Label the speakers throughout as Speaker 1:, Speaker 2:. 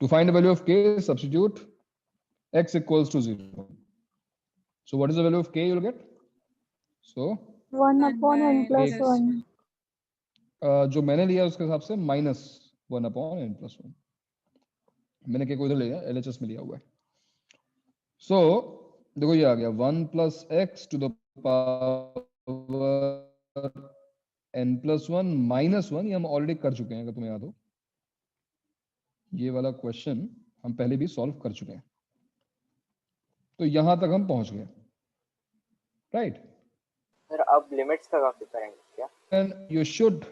Speaker 1: To find the value of k, substitute x equals to 0. So what is the value of k you'll get? So
Speaker 2: 1 upon n plus 1.
Speaker 1: जो मैंने लिया उसके हिसाब से -1 upon n plus 1. मैंने k को इधर लिया, LHS में लिया हुआ है. So देखो ये आ गया 1 plus x to the power n plus 1 minus 1. ये हम ऑलरेडी कर चुके हैं, अगर तुम्हें याद हो. ये वाला क्वेश्चन हम पहले भी सॉल्व कर चुके हैं. तो यहां तक हम पहुंच गए, राइट?
Speaker 3: सर अब लिमिट्स लगा के करेंगे क्या?
Speaker 1: एंड यू शुड,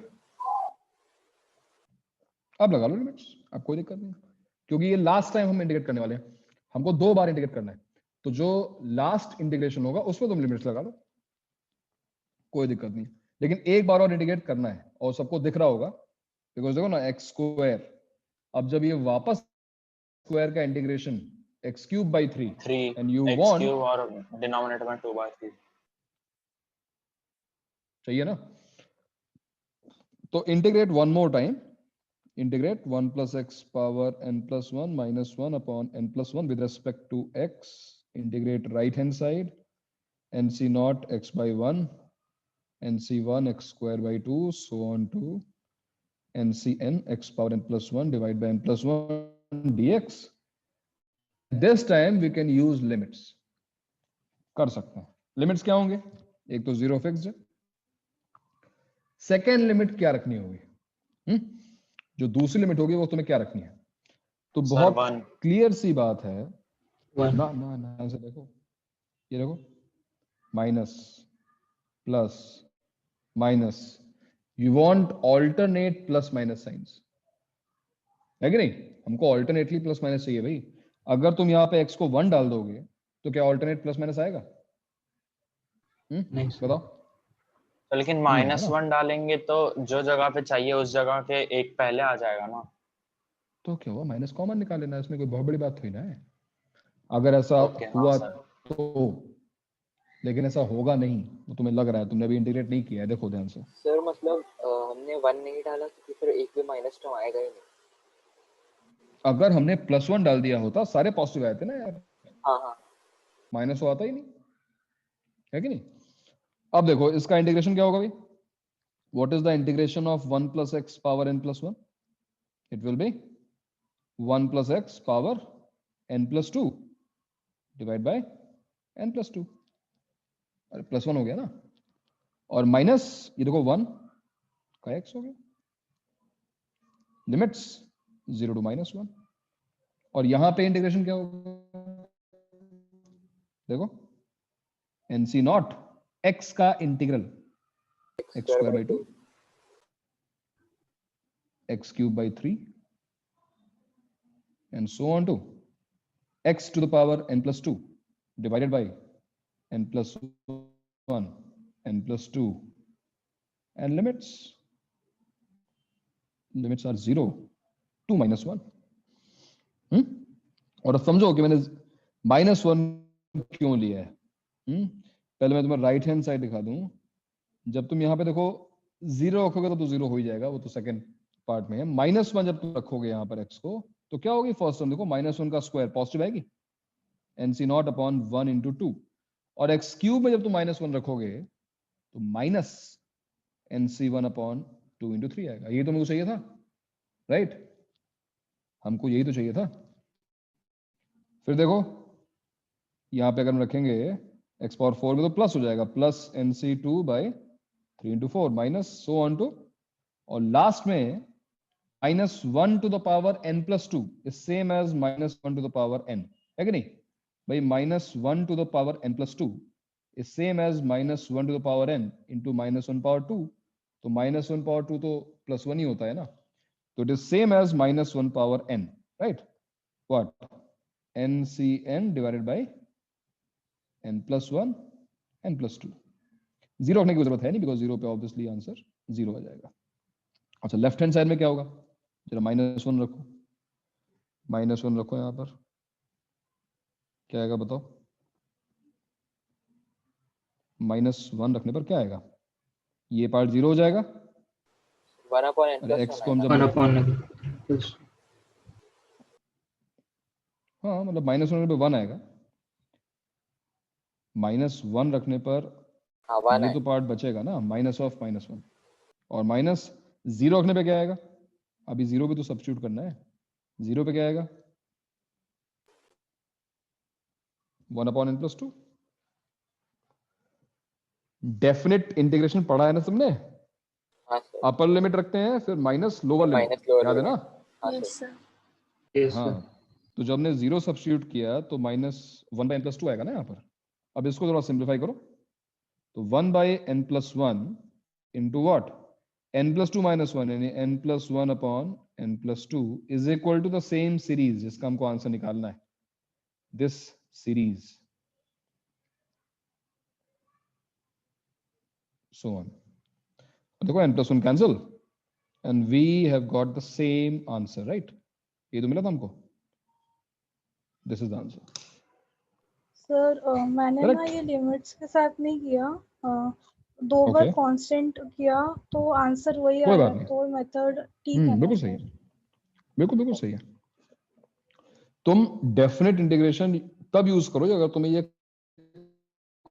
Speaker 1: अब लगा लो लिमिट्स, अब कोई दिक्कत नहीं, क्योंकि ये लास्ट टाइम हम इंटीग्रेट करने वाले हैं. हमको 2 बार इंटीग्रेट करना है, तो जो लास्ट इंटीग्रेशन होगा उसमें तुम लिमिट्स लगा लो, कोई दिक्कत नहीं. लेकिन एक बार और इंटीग्रेट करना है, और सबको दिख रहा होगा, बिकॉज देखो ना एक्स स्क्वायर, अब जब ये वापस स्क्वायर का integration x cube by 3 and you
Speaker 4: x
Speaker 1: want
Speaker 4: cube और डिनोमिनेटर में 2 by 3
Speaker 1: चाहिए ना. तो integrate one more time, integrate 1 plus x power n plus 1 minus 1 upon n plus 1 with respect to x. Integrate right hand side, nc naught x by 1, nc1 x square by 2, so on to ncn x power n plus 1 divided by n plus 1 dx. This time we can use limits. कर सकते हैं. Limits क्या होंगे? एक तो 0 fixed है. Second limit क्या रखनी होगी? जो दूसरी लिमिट होगी वो तुम्हें क्या रखनी है? तो बहुत क्लियर सी बात है. ना ना ना ऐसे देखो, ये देखो, minus plus minus, you want alternate plus minus science, है कि नहीं? हमको ऑल्टरनेटली प्लस माइनस चाहिए भाई. अगर तुम यहाँ पे x को 1 डाल दोगे तो क्या ऑल्टरनेट प्लस माइनस आएगा? बताओ.
Speaker 4: तो लेकिन -1 डालेंगे तो जो जगह पे चाहिए उस जगह के एक पहले आ जाएगा ना. तो
Speaker 1: क्या हुआ, माइनस कॉमन निकाल लेना, इसमें कोई बहुत बड़ी बात हुई ना है. अगर ऐसा हुआ तो, लेकिन ऐसा होगा नहीं, वो तुम्हें लग रहा है, तुमने अभी इंटीग्रेट नहीं किया है. देखो ध्यान से
Speaker 3: सर, मतलब हमने 1 नहीं डाला तो फिर एक भी माइनस टर्म आएगा ही नहीं.
Speaker 1: अगर हमने +1 डाल दिया होता, सारे पॉजिटिव आए थे ना यार.
Speaker 3: हाँ,
Speaker 1: माइनस तो आता ही नहीं, है कि नहीं? अब देखो इसका इंटीग्रेशन क्या होगा भाई? What is the integration of 1 plus x power n plus 1? It will be 1 plus x power n plus 2 divide by n plus 2. अरे +1 हो गया ना, और माइनस ये देखो 1 का x हो गया. Limits 0 to -1. और यहां पे इंटीग्रेशन क्या होगा? देखो nc नॉट x का integral x square by 2, x cube by 3 and so on to x to the power n plus 2 divided by n plus 1 n plus 2 and limits are 0 to -1. और अब समझो कि मैंने -1 क्यों लिया है. पहले मैं तुम्हें राइट हैंड साइड दिखा दूं. जब तुम यहाँ पे देखो 0 रखोगे तो 0 हो ही जाएगा, वो तो सेकंड पार्ट में है. -1 जब तुम रखोगे यहाँ पर x को, तो क्या होगी? फर्स्ट टर्म देखो, -1 का स्क्वायर पॉजिटिव आएगी, nc नॉट अपॉन 1 into 2. और x क्यूब में जब तुम -1 रखोगे तो माइनस nc1 अपॉन 2 into 3 आएगा. ये तो मुझे चाहिए था, राइट? हमको यही तो चाहिए था. फिर देखो यहाँ पे अगर हम रखेंगे x पावर 4 में तो प्लस हो जाएगा, plus nc2 by 3 into 4 minus so on to, और लास्ट में -1 to the power n plus 2 is same as -1 to the power n, है कि नहीं भाई? -1 to the power n plus 2 is same as -1 to the power n into -1 power 2. तो -1 power 2 तो +1 ही होता है ना, तो it is same as -1 power n, right? What? ncn divided by n plus 1 n plus 2. 0 रखने की जरूरत है नहीं, बिकॉज 0 पे ऑब्वियसली आंसर 0 आ जाएगा. अच्छा, लेफ्ट हैंड साइड में क्या होगा? जरा -1 रखो, -1 रखो यहाँ पर, क्या आएगा बताओ? -1 रखने पर क्या आएगा? ये पार्ट 0 हो जाएगा.
Speaker 3: 1 upon n plus 1
Speaker 1: x को हम जब हाँ मतलब -1 रखने पे 1 आएगा, -1 रखने पर
Speaker 3: हाँ 1
Speaker 1: ये
Speaker 3: है।
Speaker 1: तो पार्ट बचेगा ना, -(-1), और -0 रखने पे क्या आएगा? अभी 0 भी तो सब्स्टिट्यूट करना है। 0 पे क्या आएगा? 1/n+2। डेफिनेट इंटीग्रेशन पढ़ा है ना तुमने?
Speaker 3: हाँ सर।
Speaker 1: अपर लिमिट रखते हैं फिर minus lower limit,
Speaker 3: minus lower
Speaker 1: याद है ना?
Speaker 3: हाँ
Speaker 2: यस
Speaker 3: सर।
Speaker 2: सर।
Speaker 1: हाँ, तो जब हमने 0 सब्स्टिट्यूट किया तो -1/n+2 आएगा ना यहाँ पर। अब इसको थोड़ा सिंप्लीफाई करो, तो 1/n+1 इंटू व्हाट, n+2 - 1 यानी n+1/n+2 is equal to the same series जिसका हमको आंसर निकालना है, दिस सीरीज, सो ऑन। देखो n+1 cancel and we have got the same answer, right? ये तो मिला था हमको, this is the answer.
Speaker 2: Sir मैंने ना
Speaker 1: Correct?
Speaker 2: ये लिमिट्स के साथ नहीं किया, दो बार
Speaker 1: Okay.
Speaker 2: कांस्टेंट किया तो आंसर वही
Speaker 1: कोई
Speaker 2: आया,
Speaker 1: बात नहीं।
Speaker 2: तो मेथड ठीक है ना
Speaker 1: बिल्कुल सही
Speaker 2: सर?
Speaker 1: है, बिल्कुल सही है। तुम डेफिनेट इंटीग्रेशन तब यूज करो अगर तुम्हें ये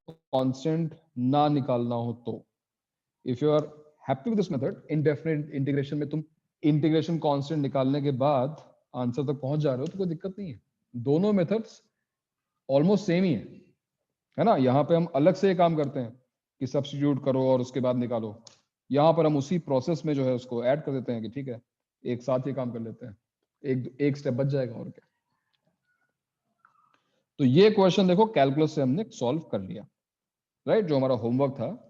Speaker 1: कांस्टेंट ना निकालना हो तो। If you are happy with this method, indefinite integration में तुम इंटीग्रेशन कांस्टेंट निकालने के बाद आंसर तक पहुंच जा रहे हो तो कोई दिक्कत नहीं है। दोनों मेथड्स ऑलमोस्ट सेम ही है ना? यहाँ पे हम अलग से ये काम करते हैं कि सब्स्टिट्यूट करो और उसके बाद निकालो, यहाँ पर हम उसी प्रोसेस में जो है उसको ऐड कर देते हैं कि ठीक है एक साथ ही काम कर लेते हैं, एक स्टेप बच जाएगा और क्या। तो ये क्वेश्चन देखो कैलकुलस से हमने सॉल्व कर लिया, राइट? जो हमारा होमवर्क था,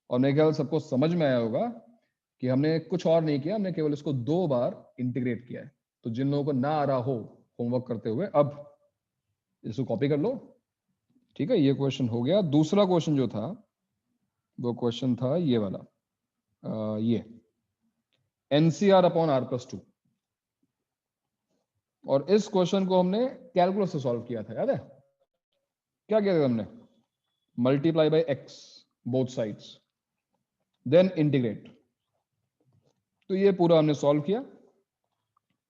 Speaker 1: और मेरे ख्याल सबको समझ में आया होगा कि हमने कुछ और नहीं किया, हमने केवल इसको 2 बार इंटीग्रेट किया है। तो जिन लोगों को ना आ रहा हो होमवर्क करते हुए, अब इसको कॉपी कर लो, ठीक है? ये क्वेश्चन हो गया। दूसरा क्वेश्चन जो था वो क्वेश्चन था ये वाला, ये NCR/R+2, और इस क्वेश्चन को हमने कैलकुलस से सॉल्व किया था, याद है? क्या किया था हमने? Multiply by x both sides, then integrate. तो ये पूरा हमने सॉल्व किया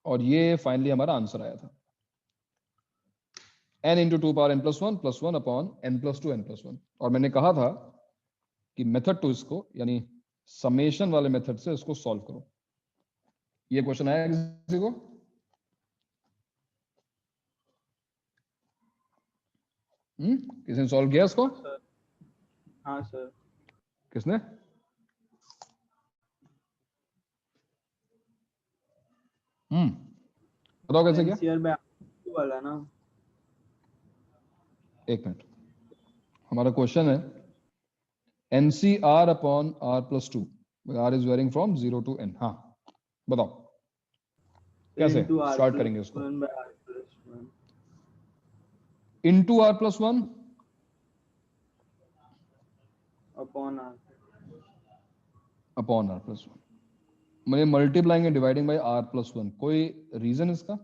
Speaker 1: और ये फाइनली हमारा आंसर आया था, n × 2 power n+1 + 1/n+2 n+1। और मैंने कहा था कि मेथड 2 इसको यानी समेशन वाले मेथड से इसको सॉल्व करो। ये क्वेश्चन आया किसी को? किसी ने सॉल्व किया इसको?
Speaker 5: हाँ सर।
Speaker 1: किसने? बताओ कैसे किया?
Speaker 5: NCR में वाला ना।
Speaker 1: एक मिनट, हमारा क्वेश्चन है NCR/R+2, R is varying from 0 to n। हाँ बताओ कैसे स्टार्ट करेंगे उसको? इंटू R+1 अपॉन R+1, मैंने multiplying and dividing by R+1। कोई रीजन इसका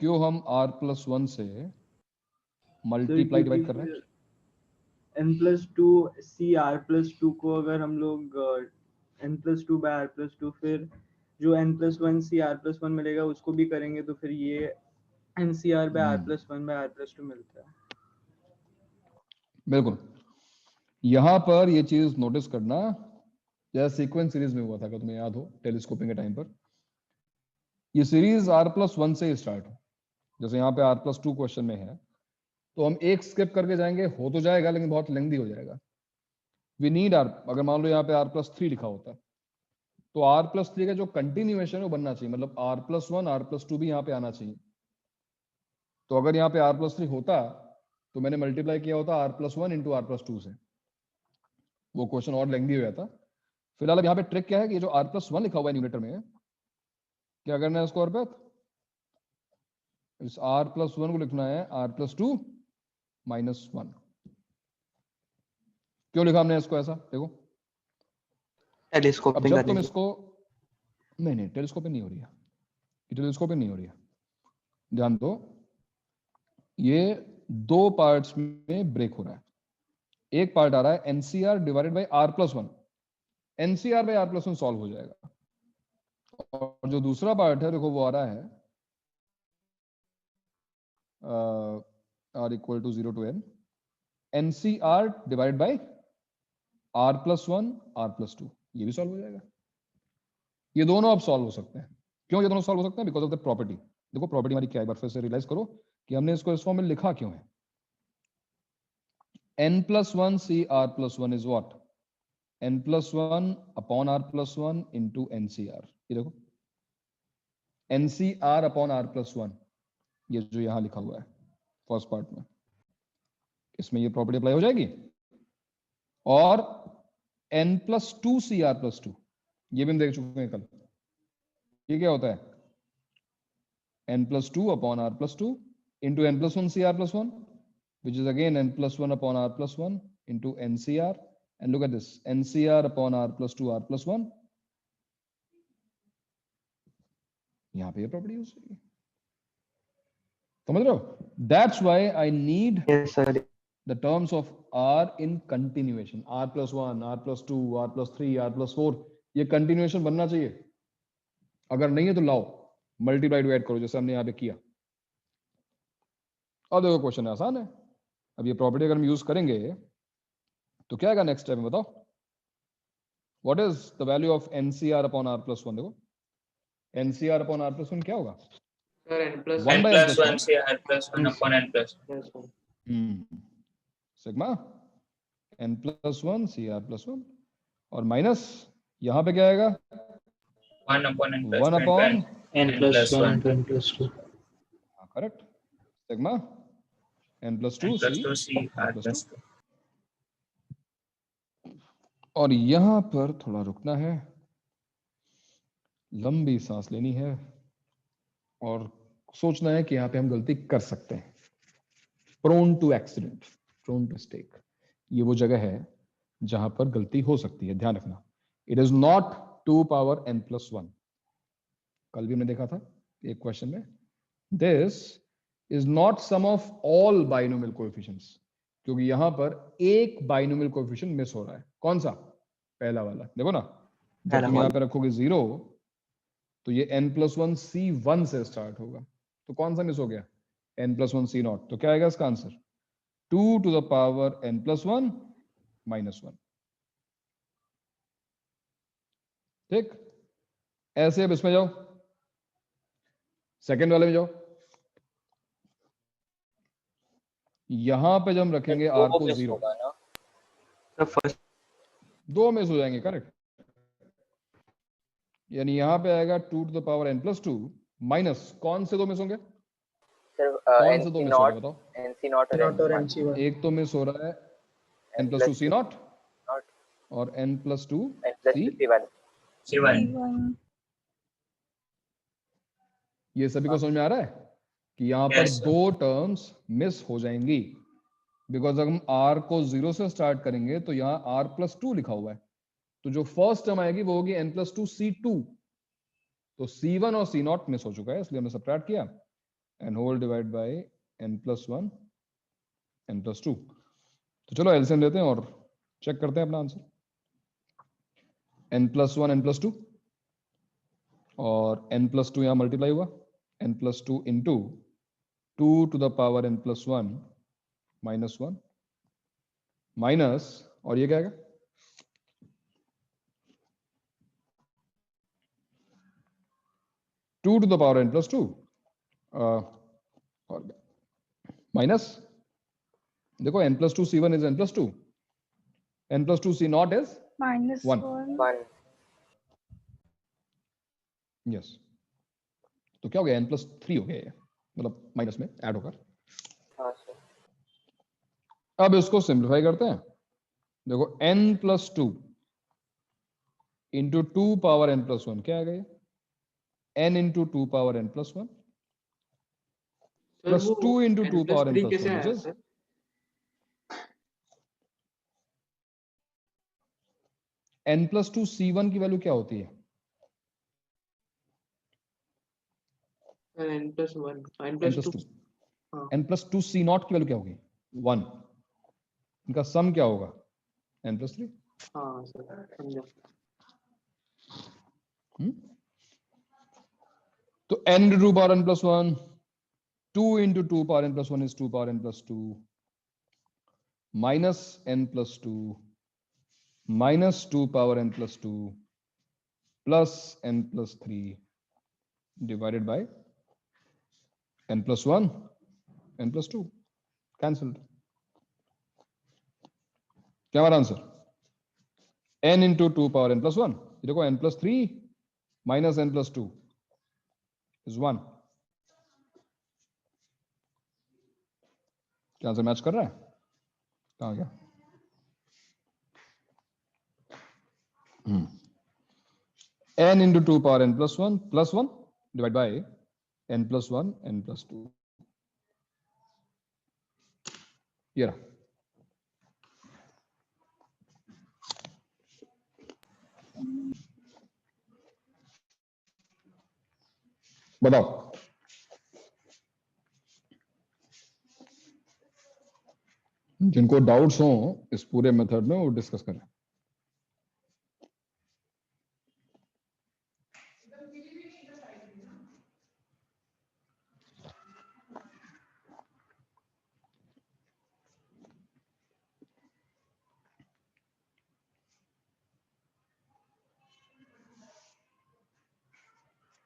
Speaker 1: क्यों हम R+1 से मल्टीप्लाई डिवाइड कर रहे हैं?
Speaker 5: n+2 CR+2 को अगर हम लोग n+2/R+2 फिर जो n+1 CR+1 मिलेगा उसको भी करेंगे तो फिर ये NCR/R+1/R+2 मिलता है।
Speaker 1: बिल्कुल, यहां पर ये चीज नोटिस करना, जैसे सीक्वेंस सीरीज में हुआ था, अगर तुम्हें याद हो टेलीस्कोपिंग के टाइम पर, ये सीरीज R+1 से स्टार्ट हो। जैसे यहाँ पे R+2 क्वेश्चन में है तो हम एक स्किप करके जाएंगे, हो तो जाएगा लेकिन बहुत लेंथी हो जाएगा। वी नीड R, अगर मान लो यहाँ पे R+3 लिखा होता तो R+3 का जो कंटिन्यूएशन है वो बनना चाहिए, मतलब R+1 R+2 भी यहाँ पे आना चाहिए। तो अगर यहाँ पे R+3 होता तो मैंने मल्टीप्लाई किया होता R+1 × R+2 से, वो क्वेश्चन और लेंथी हो जाता। फिलहाल अब यहाँ पे ट्रिक क्या है कि जो R+1 लिखा हुआ है न्यूमरेटर में, क्या करना है उसको अर्पित? इस R+1 को लिखना है R+2 - 1। क्यों लिखा हमने इसको ऐसा? देखो अब
Speaker 6: टेलीस्कोपिंग
Speaker 1: जब
Speaker 6: करने
Speaker 1: तुम
Speaker 6: की।
Speaker 1: इसको, नहीं टेलीस्कोपिंग नहीं हो रही है, टेलीस्कोपिंग नहीं हो रही है, ध्यान दो, ये 2 पार्ट्स में ब्रेक हो रहा है। एक पार्ट आ रहा है NCR divided by R+1, NCR/R+1 solve हो जाएगा, और जो दूसरा पार्ट है देखो वो आ रहा है r equal to 0 to n, NCR divided by r plus 1 r plus 2, ये भी सॉल्व हो जाएगा। ये दोनों अब सॉल्व हो सकते हैं। क्यों ये दोनों सॉल्व हो सकते हैं? Because of the property. देखो प्रॉपर्टी हमारी क्या है, एक बार फिर से रियलाइज करो कि हमने इसको इस फॉर्म में लिखा क्यों है। n plus 1 c r plus 1 is what? n plus 1 upon r plus 1 into ncr। ये देखो ncr upon r plus 1, ये जो यहां लिखा हुआ है फर्स्ट पार्ट में, इसमें ये प्रॉपर्टी अप्लाई हो जाएगी। और n plus 2 c r plus 2, ये भी हम देख चुके हैं कल। ये क्या होता है? n plus 2 upon r plus 2 into n plus 1 c r plus 1, which is again n plus 1 upon r plus 1 into ncr, and look at this, ncr upon r plus 2 r plus 1, यहां पे ये property use होगी। समझ रहे हो? That's why I need
Speaker 3: Yes, sir.
Speaker 1: the terms of r in continuation, r plus 1 r plus 2 r plus 3 r plus 4, ये continuation बनना चाहिए। अगर नहीं है तो लाओ मल्टीप्लाई डिवाइड करो, जैसे हमने यहाँ पे किया। और देखो क्वेश्चन आसान है। अब ये प्रॉपर्टी अगर हम यूज करेंगे तो क्या आएगा नेक्स्ट स्टेप में, बताओ। What is the value of NCR upon R plus 1? देखो एनसीआर अपॉन आर प्लस 1 क्या होगा?
Speaker 3: Sir, n plus
Speaker 1: 1 by n plus 1
Speaker 4: c r plus 1 upon n plus 1।
Speaker 3: Yes, sir.
Speaker 1: Sigma n plus 1 C R plus 1 और minus यहाँ पे क्या आएगा?
Speaker 4: 1 upon n plus
Speaker 1: 1
Speaker 4: 2
Speaker 1: upon
Speaker 4: n plus 1
Speaker 5: n plus 2।
Speaker 1: Correct. Sigma n plus 2
Speaker 4: n plus 2
Speaker 1: c
Speaker 4: c r plus 2।
Speaker 1: और यहां पर थोड़ा रुकना है, लंबी सांस लेनी है और सोचना है कि यहाँ पे हम गलती कर सकते हैं। Prone to accident, prone to mistake, ये वो जगह है जहां पर गलती हो सकती है, ध्यान रखना। It is not 2 power n plus 1। कल भी हमने देखा था एक क्वेश्चन में, this is not sum of all binomial coefficients, क्योंकि यहां पर एक बाइनोमियल कोएफिशिएंट मिस हो रहा है। कौन सा? पहला वाला। देखो ना, जब तुम यहाँ पे रखोगे 0 तो ये n plus 1 c1 से स्टार्ट होगा, तो कौन सा मिस हो गया? n plus 1 c0। तो क्या आएगा इसका answer? 2 to the power n plus 1 minus 1। ठीक, ऐसे अब इसमें जाओ, सेकंड वाले में जाओ। यहां पे जब हम रखेंगे r को 0,
Speaker 3: The first
Speaker 1: 2 मिस हो जाएंगे, करेक्ट। यानी यहां पे आएगा 2 to the power n plus 2 minus कौन से 2 मिस होंगे?
Speaker 3: sir,
Speaker 1: कौन से 2 मिस हो रहे हैं बताओ?
Speaker 3: NC naught और NC1।
Speaker 1: एक तो मिस हो रहा है n plus 2 c naught और n plus 2
Speaker 3: n plus
Speaker 1: c
Speaker 3: C1।
Speaker 2: C1
Speaker 1: ये सभी को समझ में आ रहा है कि यहाँ पर
Speaker 4: Yes, sir.
Speaker 1: दो टर्म्स मिस हो जाएंगी, बिकॉज अगर हम r को 0 से स्टार्ट करेंगे तो यहाँ r plus 2 लिखा हुआ है, तो जो फर्स्ट टर्म आएगी वो होगी n plus 2 c2। तो c1 और c0 मिस हो चुका है, इसलिए हमने सबट्रैक्ट किया n whole divide by n plus 1 n plus 2। तो चलो एलसीएम लेते हैं और चेक करते हैं अपना answer. n plus 1 n plus 2 और n plus 2 यहाँ मल्टीप्लाई हुआ, n plus 2 into 2 to the power n plus 1 minus 1 minus, और ये क्या आएगा? Two to the power n plus 2 और माइनस, देखो n plus 2 c1 is n plus 2, n plus 2 c0 is
Speaker 2: minus
Speaker 1: 1।
Speaker 3: 1।
Speaker 1: Yes, तो क्या हो गया? n plus 3 हो गया ये, मतलब माइनस में ऐड होकर।
Speaker 3: हाँ सर।
Speaker 1: अब इसको सिंप्लीफाई करते हैं। देखो n plus 2 into 2 power n plus 1 क्या आ गया? n into 2 power n plus 1 plus 2 into 2 power n plus 1 which is n plus 2 c1 की वैल्यू क्या होती है?
Speaker 5: n plus 1 n
Speaker 1: n
Speaker 5: plus
Speaker 1: plus
Speaker 5: 2
Speaker 1: 2 n plus 2 c0 की value क्या होगी? 1। इनका सम क्या होगा? n plus 3।
Speaker 5: हाँ सर समझा।
Speaker 1: तो n into 2 power n plus 1 2 into 2 power n plus 1 is 2 power n plus 2 minus n plus 2 minus 2 power n plus 2 plus n plus 3 divided by n plus 1 n plus 2 cancelled. क्या हमारा answer? n into 2 power n plus 1. ये देखो n plus 3 minus n plus 2 is 1. क्या answer match कर रहा है? कहाँ गया? n into 2 power n plus 1 divided by n plus 1 n plus 2. ये रहा. बताओ. जिनको डाउट्स हो इस पूरे मेथड में वो डिस्कस करें.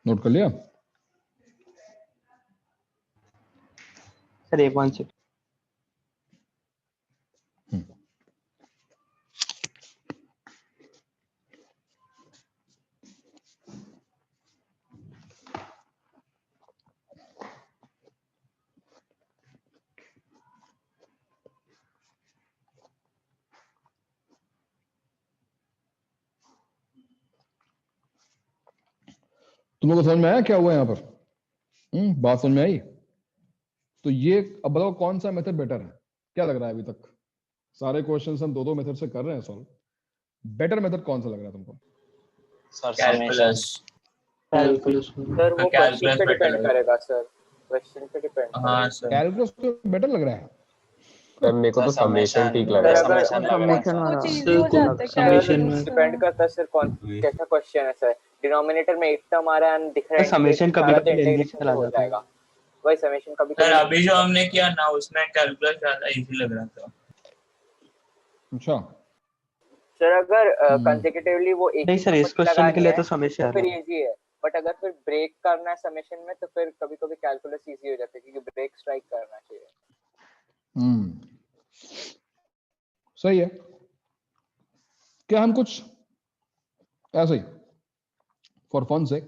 Speaker 1: नोट कर लिया?
Speaker 5: सर एक 1 सेकंड.
Speaker 1: तुम लोगों को समझ में आया क्या हुआ यहाँ पर? बात समझ में आई? तो ये अब बताओ कौन सा मेथड बेटर है? क्या लग रहा है अभी तक? सारे क्वेश्चंस हम दो मेथड से कर रहे हैं सॉल्व. बेटर मेथड कौन सा लग रहा है तुमको?
Speaker 4: Sir
Speaker 3: calculus.
Speaker 5: कैलकुलस.
Speaker 3: सर वो क्वेश्चन पे डिपेंड करेगा सर. क्वेश्चन पे डिपेंड.
Speaker 4: हाँ सर.
Speaker 1: कैलकुलस तो बेटर लग रहा है.
Speaker 6: सर मेरे को तो समेशन ठीक लग रहा है.
Speaker 5: समेशन
Speaker 2: कुछ
Speaker 5: वाला.
Speaker 2: इजी हो जाता है
Speaker 5: समेशन
Speaker 2: calculus
Speaker 5: में
Speaker 3: डिपेंड करता है सर कौन कैसा क्वेश्चन है सर. डिनोमिनेटर में एक टर्म आ रहा है दिख रहा है.
Speaker 5: समेशन कभी कभी
Speaker 3: इंटीग्रेशन
Speaker 5: चला
Speaker 3: हो
Speaker 5: जाता है.
Speaker 3: जाएगा. वही समेशन कभी
Speaker 7: सर अभी जो हमने किया ना उसमें कैलकुलस ज्यादा इजी लग रहा था.
Speaker 1: अच्छा.
Speaker 3: सर अगर कंसेक्यूटिवली वो एक
Speaker 5: नहीं सर इस क्वेश्चन के लिए तो समेशन
Speaker 3: फिर इजी है. बट अगर फिर ब्रेक करना है समेशन में तो फिर कभी कभी कैलकुलस इजी हो जाता है क्योंकि ब्रेक स्ट्राइक करना चाहिए.
Speaker 1: सही है. क्या हम कुछ ऐसे ही फॉर फन से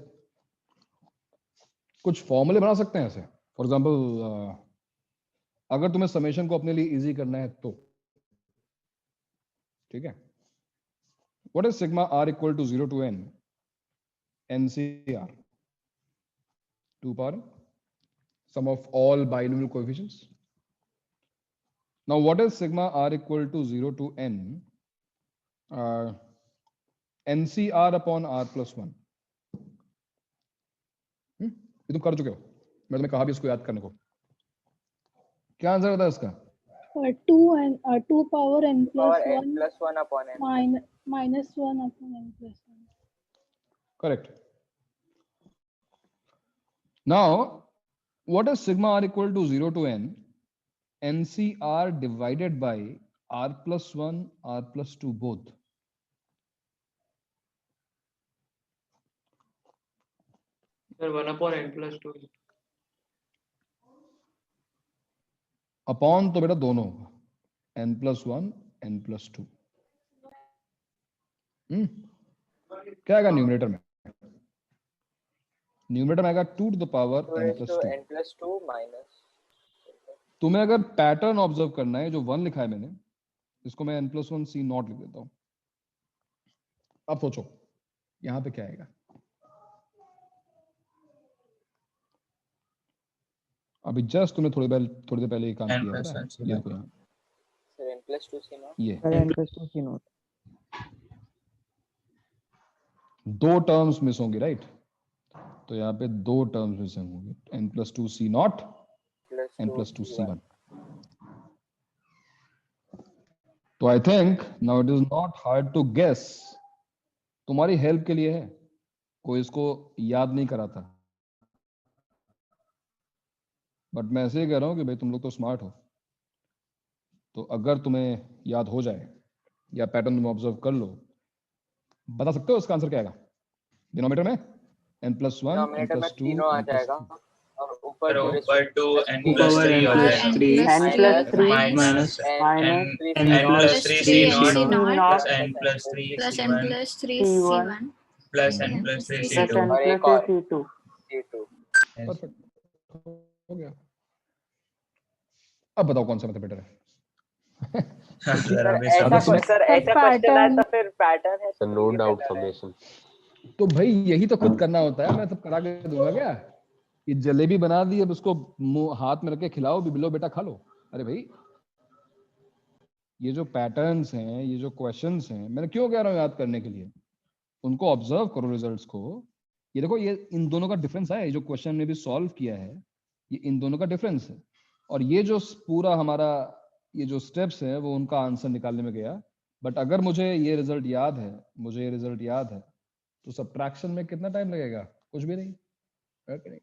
Speaker 1: कुछ फॉर्मूले बना सकते हैं ऐसे? फॉर एग्जांपल अगर तुम्हें समेशन को अपने लिए इजी करना है तो ठीक है. What is sigma r equal to 0 to n NCR 2 power sum of all binomial coefficients. Now what is sigma r equal to 0 to n NCR upon r plus 1. ये तुम कर चुके हो. मैं तुम्हें कहा भी इसको याद करने को. क्या आंसर होता है इसका?
Speaker 2: 2 power n plus 1
Speaker 3: plus 1 upon n
Speaker 2: minus 1 upon n plus 1.
Speaker 1: Correct. Now what is sigma r equal to 0 to n NCR divided by r plus 1 r plus 2 both.
Speaker 7: Sir 1 upon n plus 2.
Speaker 1: Upon तो बेटा दोनों होगा. n plus 1 n plus 2. क्या आएगा numerator में? Numerator में आएगा 2 to the power n plus 2
Speaker 3: minus.
Speaker 1: तुम्हें अगर पैटर्न ऑब्जर्व करना है जो 1 लिखा है मैंने इसको मैं n plus 1 c नॉट लिख देता हूं. अब सोचो यहां पे क्या आएगा? अभी जस्ट तुमने थोड़ी देर पहले ये काम
Speaker 7: n
Speaker 1: किया
Speaker 7: plus
Speaker 1: था.
Speaker 7: 1 c
Speaker 1: ये देखो यहाँ
Speaker 3: sir n plus 2 c not.
Speaker 1: ये
Speaker 5: n plus 2 c नॉट.
Speaker 1: दो टर्म्स मिस होंगी राइट. तो यहाँ पे दो टर्म्स मिस होंगी. n plus 2 c not n plus 2 c1. तो I think now it is not hard to guess. तुम्हारी हेल्प के लिए है. कोई इसको याद नहीं करा था. बट मैं ऐसे ही कह रहा हूँ कि भाई तुम लोग तो स्मार्ट हो, तो अगर तुम्हें याद हो जाए या पैटर्न तुम ऑब्जर्व कर लो, बता सकते हो इसका आंसर क्या आएगा? डिनोमिनेटर में n+1 n+2
Speaker 3: डिनोमिनेटर में तीनों आ जाएगा
Speaker 1: n+3
Speaker 3: और
Speaker 7: और
Speaker 3: ऊपर
Speaker 7: ऊपर 2 n
Speaker 5: ऊपर
Speaker 7: plus 3 हो
Speaker 5: n+3
Speaker 7: जाएगा
Speaker 5: minus
Speaker 7: n
Speaker 5: n
Speaker 7: plus 3 c
Speaker 5: n+3
Speaker 7: naught
Speaker 5: c0
Speaker 7: plus n plus 3
Speaker 8: plus n
Speaker 7: c1
Speaker 8: plus 3 c1
Speaker 7: plus n
Speaker 8: n
Speaker 7: plus 3
Speaker 8: plus
Speaker 7: c2
Speaker 3: और एक और C2
Speaker 1: परफेक्ट हो गया। अब बताओ कौन सा मेथड बेटर है?
Speaker 7: जरा भी
Speaker 3: ऐसा
Speaker 1: अगर तुम्हें
Speaker 3: सर ऐसा क्वेश्चन है
Speaker 2: pattern।
Speaker 3: तो फिर पैटर्न है
Speaker 6: सर
Speaker 3: तो
Speaker 6: नो
Speaker 3: ये
Speaker 6: डाउट
Speaker 3: pattern है।
Speaker 6: समेशन।
Speaker 1: तो भाई यही तो खुद करना होता है, मैं सब करा के दूंगा क्या? ये जलेबी बना दी, अब उसको मुंह हाथ में रख के खिलाओ, बिलो बेटा खा लो। अरे भाई ये जो पैटर्न्स हैं, ये जो क्वेश्चंस हैं, मैंने क्यों कह रहा हूँ याद करने के लिए, उनको ऑब्जर्व करो रिजल्ट्स को। ये देखो, ये इन दोनों का डिफरेंस है, ये जो क्वेश्चन ने भी सॉल्व किया है, ये इन दोनों का डिफरेंस है। और ये जो पूरा हमारा ये जो स्टेप्स है वो उनका आंसर निकालने में गया। बट अगर मुझे ये रिजल्ट याद है, तो सब्ट्रैक्शन में कितना टाइम लगेगा? कुछ भी नहीं, है कि नहीं?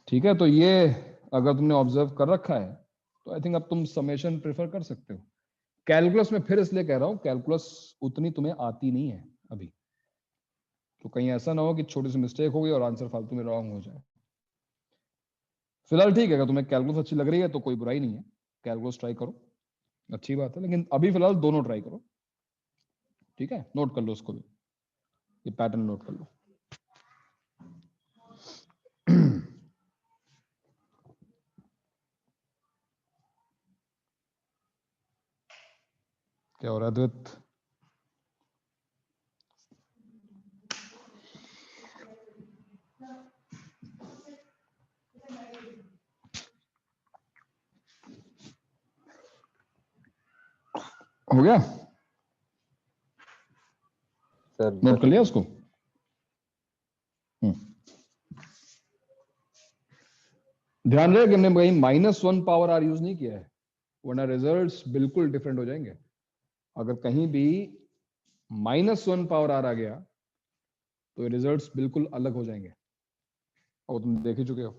Speaker 1: ठीक है, तो ये अगर तुमने ऑब्जर्व कर रखा है तो आई थिंक अब तुम समेशन प्रेफर कर सकते हो। कैलकुलस में फिर इसलिए कह रहा हूँ, कैलकुलस उतनी तुम्हें आती नहीं है अभी, तो कहीं ऐसा ना हो कि छोटी सी मिस्टेक हो गई और आंसर फालतू में रॉन्ग हो जाए। फिलहाल ठीक है, अगर तुम्हें कैलकुलस अच्छी लग रही है तो कोई बुराई नहीं है, कैलकुलस ट्राई करो, अच्छी बात है। लेकिन अभी फिलहाल दोनों ट्राई करो, ठीक है? नोट कर लो उसको भी, ये पैटर्न नोट कर लो। क्या हो रहा है अद्वैत? हो गया?
Speaker 6: सर
Speaker 1: नोट कर लिया उसको? ध्यान रहे कि हमने कहीं -1 पावर आर यूज नहीं किया है, वरना रिजल्ट्स बिल्कुल डिफरेंट हो जाएंगे। अगर कहीं भी -1 पावर आर आ गया तो रिजल्ट्स बिल्कुल अलग हो जाएंगे, और तुम देख ही चुके हो।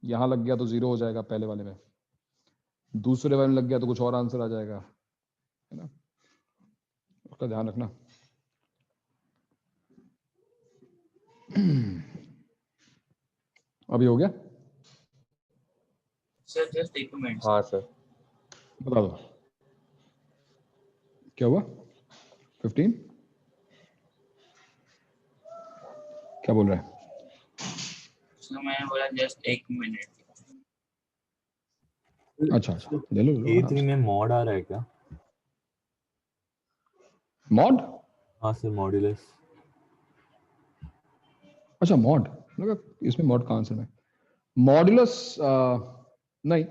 Speaker 1: यहां लग गया तो 0 हो जाएगा पहले वाले में, दूसरे वाले में लग गया तो कुछ और आंसर आ जाएगा, है ना? उसका ध्यान रखना। अभी हो गया?
Speaker 7: सर जस्ट एक मिनट
Speaker 6: हाँ सर।
Speaker 1: बता दो क्या हुआ। 15 क्या बोल रहा है?
Speaker 7: सर मैंने बोला जस्ट एक मिनट।
Speaker 1: अच्छा ले लो
Speaker 9: A3 में मॉड आ रहा है क्या?
Speaker 1: मॉड?
Speaker 9: हाँ सर, मॉड्यूलस।
Speaker 1: अच्छा मॉड, लगा इसमें मॉड का आंसर है। मॉडुलस नहीं,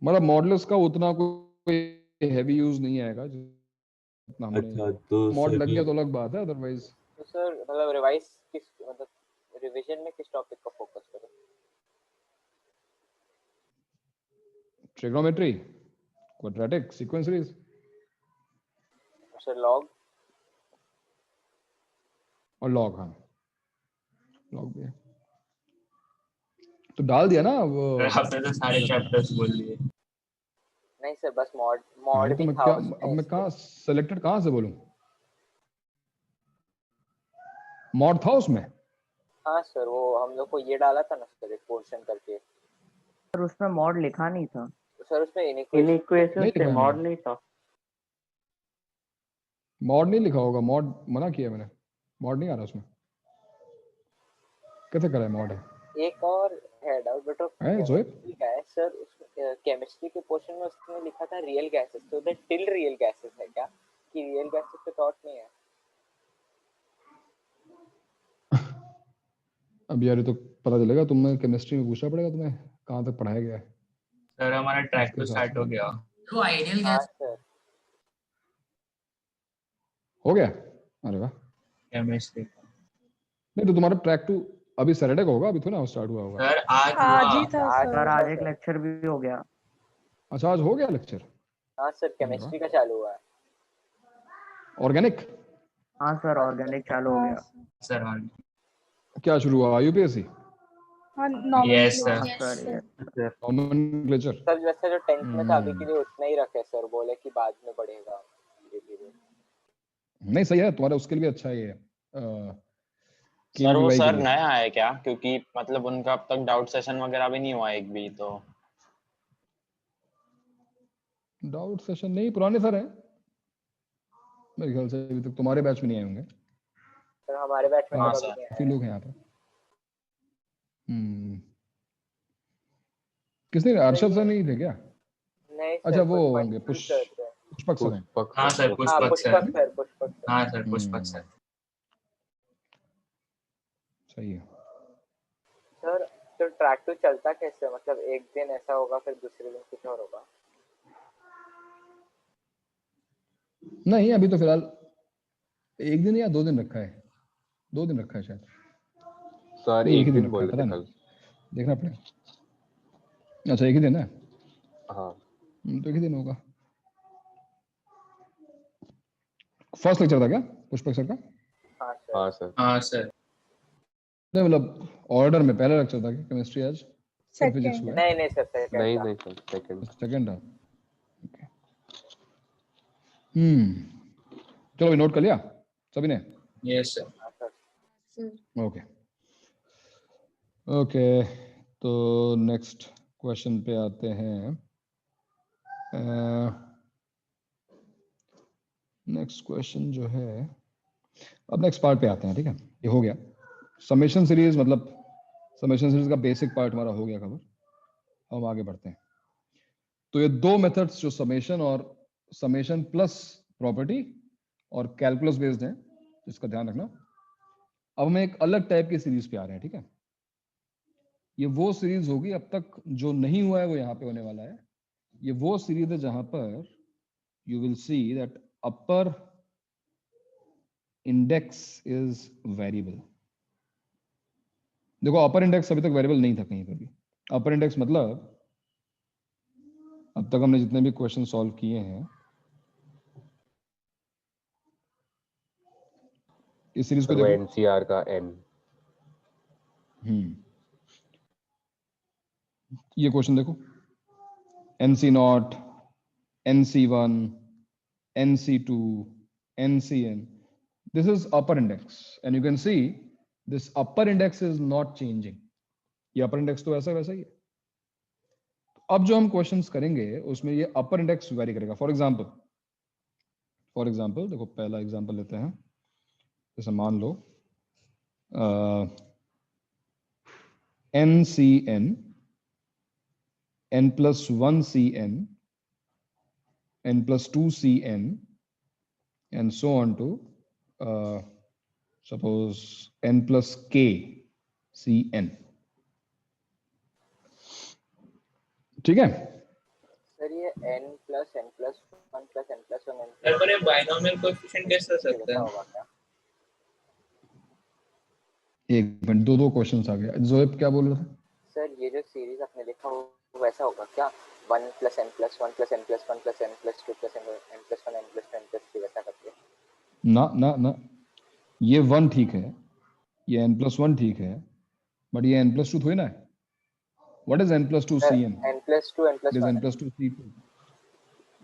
Speaker 1: मतलब मॉडुलस का उतना कोई हैवी यूज नहीं आएगा जितना हमने।
Speaker 9: अच्छा तो
Speaker 1: मॉड
Speaker 9: सर
Speaker 1: लग गया तो अलग बात है, अदरवाइज।
Speaker 3: तो सर मतलब रिवाइज किस मतलब रिवीजन में किस टॉपिक का फोकस करें?
Speaker 1: Trigonometry, quadratic, sequence series.
Speaker 3: Sir log
Speaker 1: और लॉग, हाँ लॉग भी है। तो डाल दिया ना वो।
Speaker 7: आपने तो सारे चैप्टर्स बोल दिए।
Speaker 3: नहीं सर, बस मॉड
Speaker 1: तो
Speaker 3: भी
Speaker 1: मैं
Speaker 3: था
Speaker 1: क्या,
Speaker 3: उसमें।
Speaker 1: अब मैं कहाँ सेलेक्टेड कहाँ से बोलूं? मॉड था उसमें?
Speaker 3: हाँ सर, वो हम लोग को ये डाला था ना सर, एक पोर्शन करके।
Speaker 10: सर उसमें मॉड लिखा नहीं था।
Speaker 3: सर उसमें
Speaker 10: इनइक्वेशन थे, मॉड नहीं था।
Speaker 1: मॉड नहीं लिखा होगा, मॉड मना किया मैंने, मॉड नहीं आ रहा उसमें। कैसे करा है मॉड है?
Speaker 3: एक और है डाउट बेटा,
Speaker 1: जोएब
Speaker 3: क्या है सर उसमें केमिस्ट्री के पोर्शन में उसने लिखा था रियल गैसेस, तो दैट टिल रियल गैसेस है क्या कि रियल गैसेस पे थॉट नहीं है?
Speaker 1: अब यार ये तो पता चलेगा, तुम्हें केमिस्ट्री में पूछना पड़ेगा तुम्हें कहाँ तक पढ़ाया गया है।
Speaker 7: सर हमारा ट्रैक तो स्टार्ट हो गया।
Speaker 8: तो आइडियल गैस
Speaker 3: सर
Speaker 1: हो गया? अरे वाह।
Speaker 7: केमिस्ट्री
Speaker 1: नहीं तो तुम्हारा ट्रैक 2 अभी सैटरडे को होगा, अभी थोड़ा ना स्टार्ट हुआ होगा।
Speaker 7: सर आज
Speaker 2: ही था
Speaker 10: सर आज एक लेक्चर भी हो गया।
Speaker 1: अच्छा आज हो गया लेक्चर?
Speaker 3: हाँ सर, केमिस्ट्री का चालू हुआ है।
Speaker 1: ऑर्गेनिक?
Speaker 10: हाँ सर ऑर्गेनिक चालू हो गया।
Speaker 7: सर हाँ।
Speaker 1: क्या शुरू हुआ? यूपीएससी?
Speaker 2: हाँ
Speaker 7: Yes, sir.
Speaker 2: Nomenclature
Speaker 1: nomenclature
Speaker 3: sir जैसे जो 10th में था अभी के लिए उतना ही रखे सर, बोले कि बाद में बढ़ेगा धीरे-धीरे।
Speaker 1: नहीं सही है तुम्हारा, उसके लिए भी अच्छा ही है
Speaker 4: सर वो
Speaker 1: KVY के
Speaker 4: सर
Speaker 1: लिए।
Speaker 4: नया है क्या? क्योंकि मतलब उनका अब तक डाउट सेशन वगैरह भी नहीं हुआ एक भी, तो
Speaker 1: डाउट सेशन नहीं, पुराने सर हैं मेरे ख्याल से, अभी तक तुम्हारे बैच में नहीं आए होंगे।
Speaker 3: सर हमारे बैच में
Speaker 4: हाँ
Speaker 3: तो
Speaker 4: सर।
Speaker 3: कभी नहीं
Speaker 1: काफी
Speaker 3: आया।
Speaker 1: लोग हैं यहाँ पे। किसने, अर्षद सर नहीं थे क्या?
Speaker 3: नहीं
Speaker 1: अच्छा
Speaker 3: सर,
Speaker 1: वो
Speaker 3: पुष्पक
Speaker 1: होंगे
Speaker 3: सर थे।
Speaker 1: पुष्पक सर हैं।
Speaker 6: पुष्पक
Speaker 7: हाँ सर,
Speaker 3: हाँ
Speaker 7: पुष्पक सर।
Speaker 3: पुष्पक सर।
Speaker 7: हाँ सर, पुष्पक सर।
Speaker 1: सही है।
Speaker 3: सर तो ट्रैक टू चलता कैसे, मतलब एक दिन ऐसा होगा फिर दूसरे दिन कुछ और होगा?
Speaker 1: नहीं अभी तो फिलहाल एक दिन या 2 दिन रखा है, 2 दिन रखा है शायद।
Speaker 6: सर
Speaker 1: नहीं एक ही
Speaker 6: एक
Speaker 1: दिन
Speaker 6: दिन
Speaker 1: रखा है,
Speaker 6: बोले
Speaker 1: पता
Speaker 6: थे
Speaker 1: नहीं,
Speaker 6: कल।
Speaker 1: देखना पड़ेगा। अच्छा एक ही दिन है,
Speaker 6: हाँ
Speaker 1: तो एक ही दिन होगा। फर्स्ट लेक्चर था क्या पुष्पक सर का?
Speaker 3: हाँ सर।
Speaker 6: हाँ सर।
Speaker 7: हाँ सर।
Speaker 1: नहीं मतलब ऑर्डर में पहला लेक्चर था क्या केमिस्ट्री आज? फिर फिजिक्स
Speaker 2: सेकंड
Speaker 1: हुआ है?
Speaker 3: नहीं सर सेकंड
Speaker 6: नहीं
Speaker 3: था।
Speaker 6: नहीं सर, सेकंड।
Speaker 1: सेकंड था। चलो नोट कर लिया सभी ने?
Speaker 7: Yes sir.
Speaker 3: हाँ सर।
Speaker 1: ओके ओके, तो नेक्स्ट क्वेश्चन पे आते हैं। नेक्स्ट क्वेश्चन जो है, अब नेक्स्ट पार्ट पे आते हैं, ठीक है? ये हो गया समेशन सीरीज, मतलब समेशन सीरीज का बेसिक पार्ट हमारा हो गया कवर। हम आगे बढ़ते हैं। तो ये 2 मेथड्स जो समेशन और समेशन प्लस प्रॉपर्टी और कैलकुलस बेस्ड हैं, इसका ध्यान रखना। अब हम एक अलग टाइप की सीरीज पे आ रहे हैं, ठीक है? ये वो सीरीज होगी, अब तक जो नहीं हुआ है वो यहाँ पे होने वाला है। ये वो सीरीज है जहां पर you will see that upper index is variable. देखो अपर इंडेक्स अभी तक वेरिएबल नहीं था कहीं पर भी। अपर इंडेक्स मतलब अब तक हमने जितने भी क्वेश्चन सॉल्व किए हैं इस सीरीज को
Speaker 6: सर वो
Speaker 1: देखो।
Speaker 6: NCR का N।
Speaker 1: ये क्वेश्चन देखो, NC0, NC1, NC2, NCN. This is upper index and you can see this upper index is not changing. ये upper index तो ऐसा वैसा ही है। अब जो हम क्वेश्चंस करेंगे उसमें ये अपर इंडेक्स वेरी करेगा। फॉर एग्जांपल देखो, पहला एग्जांपल लेते हैं। जैसे मान लो NCN, N+1CN, N+2CN and so on to suppose N+KCN। ठीक है?
Speaker 3: सर ये n+n+1+n+1
Speaker 7: सर पर ये बाइनोमियल कोएफिशिएंट कैसे हो सकता है?
Speaker 3: होगा क्या?
Speaker 1: एक मिनट, दो क्वेश्चंस आ गए। जोएब क्या बोल रहा था?
Speaker 3: सर ये जो सीरीज आपने लिखा वो वैसा होगा क्या? 1+n+1+n+1+n+2+n+1+n+2 वैसा करके?
Speaker 1: ना ना ना, ये 1 ठीक है, ये n+1 ठीक है, बट ये n+2 थोड़ी ना है। What is n+2CN?
Speaker 3: n+2
Speaker 1: It is
Speaker 3: n+1
Speaker 1: n+2C2,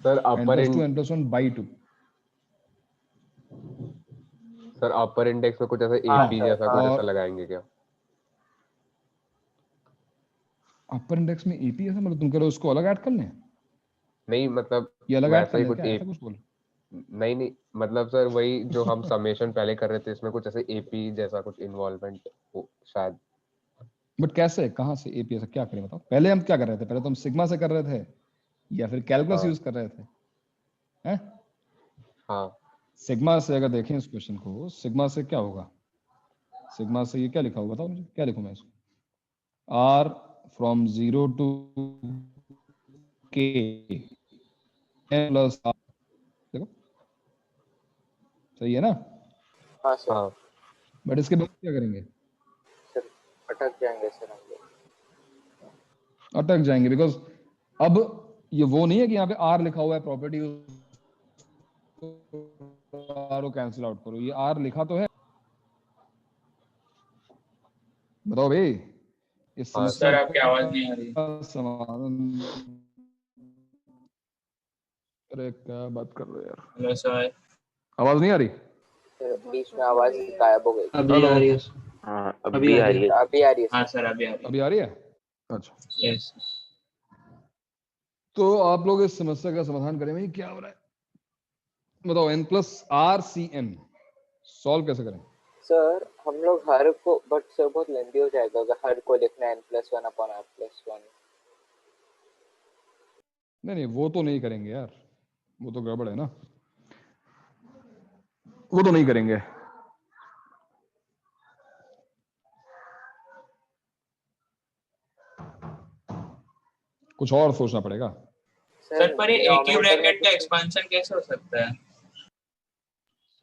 Speaker 6: sir upper
Speaker 1: n+2 n+1/2।
Speaker 6: Sir upper index में कुछ ऐसा
Speaker 3: हाँ,
Speaker 6: AP
Speaker 3: सर,
Speaker 6: जैसा कुछ
Speaker 1: और
Speaker 6: ऐसा लगाएंगे क्या?
Speaker 1: अपर इंडेक्स में AP ऐसा, मतलब तुम कह रहे हो उसको अलग ऐड कर लें?
Speaker 6: नहीं मतलब
Speaker 1: ये अलग ऐड
Speaker 6: वैसा
Speaker 1: कर
Speaker 6: ही
Speaker 1: लें
Speaker 6: कुछ
Speaker 1: क्या, ऐसा कुछ बोल?
Speaker 6: नहीं नहीं, मतलब सर वही जो हम समेशन पहले कर रहे थे इसमें कुछ ऐसे AP जैसा कुछ इन्वॉल्वमेंट हो शायद।
Speaker 1: बट कैसे, कहाँ से AP ऐसा, क्या करें बताओ? पहले हम क्या कर रहे थे? पहले तो हम सिग्मा से कर रहे थे या फिर कैलकुलस
Speaker 6: हाँ
Speaker 1: यूज कर रहे थे? हैं?
Speaker 6: हाँ
Speaker 1: सिग्मा से अगर देखें इस क्वेश्चन को, सिग्मा से क्या होगा? सिग्मा से ये क्या लिखा होगा बताओ मुझे, क्या लिखूं मैं इसको? R from 0 to K plus R। देखो सही है ना?
Speaker 3: हाँ सर।
Speaker 6: हाँ
Speaker 1: बट इसके बाद क्या करेंगे?
Speaker 3: सर अटक जाएंगे सर हम लोग।
Speaker 1: अटक जाएंगे बिकॉज अब ये वो नहीं है कि यहाँ पे R लिखा हुआ है प्रॉपर्टी, R को कैंसिल आउट करो। ये R लिखा तो है, बताओ भाई, इस
Speaker 6: हाँ,
Speaker 1: समस्या
Speaker 7: सर आपकी आवाज नहीं आ रही।
Speaker 1: का समाधान। अरे क्या बात कर रहे हो यार,
Speaker 7: हेलो सर।
Speaker 1: आवाज नहीं आ रही।
Speaker 3: फिर बीच में आवाज गायब हो गई।
Speaker 7: अभी
Speaker 1: हेलो,
Speaker 7: आ रही है।
Speaker 10: हाँ
Speaker 7: अभी आ रही है।
Speaker 3: अभी आ रही है
Speaker 7: हाँ
Speaker 3: सर।
Speaker 7: सर अभी आ रही
Speaker 1: अभी आ रही है। अच्छा,
Speaker 7: है। यस।
Speaker 1: तो आप लोग इस समस्या का समाधान करें भाई, क्या हो रहा है बताओ। n+r(cn) सॉल्व कैसे करें?
Speaker 3: सर हम लोग हर को, बट सर बहुत लेंदी हो जाएगा अगर हर को लिखना है n+1/r+1।
Speaker 1: नहीं नहीं, वो तो नहीं करेंगे यार, वो तो गड़बड़ है ना, वो तो नहीं करेंगे। कुछ और सोचना पड़ेगा।
Speaker 7: सर पर ये एक ही
Speaker 3: denominator में
Speaker 7: ब्रैकेट का
Speaker 3: कुछ-
Speaker 7: एक्सपेंशन कैसे हो सकता है?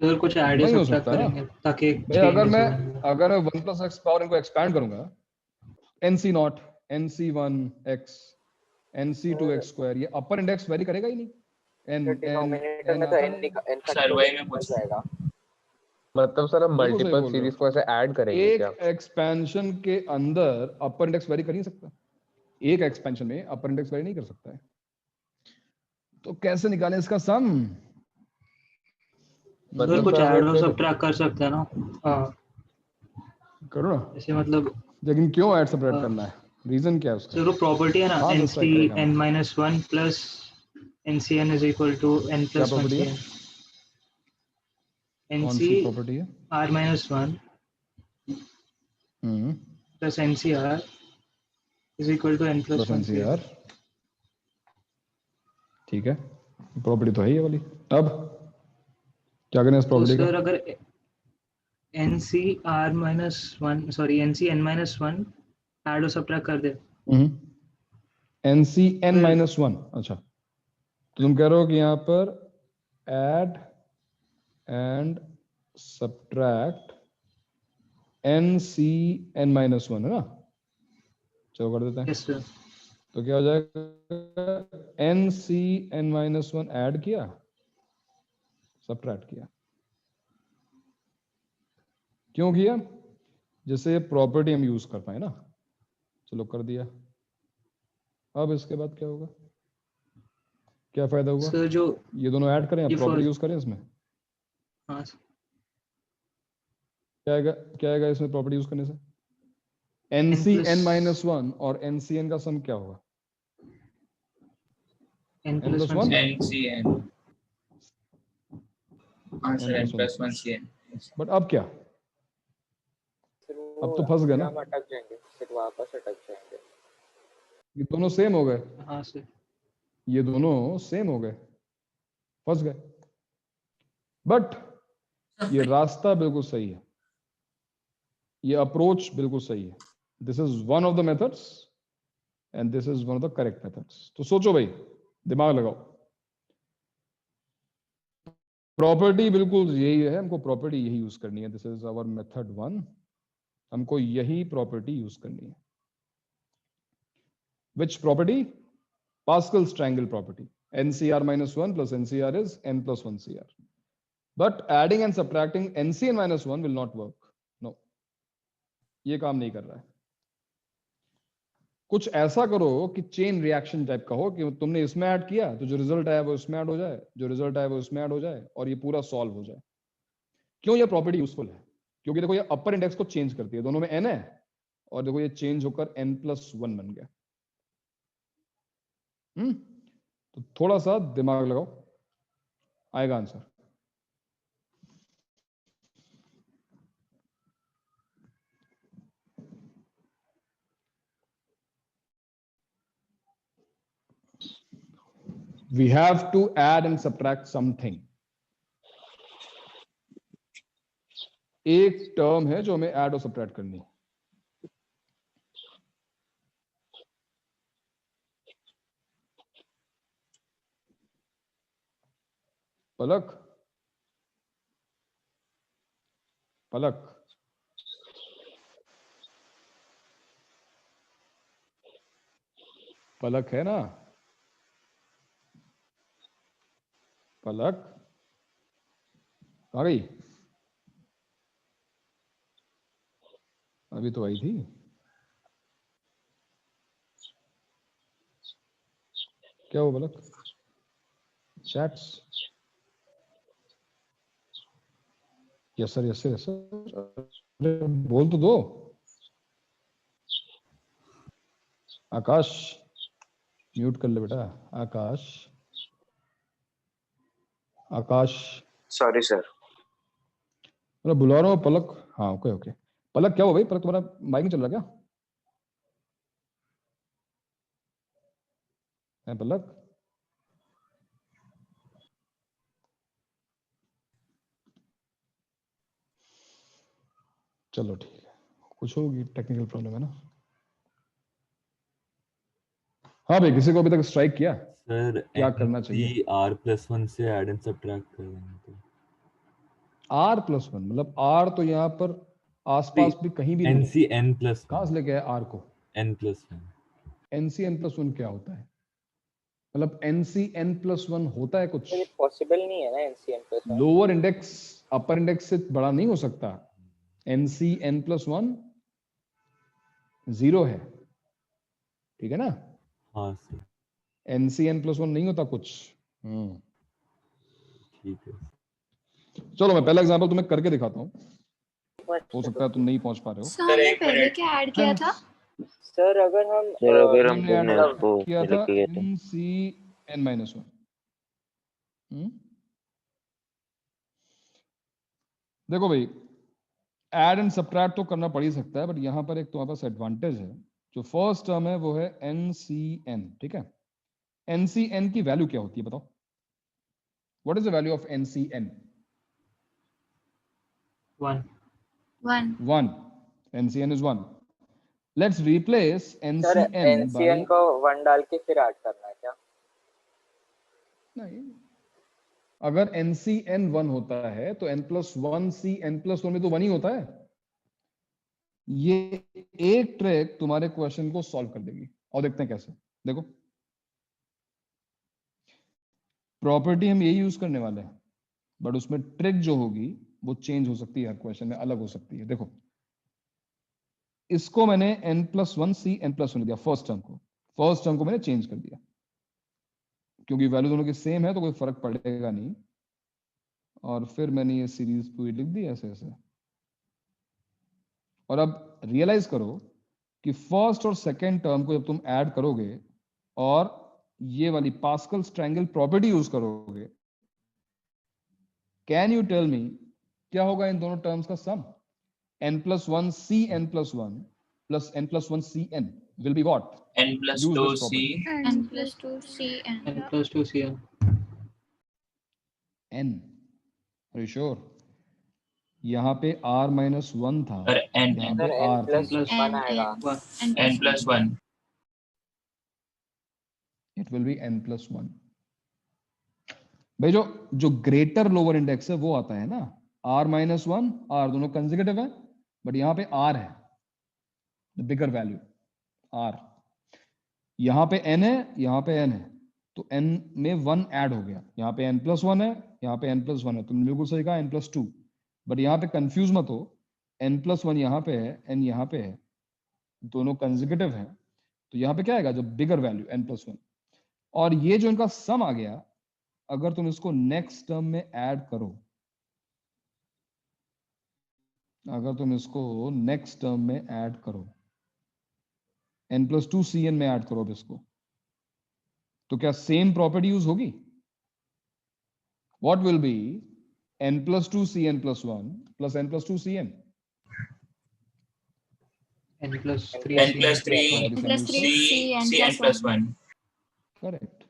Speaker 7: सर कुछ ऐड
Speaker 1: नहीं
Speaker 7: या
Speaker 1: हो
Speaker 7: सब्ट्रैक्ट
Speaker 1: सकता ना
Speaker 7: करेंगे ताकि
Speaker 1: भाई, अगर मैं 1+x पावर इनको एक्सपैंड करूंगा, nc0, nc1x, nc2x², ये अपर इंडेक्स वेरी करेगा ही नहीं।
Speaker 3: सर डिनोमिनेटर में तो
Speaker 1: आता
Speaker 3: n
Speaker 1: रहेगा।
Speaker 3: n
Speaker 7: सर वही मैं
Speaker 3: मिल
Speaker 7: पूछ
Speaker 3: जाएगा।
Speaker 6: मतलब सर हम
Speaker 1: बिल्कुल सही
Speaker 6: मल्टीपल
Speaker 1: बोल रहे
Speaker 6: सीरीज
Speaker 1: हो।
Speaker 6: को ऐसे ऐड करेंगे
Speaker 1: एक
Speaker 6: क्या?
Speaker 1: एक्सपेंशन के अंदर अपर इंडेक्स वेरी कर नहीं सकता, एक एक्सपेंशन में अपर इंडेक्स वेरी नहीं कर सकता है, तो कैसे निकालें इसका सम?
Speaker 7: सर
Speaker 6: मतलब
Speaker 7: कुछ
Speaker 6: सर हमें
Speaker 7: ऐड और
Speaker 6: फिर
Speaker 7: सब्ट्रैक्ट कर सकते हैं ना? हाँ
Speaker 1: करो ना,
Speaker 7: ऐसे मतलब
Speaker 1: लेकिन क्यों ऐड सेपरेट करना है, रीजन क्या है उसका?
Speaker 7: सर वो प्रॉपर्टी है ना
Speaker 1: कहाँ से स्ट्राइक करेगा हमें?
Speaker 7: nc(n-1 plus ncn is equal to n
Speaker 1: क्या
Speaker 7: प्लस 1
Speaker 1: प्रॉपर्टी है,
Speaker 7: cn।
Speaker 1: कौन
Speaker 7: nc
Speaker 1: सी प्रॉपर्टी है?
Speaker 7: r-1 plus ncr is equal to n plus
Speaker 1: plus
Speaker 7: 1 cn।
Speaker 1: NCR, ठीक है, प्रॉपर्टी तो है ये वाली। अब क्या करें इस
Speaker 7: तो
Speaker 1: प्रॉपर्टी का?
Speaker 7: सर अगर nc(n-1) ऐड और सब्ट्रैक्ट कर दे
Speaker 1: NCn-1, अच्छा, तो तुम कह रहे हो कि यहाँ पर add and subtract NCn-1 है ना, चलो कर देते हैं।
Speaker 7: Yes sir.
Speaker 1: तो क्या हो जाएगा, NCn-1 ऐड किया, सब्ट्रैक्ट किया, क्यों किया? जिससे प्रॉपर्टी हम यूज कर पाए ना, चलो कर दिया। अब इसके बाद क्या होगा, क्या फायदा हुआ?
Speaker 7: सर जो
Speaker 1: ये दोनों ऐड करें,
Speaker 7: ये
Speaker 1: प्रॉपर्टी
Speaker 7: फर्स्ट
Speaker 1: यूज करें इसमें,
Speaker 7: हाँ
Speaker 1: क्या आएगा इसमें प्रॉपर्टी यूज करने से?
Speaker 7: n प्लस
Speaker 1: NCn-1 और NCn का सम क्या होगा?
Speaker 7: n
Speaker 1: n
Speaker 7: plus
Speaker 1: plus
Speaker 7: 1
Speaker 1: 1?
Speaker 7: ncn। हाँ
Speaker 1: n
Speaker 7: sir n
Speaker 1: plus 1
Speaker 7: plus 1 cn।
Speaker 1: But अब क्या,
Speaker 3: फिर
Speaker 1: अब
Speaker 3: वो
Speaker 1: तो फंस गए
Speaker 3: फिर
Speaker 1: ना,
Speaker 3: हम अटक जाएंगे, फिर वापस अटक जाएंगे।
Speaker 1: ये दोनों सेम हो गए,
Speaker 7: हाँ सर।
Speaker 1: ये दोनों सेम हो गए, फंस गए। बट ये रास्ता बिल्कुल सही है, ये अप्रोच बिल्कुल सही है। This is one of the methods and this is one of the correct methods. तो सोचो भाई, दिमाग लगाओ, प्रॉपर्टी बिल्कुल यही है, हमको प्रॉपर्टी यही यूज करनी है। दिस इज आवर मेथड 1, हमको यही प्रॉपर्टी यूज करनी है। Which property? Pascal's triangle property. NCr-1 plus NCR is n plus 1 CR. But adding and subtracting NCn-1 will not work. No, ये काम नहीं कर रहा है। कुछ ऐसा करो कि चेन रिएक्शन टाइप का हो, कि तुमने इसमें ऐड किया तो जो रिजल्ट आया वो इसमें ऐड हो जाए, जो रिजल्ट आया वो इसमें ऐड हो जाए, और ये पूरा सॉल्व हो जाए। क्यों ये प्रॉपर्टी यूजफुल है? क्योंकि देखो ये अपर इंडेक्स को चेंज करती है, दोनों में n है, और देखो ये चेंज होकर n+1 बन गया। तो थोड़ा सा दिमाग लगाओ, आएगा answer. We have to add and subtract something. एक टर्म है जो हमें ऐड और सब्ट्रैक्ट करनी है। पलक, पलक, पलक है ना, पलक आ गई? अभी तो आई थी। क्या हुआ Palak? Chats? Yes sir, yes sir, yes sir, बोल तो दो। आकाश म्यूट कर ले बेटा। Akash, Akash
Speaker 11: sorry sir.
Speaker 1: मैं बुला रहा हूँ पलक। हाँ ओके ओके। पलक क्या हुआ भाई? पलक तुम्हारा माइक नहीं चल रहा क्या है पलक? चलो ठीक है, कुछ होगी टेक्निकल प्रॉब्लम है ना। हाँ भाई, किसी को अभी तक स्ट्राइक किया?
Speaker 9: सर
Speaker 1: क्या करना चाहिए?
Speaker 9: r+1 से ऐड एंड सब्ट्रैक्ट कर देंगे तो
Speaker 1: r+1 मतलब r तो यहाँ पर आसपास भी कहीं भी नहीं है।
Speaker 9: NC
Speaker 1: कहाँ से लेके आए r को?
Speaker 9: n+1
Speaker 1: NC(n+1) क्या होता है? मतलब NC(n+1) होता है कुछ?
Speaker 3: ये पॉसिबल नहीं है ना NCN+1।
Speaker 1: लोअर इंडेक्स अपर इंडेक्स से बड़ा नहीं हो सकता। NC(n+1) 0 है, ठीक है ना?
Speaker 9: हाँ सर
Speaker 1: NC(n+1) नहीं होता कुछ।
Speaker 9: ठीक है।
Speaker 1: चलो मैं पहला एग्जांपल तुम्हें करके दिखाता हूँ, हो सकता है तुम नहीं पहुंच पा रहे हो।
Speaker 8: सर हमने पहले क्या ऐड किया था?
Speaker 3: सर अगर हम
Speaker 1: हमने ऐड किया था NCN-1। देखो भाई, ऐड एंड सब्ट्रैक्ट तो करना पड़ ही सकता है, बट यहाँ पर एक तुम्हारे पास एडवांटेज है। जो फर्स्ट टर्म है वो है NCN, ठीक है? NCN की वैल्यू क्या होती है बताओ? What is the value of NCN?
Speaker 7: 1
Speaker 1: 1. NCN is 1. Let's replace
Speaker 3: sir
Speaker 1: NCN by
Speaker 3: NCN को 1 डाल के फिर ऐड करना है क्या?
Speaker 1: नहीं, अगर NCN 1 होता है तो N+1C N+1 में तो 1 ही होता है। ये एक ट्रिक तुम्हारे क्वेश्चन को सॉल्व कर देगी, और देखते हैं कैसे। देखो, प्रॉपर्टी हम यही यूज करने वाले हैं, बट उसमें ट्रिक जो होगी वो चेंज हो सकती है, हर क्वेश्चन में अलग हो सकती है। देखो, इसको मैंने N+1C N+1 दिया, फर्स्ट टर्म को मैंने चेंज कर दिया, क्योंकि वैल्यू दोनों की सेम है तो कोई फर्क पड़ेगा नहीं। और फिर मैंने ये सीरीज पूरी लिख दी ऐसे ऐसे। और अब रियलाइज करो कि फर्स्ट और सेकेंड टर्म को जब तुम ऐड करोगे और ये वाली पास्कल्स ट्रायंगल प्रॉपर्टी यूज करोगे, कैन यू टेल मी क्या होगा इन दोनों टर्म्स का सम? N+1C N+1 plus N+1CN will be what?
Speaker 7: N+2C
Speaker 8: N+2CN.
Speaker 7: N+2CN
Speaker 1: N. Are you sure? यहाँ पे R-1 था,
Speaker 7: और
Speaker 1: यहाँ पे R था।
Speaker 3: N+1 आएगा।
Speaker 7: N+1
Speaker 1: It will be N+1। भाई जो ग्रेटर लोअर इंडेक्स है वो आता है ना, R-1 R दोनों कंसेक्यूटिव है, बट यहाँ पे R है द बिगर वैल्यू R। यहाँ पे N है, यहाँ पे N है, तो N में 1 ऐड हो गया। यहाँ पे N+1 है, यहाँ पे N+1 है, तुमने बिल्कुल सही कहा N+2। बट यहाँ पे कंफ्यूज मत हो, N+1 यहाँ पे है, N यहाँ पे है, दोनों कंसेक्यूटिव है, तो यहाँ पे क्या आएगा? जब बिगर वैल्यू N+1। और ये जो इनका सम आ गया, अगर तुम इसको नेक्स्ट टर्म में ऐड करो, अगर तुम इसको नेक्स्ट टर्म में ऐड करो, N+2CN में ऐड करो अब इसको, तो क्या सेम प्रॉपर्टी यूज होगी? What will be N+2CN+1 plus N+2CN?
Speaker 7: N+3CN+1
Speaker 1: correct.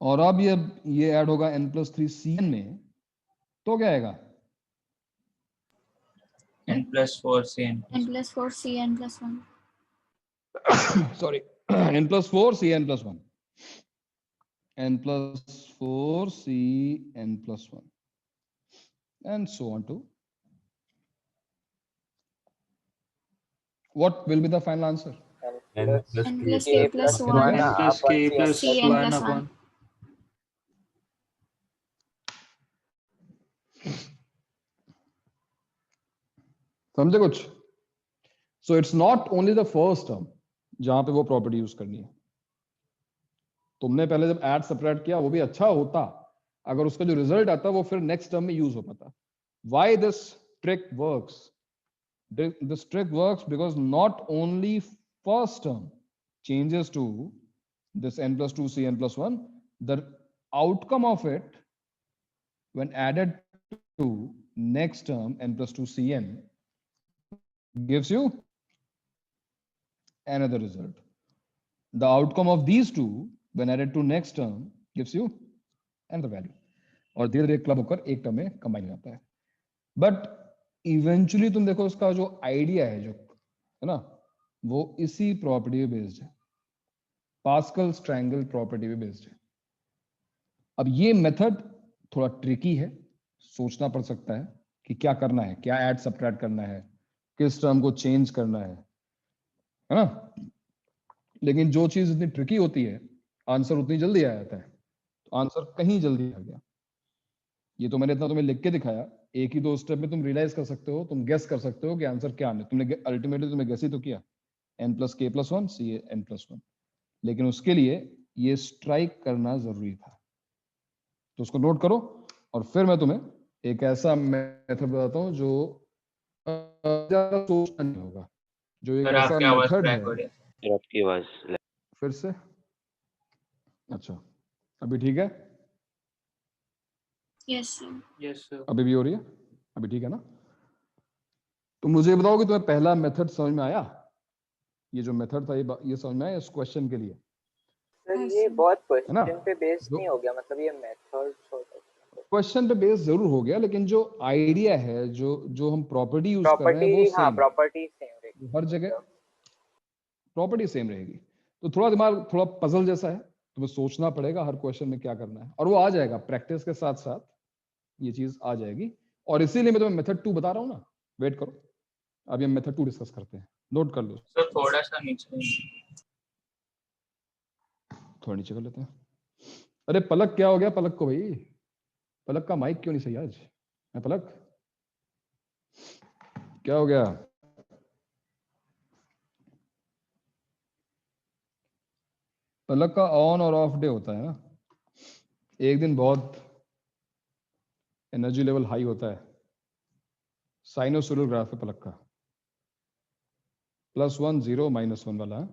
Speaker 1: और अब ये ऐड होगा N+3CN में, तो क्या आएगा?
Speaker 7: N+4CN
Speaker 8: N+4CN+1.
Speaker 1: Sorry, N+4CN+1, N+4CN+1, and so on to. What will be the final answer?
Speaker 8: N+K+1
Speaker 7: N+K+1
Speaker 1: समझे कुछ? So it's not only the first term, जहां पे वो प्रॉपर्टी यूज करनी है। तुमने पहले जब ऐड सब्ट्रैक्ट किया वो भी अच्छा होता अगर उसका जो रिजल्ट आता वो फिर नेक्स्ट टर्म में यूज हो पाता। Why this trick works? This trick works because not only first term changes to this n plus 2 cn plus 1, the outcome of it when added to next term n plus 2 cn gives you another result. The outcome of these two when added to next term gives you another value. और धीरे धीरे club होकर एक term में combine हो जाता है। But eventually तुम देखो उसका जो आइडिया है जो है ना वो इसी प्रॉपर्टी पे बेस्ड है, पास्कल्स ट्रायंगल प्रॉपर्टी पे बेस्ड है। अब ये मेथड थोड़ा ट्रिकी है, सोचना पड़ सकता है कि क्या करना है, क्या ऐड सब्ट्रैक्ट करना है, किस टर्म को चेंज करना है ना। लेकिन जो चीज इतनी ट्रिकी होती है आंसर उतनी जल्दी आ जाता है। तो आंसर कहीं जल्दी आ गया। ये तो मैंने इतना तुम्हें लिख के दिखाया, एक ही दो स्टेप में तुम रियलाइज कर सकते हो, तुम गेस कर सकते हो कि आंसर क्या आने। तुमने अल्टीमेटली तुम्हें गेस ही तो किया n plus k plus 1 c n plus 1, लेकिन उसके लिए ये स्ट्राइक करना जरूरी था। तो उसको नोट करो और फिर मैं तुम्हें एक ऐसा मेथड बताता हूँ जो ज्यादा सोचना नहीं होगा, जो एक ऐसा मेथड है।
Speaker 11: आपकी आवाज
Speaker 1: फिर से अच्छा अभी ठीक है?
Speaker 8: Yes sir.
Speaker 7: Yes sir.
Speaker 1: अभी भी हो रही है? अभी ठीक है ना? तो मुझे बताओ कि तुम्हें पहला मेथड समझ में आया? ये जो मेथड था ये समझ में आया इस क्वेश्चन के लिए?
Speaker 3: सर ये बहुत
Speaker 1: है ना?
Speaker 3: क्वेश्चन पे बेस्ड नहीं हो गया, मतलब ये मेथड
Speaker 1: क्वेश्चन पे बेस्ड जरूर हो गया, लेकिन जो आइडिया है, जो हम प्रॉपर्टी यूज कर रहे हैं वो सेम है।
Speaker 3: प्रॉपर्टी सेम रहेगी,
Speaker 1: हर जगह प्रॉपर्टी सेम रहेगी। तो थोड़ा दिमाग थोड़ा पजल जैसा है, तुम्हें सोचना पड़ेगा हर क्वेश्चन में क्या करना है, और वो आ जाएगा प्रैक्टिस के साथ साथ, ये चीज आ जाएगी। और इसीलिए मैं तुम्हें मेथड 2 बता रहा हूँ ना। वेट करो, अभी हम मेथड 2 डिस्कस करते हैं। नोट कर लो
Speaker 7: सर थोड़ा सा नीचे,
Speaker 1: थोड़ा नीचे कर लेते हैं। अरे पलक क्या हो गया पलक को भाई? पलक का माइक क्यों नहीं सही आज? है पलक क्या हो गया? पलक का ऑन और ऑफ डे होता है ना। एक दिन बहुत एनर्जी लेवल हाई होता है, साइनोसोइडल ग्राफ है पलक का, +1 0 -1 वाला है।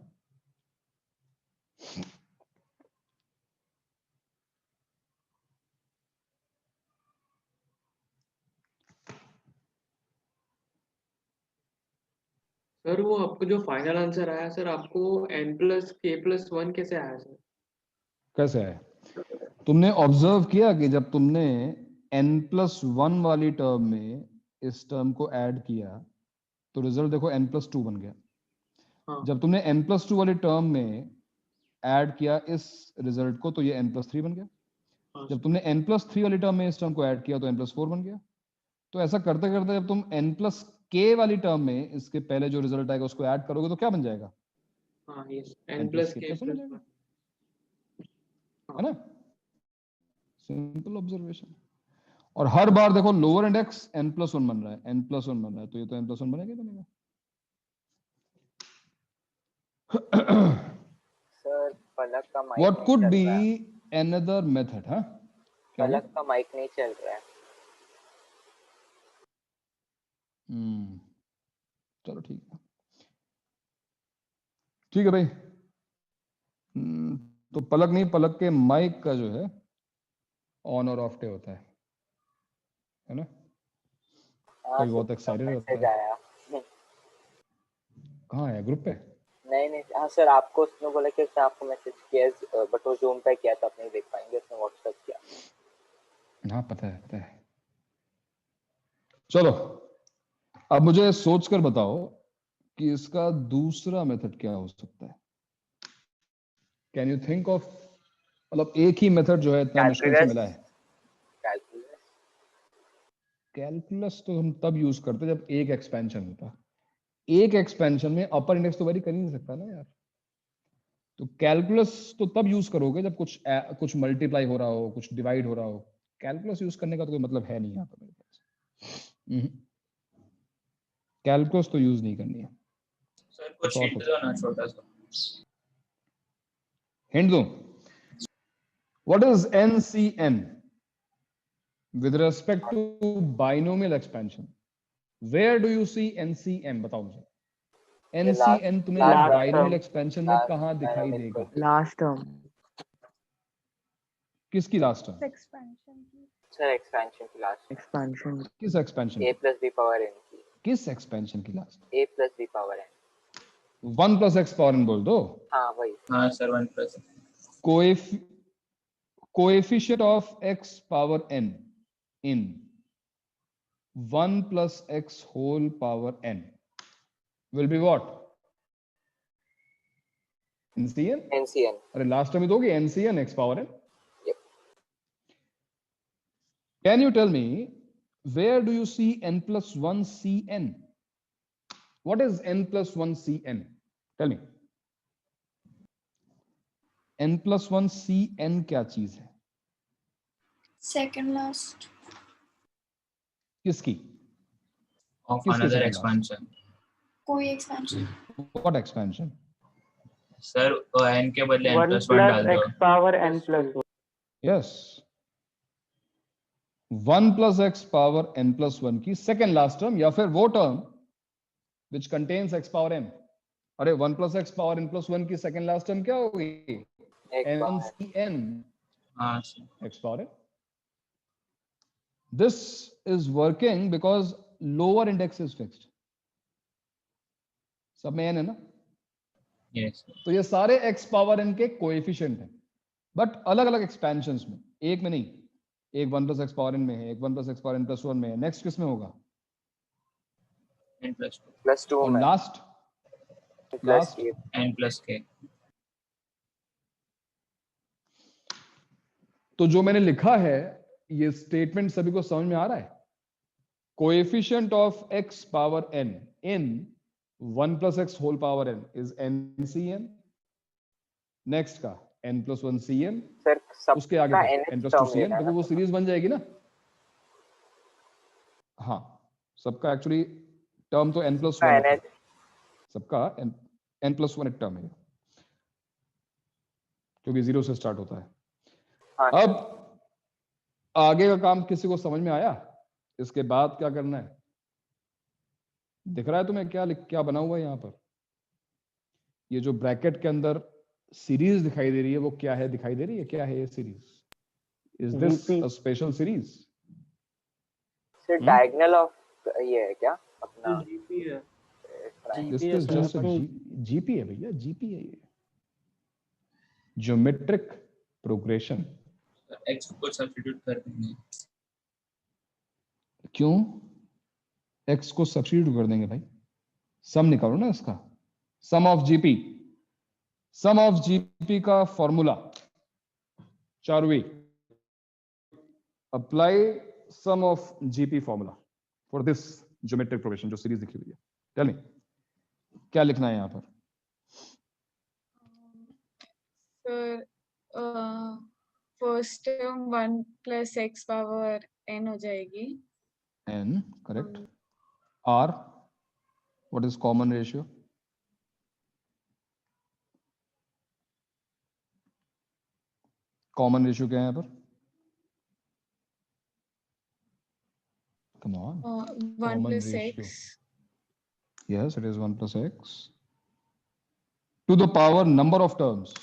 Speaker 12: सर वो आपको जो फाइनल आंसर आया सर, आपको n plus k plus 1 कैसे आया सर?
Speaker 1: कैसे है? तुमने ऑब्जर्व किया कि जब तुमने n+1 वाली टर्म में इस टर्म को ऐड किया तो रिजल्ट देखो n+2 बन गया।
Speaker 12: हाँ।
Speaker 1: जब तुमने n+2 वाली टर्म में ऐड किया इस रिजल्ट को तो ये n+3 बन गया।
Speaker 12: हाँ।
Speaker 1: जब तुमने n+3 वाली टर्म में इस टर्म को ऐड किया तो n+4 बन गया। तो ऐसा करते करते जब तुम n+k वाली टर्म में इसके पहले जो रिजल्ट आएगा उसको ऐड करोगे तो क्या बन जाएगा?
Speaker 12: हाँ yes, n plus k plus 1
Speaker 1: है ना? Simple observation. और हर बार देखो लोअर इंडेक्स n+1 बन रहा है, n+1 बन रहा है, तो ये तो n+1 बनेगा बनेगा।
Speaker 3: सर पलक का mic
Speaker 1: What could be another method? हाँ
Speaker 3: पलक का माइक नहीं चल रहा है।
Speaker 1: चलो ठीक है भाई। तो पलक नहीं, पलक के माइक का जो है ऑन और ऑफ डे होता है ना? कोई बहुत एक्साइटेड होता है। कहाँ है? ग्रुप पे?
Speaker 3: नहीं हाँ सर, आपको उसने बोला कि उसने आपको मैसेज किया, बट वो जूम पे किया था, आप नहीं देख पाएंगे, उसने व्हाट्सएप किया।
Speaker 1: हाँ पता है। चलो अब मुझे सोचकर बताओ कि इसका दूसरा मेथड क्या हो सकता है। कैन यू थिंक ऑफ, मतलब एक ही मेथड जो है इतना मुश्किल से मिला है। कैलकुलस तो हम तब यूज करते जब एक एक्सपेंशन होता। एक एक्सपेंशन में अपर इंडेक्स तो वेरी कर ही नहीं सकता ना यार। तो कैलकुलस तो तब यूज करोगे जब कुछ मल्टीप्लाई हो रहा हो, कुछ डिवाइड हो रहा हो। कैलकुलस यूज करने का तो कोई मतलब है नहीं यहाँ पर मेरे ख्याल से। कैलकुलस तो यूज नहीं करनी है।
Speaker 7: सर कुछ हिंट दो ना छोटा सा।
Speaker 1: हिंट दूं? What is NCN with respect to binomial expansion? Where do you see NCN? बताओ मुझे। NCN तुम्हें
Speaker 10: last
Speaker 1: binomial
Speaker 10: term.
Speaker 1: expansion में कहाँ दिखाई देगा?
Speaker 10: Last term.
Speaker 1: किसकी लास्ट टर्म?
Speaker 2: एक्सपेंशन की।
Speaker 3: सर एक्सपेंशन की लास्ट।
Speaker 10: एक्सपेंशन।
Speaker 1: किस expansion?
Speaker 3: a plus b power n की।
Speaker 1: किस एक्सपेंशन की last?
Speaker 3: a plus b power n।
Speaker 1: 1 plus x power n बोल दो।
Speaker 3: हाँ वही।
Speaker 7: हाँ sir 1 plus
Speaker 1: coefficient of x power n in 1 plus x whole power n will be what? NCN?
Speaker 3: NCN।
Speaker 1: अरे last term ही दोगे NCN x power n।
Speaker 3: Yep।
Speaker 1: Can you tell me where do you see n plus 1 Cn? What is n plus 1 Cn? Tell me. n plus 1 Cn क्या चीज है?
Speaker 8: Second last.
Speaker 1: किसकी?
Speaker 7: of
Speaker 1: किसकी
Speaker 7: another
Speaker 1: second
Speaker 7: expansion.
Speaker 8: कोई expansion.
Speaker 1: last? What expansion?
Speaker 7: Sir n के बदले n
Speaker 10: 1
Speaker 7: plus 1 डाल
Speaker 10: plus
Speaker 7: दो।
Speaker 10: x power n plus 1।
Speaker 1: Yes. 1 plus x power n plus 1 की second last term या फिर वो term which contains x power n। अरे 1 plus x power n plus 1 की second last term क्या होगी? NCN
Speaker 7: हाँ sir.
Speaker 1: x power n। This is working because lower index is fixed। सब में n है ना?
Speaker 7: Yes।
Speaker 1: तो ये सारे x power n के कोएफिशिएंट हैं, बट अलग अलग एक्सपेंशंस में, एक में नहीं। एक 1 plus x power n में है, एक 1 plus x power n plus 1 में है। नेक्स्ट किस में होगा?
Speaker 7: n plus 2।
Speaker 3: प्लस 2
Speaker 1: और
Speaker 3: में।
Speaker 1: Last
Speaker 3: plus
Speaker 7: n plus k।
Speaker 1: तो जो मैंने लिखा है ये स्टेटमेंट सभी को समझ में आ रहा है? Coefficient of x power n in 1 plus x whole power n is NCN। Next का n plus 1 Cn।
Speaker 3: सर सब
Speaker 1: उसके आगे का n plus 2 Cn, तो वो सीरीज बन जाएगी ना? हाँ, सबका एक्चुअली टर्म तो n plus 1 है, सबका n plus 1 एक टर्म है क्योंकि 0 से स्टार्ट होता है।
Speaker 3: हाँ,
Speaker 1: अब आगे का काम किसी को समझ में आया? इसके बाद क्या करना है? दिख रहा है तुम्हें क्या बना हुआ है यहाँ पर? ये जो ब्रैकेट के अंदर सीरीज दिखाई दे रही है वो क्या है? दिखाई दे रही है क्या है ये series? Is this a special series?
Speaker 3: Sir diagonal of ये है क्या अपना?
Speaker 5: जीपी है।
Speaker 1: दिस इज जस्ट जीपी है भैया, जीपी है ये, ज्योमेट्रिक प्रोग्रेशन।
Speaker 7: x को सब्स्टिट्यूट कर देंगे।
Speaker 1: क्यों x को सब्स्टिट्यूट कर देंगे भाई? सम निकालो ना इसका, sum of GP. Sum of GP का formula Charvi, apply sum of GP formula for this geometric progression जो सीरीज लिखी हुई है। टेल मी क्या लिखना है यहाँ पर?
Speaker 11: Sir first term 1 plus x power n हो जाएगी।
Speaker 1: n correct. r what is common ratio? Common ratio क्या है यहाँ पर? Come on.
Speaker 11: 1 plus x।
Speaker 1: Yes, it is 1 plus x to the power number of terms.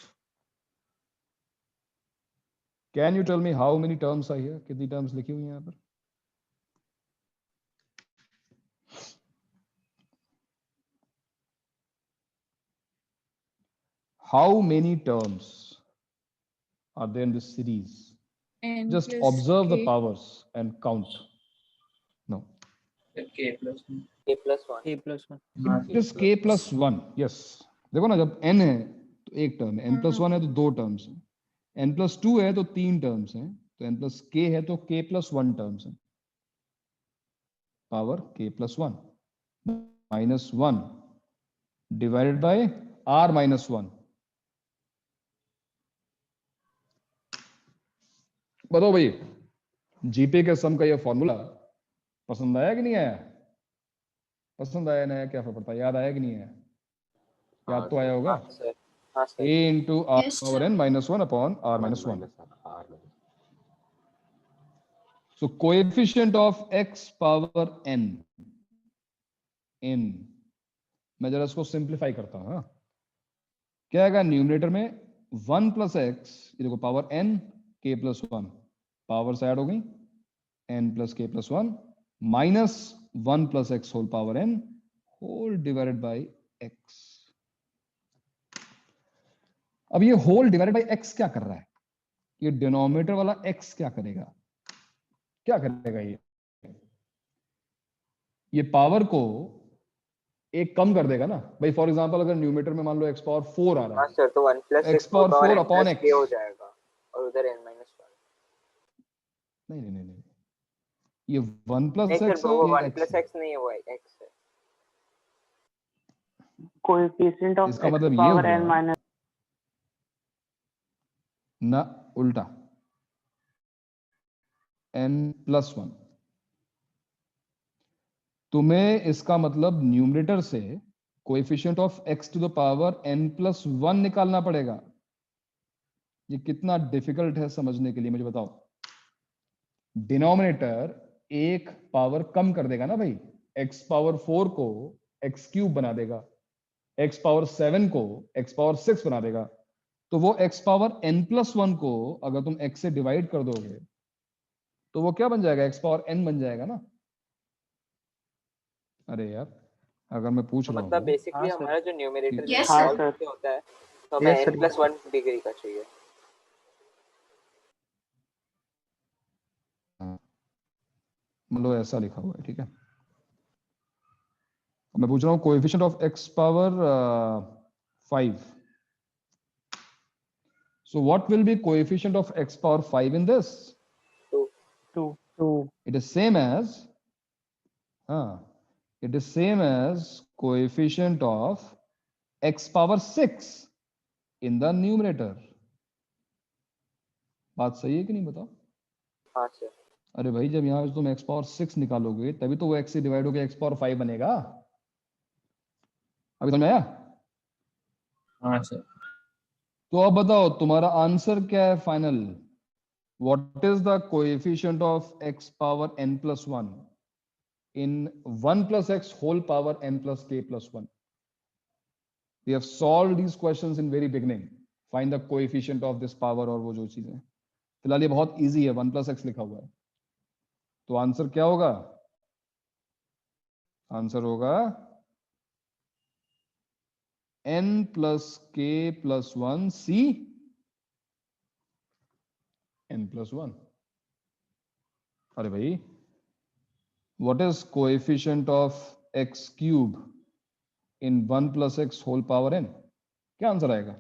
Speaker 1: Can you tell me how many terms are here? कितनी terms लिखी हुई हैं यहाँ पर? How many terms are there in this series?
Speaker 11: n
Speaker 1: Just
Speaker 11: plus
Speaker 1: observe the
Speaker 11: k।
Speaker 1: powers and count. No.
Speaker 7: k plus 1।
Speaker 3: k plus 1।
Speaker 5: k plus 1।
Speaker 1: It is k plus 1. Yes. देखो ना, जब n है तो एक टर्म है, n plus 1 है तो दो टर्म्स हैं, n plus 2 है तो तीन टर्म्स हैं, तो n plus k है तो k plus 1 टर्म्स हैं। Power k plus 1 minus 1 divided by r minus 1। बताओ भाई, जीपी के सम का ये फॉर्मूला पसंद आया कि नहीं आया? पसंद आया ना? क्या फर्क पड़ता है? याद आया कि नहीं आया? याद तो आया होगा।
Speaker 3: हाँ sir
Speaker 1: a into r
Speaker 8: Yes,
Speaker 1: power
Speaker 8: sir.
Speaker 1: n minus 1 upon r minus 1.
Speaker 6: R
Speaker 1: So coefficient of x power n मैं जरा इसको सिंप्लीफाई करता हूं। हाँ, क्या आएगा न्यूमरेटर में 1 प्लस एक्स, ये देखो power n k plus 1, power से ऐड हो गई n plus k plus 1 minus 1 plus x whole power n whole divided by x। अब ये होल डिवाइडेड बाई x क्या कर रहा है? ये डिनोमिनेटर वाला x क्या करेगा? क्या करेगा ये पावर को एक कम कर देगा ना भाई। फॉर एग्जांपल अगर न्यूमरेटर में मान लो x पावर 4 आ रहा
Speaker 3: हाँ
Speaker 1: है,
Speaker 3: सर, तो 1 plus
Speaker 1: x power 4 upon x
Speaker 3: हो जाएगा और उधर n माइनस 1।
Speaker 1: नहीं नहीं नहीं नहीं, ये 1 प्लस
Speaker 3: नहीं सर,
Speaker 1: एक्स
Speaker 3: वो
Speaker 1: है,
Speaker 3: 1 प्लस x नहीं है, वो x है।
Speaker 10: कोएफिशिएंट ऑफ
Speaker 1: इसका
Speaker 10: x
Speaker 1: मतलब ये
Speaker 10: पावर n
Speaker 1: हुआ
Speaker 10: माइनस
Speaker 1: ना उल्टा n प्लस 1। तुम्हें इसका मतलब न्यूमरेटर से coefficient of x to the power n plus 1 निकालना पड़ेगा। ये कितना डिफिकल्ट है समझने के लिए मुझे बताओ। डिनोमिनेटर एक पावर कम कर देगा ना भाई, x पावर 4 को x क्यूब बना देगा, x पावर 7 को x पावर 6 बना देगा। तो वो x पावर n प्लस 1 को अगर तुम x से डिवाइड कर दोगे तो वो क्या बन जाएगा? x पावर n बन जाएगा ना। अरे यार, अगर मैं पूछ
Speaker 3: तो
Speaker 1: रहा
Speaker 3: मतलब
Speaker 1: हूँ
Speaker 3: बेसिकली हमारा जो न्यूमरेटर
Speaker 8: Yes,
Speaker 3: सॉल्व
Speaker 10: sir.
Speaker 3: करते होता है तो हमें
Speaker 5: Yes,
Speaker 3: n
Speaker 5: sir.
Speaker 3: Plus 1 degree का चाहिए।
Speaker 1: मतलब ऐसा लिखा हुआ है, ठीक है। मैं पूछ रहा हूँ coefficient of x power 5। So what will be coefficient of x power 5 in this?
Speaker 10: 2
Speaker 1: It is same as, it is same as coefficient of x power 6 in the numerator. बात सही है कि नहीं बताओ?
Speaker 3: हाँ सर।
Speaker 1: अरे भाई, जब यहाँ से तुम x पावर 6 निकालोगे तभी तो वो x से डिवाइड होकर x पावर 5 बनेगा। अभी समझ आया?
Speaker 7: हाँ सर।
Speaker 1: तो अब बताओ तुम्हारा आंसर क्या है final? What is the coefficient of x power n plus 1 in 1 plus x whole power n plus k plus 1? We have solved these questions in very beginning. Find the coefficient of this power और वो जो चीजें। फिलहाल ये बहुत easy है, 1 plus x लिखा हुआ है। तो आंसर क्या होगा? आंसर होगा n plus k plus 1 c n plus 1। अरे भाई, what is coefficient of x cube in 1 plus x whole power n? क्या आंसर आएगा?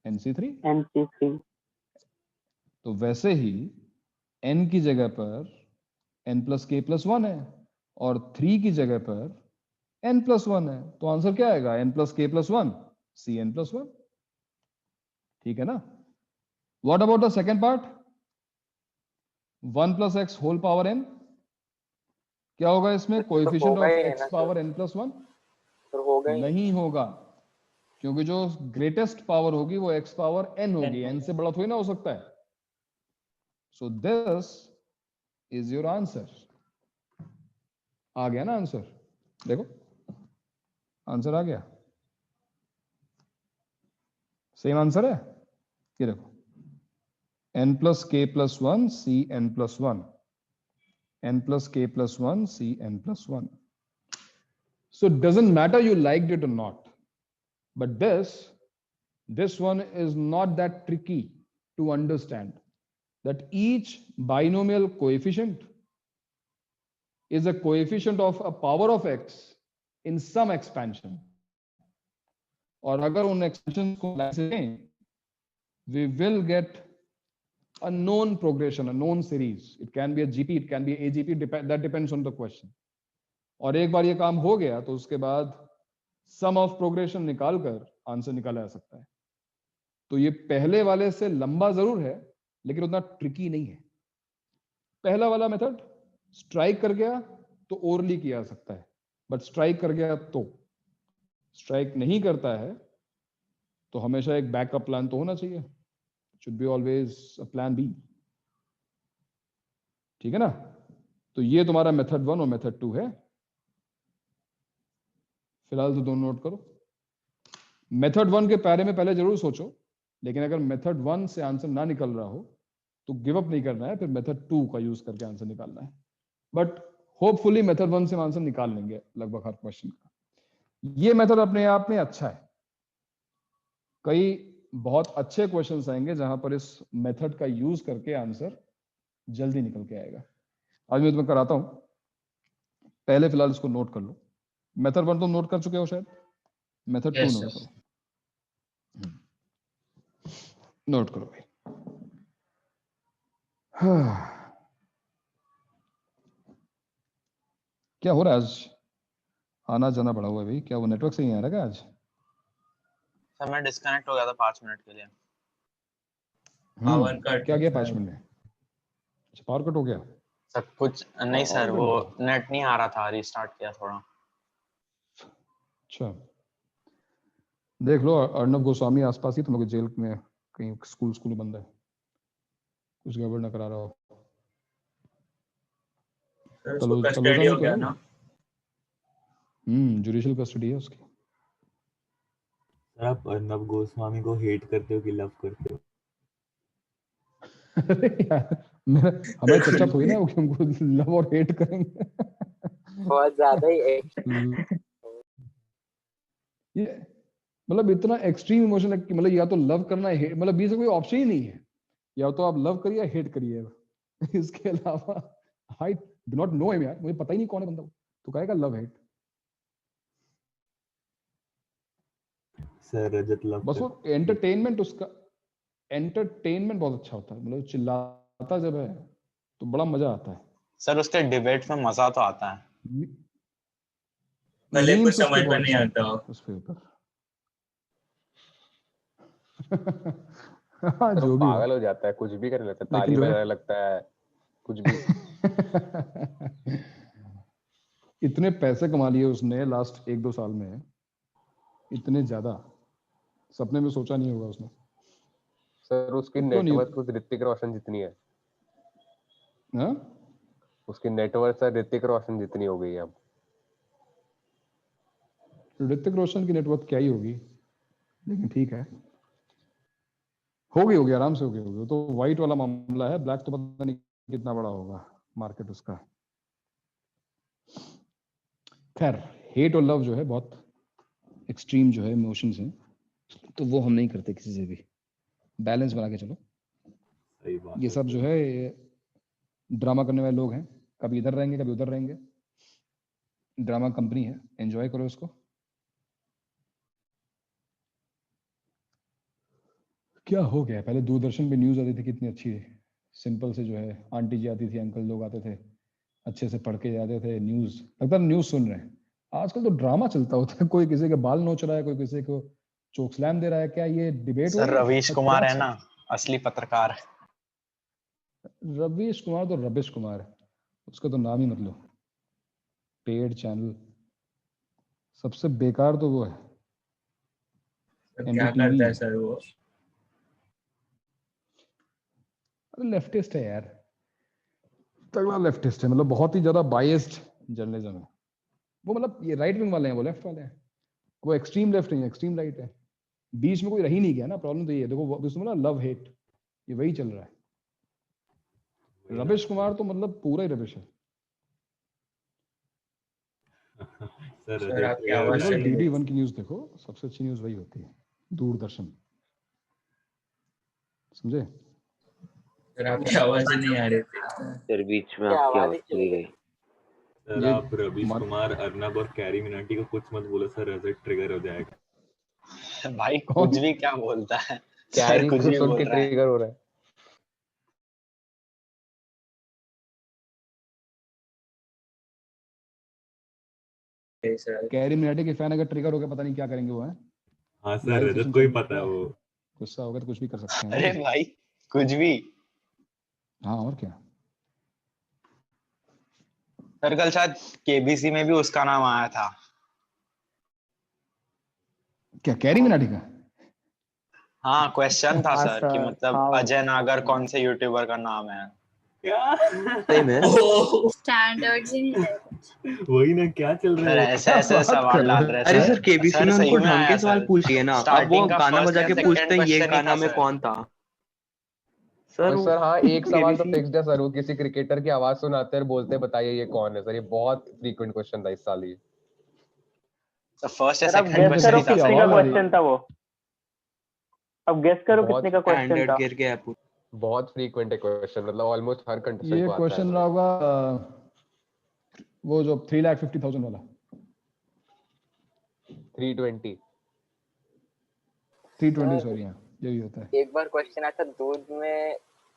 Speaker 1: nc3।
Speaker 10: nc3
Speaker 1: तो वैसे ही n की जगह पर n plus k plus 1 है और 3 की जगह पर n plus 1 है। तो आंसर क्या आएगा? n plus k plus 1 c n plus 1। ठीक है ना? What about the second part? 1 plus x whole power n, क्या होगा इसमें? कोएफिशिएंट
Speaker 3: होगा ही
Speaker 1: ऑफ
Speaker 3: है
Speaker 1: x
Speaker 3: ना
Speaker 1: पावर n plus 1
Speaker 3: तो होगा ही
Speaker 1: नहीं होगा, क्योंकि जो ग्रेटेस्ट पावर होगी वो x पावर n होगी, n से बड़ा थोड़ी ना हो सकता है। So this is your answer. आ गया ना आंसर? देखो आंसर आ गया, सेम आंसर है। ये देखो n plus k plus 1 c n plus 1, n plus k plus 1 c n plus 1. So it doesn't matter you liked it or not, but this one is not that tricky to understand, that each binomial coefficient is a coefficient of a power of x in some expansion. और अगर उन expansions को लें, we will get a known progression, a known series. It can be a GP, it can be a AGP, that depends on the question. और एक बार ये काम हो गया तो उसके बाद सम ऑफ प्रोग्रेशन निकालकर आंसर निकाला जा सकता है। तो ये पहले वाले से लंबा जरूर है लेकिन उतना ट्रिकी नहीं है। पहला वाला मेथड स्ट्राइक कर गया तो ओरली किया जा सकता है, बट स्ट्राइक कर गया तो, स्ट्राइक नहीं करता है तो हमेशा एक बैकअप प्लान तो होना चाहिए, should be always a plan B, ठीक है ना। तो ये तुम्हारा मेथड 1 और मेथड 2 है। फिलहाल तो दोनों नोट करो। मेथड 1 के बारे में पहले जरूर सोचो, लेकिन अगर मेथड 1 से आंसर ना निकल रहा हो तो गिव अप नहीं करना है, फिर मेथड 2 का यूज करके आंसर निकालना है। बट होपफुली मेथड 1 से हम आंसर निकाल लेंगे लगभग हर क्वेश्चन का। ये मेथड अपने आप में अच्छा है। कई बहुत अच्छे क्वेश्चंस आएंगे जहां पर इस मेथड का यूज करके आंसर जल्दी निकल के आएगा। आज मैं तुम्हें कराता हूं, पहले फिलहाल इसको नोट कर लो। मेथड 1 तो नोट कर चुके हो शायद, मेथड 2
Speaker 7: Yes,
Speaker 1: नोट
Speaker 7: yes.
Speaker 1: करो। नोट करो भाई। क्या हो रहा है आज? आना जाना पड़ा हुआ है भाई, क्या वो नेटवर्क से ही आ रहा है क्या आज?
Speaker 4: सर मैं डिस्कनेक्ट हो गया था 5 मिनट के लिए।
Speaker 7: Power cut
Speaker 1: क्या
Speaker 7: है
Speaker 1: गया 5
Speaker 7: शायद।
Speaker 1: मिनट में? अच्छा, पावर कट हो गया।
Speaker 4: सर कुछ नहीं सर,
Speaker 1: और
Speaker 4: वो
Speaker 1: बताओ।
Speaker 4: नेट नहीं आ रहा था, रीस्टार्ट किया थोड़ा।
Speaker 1: अच्छा, देख लो अर्णव गोस्वामी आसपास ही तुम लोग जेल में कहीं स्कूल बंद है, कुछ गड़बड़ ना करा रहा हो।
Speaker 7: सर उसको कस्टडी हो गया ना।
Speaker 1: जुडिशियल कस्टडी है उसकी।
Speaker 9: सर आप अर्नब गोस्वामी को हेट करते हो कि लव करते हो?
Speaker 1: अरे यार, हमारे चर्चा थोड़ी ना कि हमको लव और हेट करेंगे।
Speaker 3: बहुत ज्यादा ही
Speaker 1: ये मतलब इतना एक्सट्रीम इमोशन है कि मतलब या तो लव करना है, मतलब बीच में कोई ऑप्शन ही नहीं है, या तो आप लव करिए या हेट करिए। इसके अलावा I do not know him यार, मुझे पता ही नहीं कौन है बंदा, तो कहेगा लव हेट।
Speaker 9: सर रजत लव
Speaker 1: बस वो एंटरटेनमेंट, उसका एंटरटेनमेंट बहुत अच्छा होता है, मतलब चिल्लाता जब है तो बड़ा मजा आता है।
Speaker 4: सर उसके डिबेट में मजा तो आता है।
Speaker 7: भले कुछ
Speaker 1: Memes उसके
Speaker 7: समझ में
Speaker 1: बहुत
Speaker 7: नहीं
Speaker 1: अच्छे
Speaker 7: आता
Speaker 1: होते
Speaker 7: हो।
Speaker 1: हैं उसके ऊपर। हाँ,
Speaker 6: सर वो
Speaker 1: जो भी हो,
Speaker 6: पागल हो जाता है, कुछ भी करने लगता है,
Speaker 1: लेकिन
Speaker 6: ताली
Speaker 1: देखो
Speaker 6: बजाने लगता है, कुछ भी।
Speaker 1: इतने पैसे कमा लिए उसने लास्ट 1-2 साल में, इतने ज्यादा सपने में सोचा नहीं होगा उसने।
Speaker 6: सर उसकी
Speaker 1: क्यों नहीं?
Speaker 6: नेटवर्थ कुछ ऋतिक रोशन जितनी है।
Speaker 1: हाँ,
Speaker 6: उसकी नेटवर्थ सर ऋतिक रोशन जितनी हो गई है अब।
Speaker 1: ऋतिक रोशन की नेटवर्थ क्या ही होगी, लेकिन ठीक है, होगी आराम से होगी। तो व्हाइट वाला मामला है, ब्लैक तो पता नहीं कितना बड़ा होगा मार्केट उसका। खैर, हेट और लव जो है बहुत एक्सट्रीम जो है इमोशंस हैं, तो वो हम नहीं करते किसी से भी, बैलेंस बना के चलो।
Speaker 9: सही बात
Speaker 1: ये
Speaker 9: है
Speaker 1: सब जो
Speaker 9: सर।
Speaker 1: है ड्रामा करने वाले लोग हैं, कभी इधर रहेंगे कभी उधर रहेंगे। ड्रामा कंपनी है, एंजॉय करो इसको। क्या हो गया, पहले दूरदर्शन पे न्यूज आती थी कितनी अच्छी, सिंपल से जो है, आंटी जी आती थी, अंकल लोग आते थे, अच्छे से पढ़ के जाते थे न्यूज, लगता न्यूज सुन रहे हैं। आजकल तो ड्रामा चलता होता है, कोई किसी के बाल नोच रहा है, कोई किसी को चोक स्लैम दे रहा है। क्या ये डिबेट हो
Speaker 4: सर
Speaker 1: रही है?
Speaker 4: रवीश कुमार है ना असली पत्रकार।
Speaker 1: रवीश कुमार तो रबिश कुमार है, उसका तो नाम ही मत लो। पेड चैनल, सबसे बेकार तो वो है
Speaker 7: तो क्या करता है सर वो?
Speaker 1: अरे लेफ्टिस्ट है यार, तगड़ा लेफ्टिस्ट है, मतलब बहुत ही ज्यादा बायस्ड जर्नलिज्म है वो। मतलब ये राइट विंग वाले हैं, वो लेफ्ट वाले हैं, वो एक्सट्रीम लेफ्ट नहीं है, एक्सट्रीम राइट है, बीच में कोई रह ही नहीं गया ना। प्रॉब्लम तो ये है, देखो उसमें ना लव हेट, ये वही चल रहा है। रबिश कुमार तो मतलब पूरा ही रबिश है।
Speaker 7: सर आपकी आवाज
Speaker 1: देखो
Speaker 7: चली गई।
Speaker 1: DD1 की न्यूज देखो, सबसे अच्छी न्यूज वही होती है, दूरदर्शन, समझे?
Speaker 7: सर आपकी आवाज ही नहीं आ रही थी।
Speaker 10: सर बीच में आपकी आवाज चली गई।
Speaker 9: सर
Speaker 1: ये
Speaker 9: आप रवीश कुमार, अर्नब और कैरी मिनाटी को कुछ मत बोलो सर, रजत ट्रिगर हो जाएगा।
Speaker 4: भाई
Speaker 1: कौन?
Speaker 4: कुछ भी क्या बोलता है सर,
Speaker 6: कैरी
Speaker 4: कुछ
Speaker 6: को
Speaker 4: भी
Speaker 6: सुन
Speaker 4: बोल
Speaker 6: के
Speaker 4: रहा है।
Speaker 6: ट्रिगर हो रहा है।
Speaker 7: सर
Speaker 1: कैरी मिनाटी के फैन अगर ट्रिगर हो गया, पता नहीं क्या करेंगे वो है।
Speaker 9: हाँ सर,
Speaker 1: लाइव
Speaker 9: रजत
Speaker 1: सेशन
Speaker 9: को ही
Speaker 1: चल
Speaker 9: पता है
Speaker 1: रहा
Speaker 9: वो।
Speaker 1: गुस्सा होगा तो कुछ भी कर सकते हैं
Speaker 4: अरे
Speaker 1: भाई।
Speaker 4: भाई कुछ भी।
Speaker 1: हाँ और क्या।
Speaker 4: सर कल शायद KBC में भी उसका नाम आया था।
Speaker 1: क्या कैरी मिनाटी का?
Speaker 4: हाँ क्वेश्चन था
Speaker 13: हाँ
Speaker 4: सर कि
Speaker 13: सर,
Speaker 4: मतलब
Speaker 13: हाँ।
Speaker 4: अजय नागर कौन से यूट्यूबर का नाम है?
Speaker 9: क्या
Speaker 13: सही में
Speaker 8: स्टैंडर्ड्स ही नहीं रहे कुछ।
Speaker 9: वही ना, क्या चल रहा
Speaker 4: सर
Speaker 9: है?
Speaker 4: ऐसे ऐसे सवाल डाल रहे
Speaker 13: अरे
Speaker 4: सर।
Speaker 13: सर केबीसी
Speaker 4: सर
Speaker 13: में
Speaker 4: सही
Speaker 13: उनको
Speaker 4: में
Speaker 13: ढंग
Speaker 4: आया
Speaker 13: के सवाल
Speaker 4: सर।
Speaker 13: पूछ लिए ना, अब वो
Speaker 4: स्टार्टिंग का
Speaker 13: गाना
Speaker 4: फर्स्ट
Speaker 13: बजा
Speaker 4: या
Speaker 13: के पूछते
Speaker 4: सेकंड
Speaker 13: हैं ये
Speaker 4: क्वेश्चन ही
Speaker 13: गाना
Speaker 4: था
Speaker 13: में
Speaker 4: सर।
Speaker 13: कौन था। सर
Speaker 6: और
Speaker 13: वो
Speaker 6: सर हाँ, एक सवाल तो
Speaker 13: केबीसी
Speaker 6: फिक्स्ड है सर, वो किसी क्रिकेटर की आवाज सुनाते हैं और बोलते हैं बताइए ये कौन है सर। ये बहुत फ्रीक्वेंट क्वेश्चन था इस साल ये।
Speaker 4: सर फर्स्ट या
Speaker 14: सर अब
Speaker 4: सेकंड
Speaker 14: गेस
Speaker 4: क्वेश्चन
Speaker 14: करो
Speaker 4: ही था
Speaker 14: कितने
Speaker 4: सर।
Speaker 14: का क्वेश्चन था वो। अब गेस करो
Speaker 6: बहुत
Speaker 14: कितने का क्वेश्चन
Speaker 13: स्टैंडर्ड
Speaker 14: था।
Speaker 13: गिर गया है
Speaker 6: बहुत फ्रीक्वेंट है क्वेश्चन, मतलब ऑलमोस्ट हर कंटेस्टेंट
Speaker 1: ये
Speaker 6: को आता है
Speaker 1: क्वेश्चन रहा
Speaker 6: सर।
Speaker 1: होगा वो जो 3,50,000 वाला।
Speaker 6: 320।
Speaker 1: 320 सॉरी, हाँ यही होता है।
Speaker 3: एक बार क्वेश्चन आया था, दूध में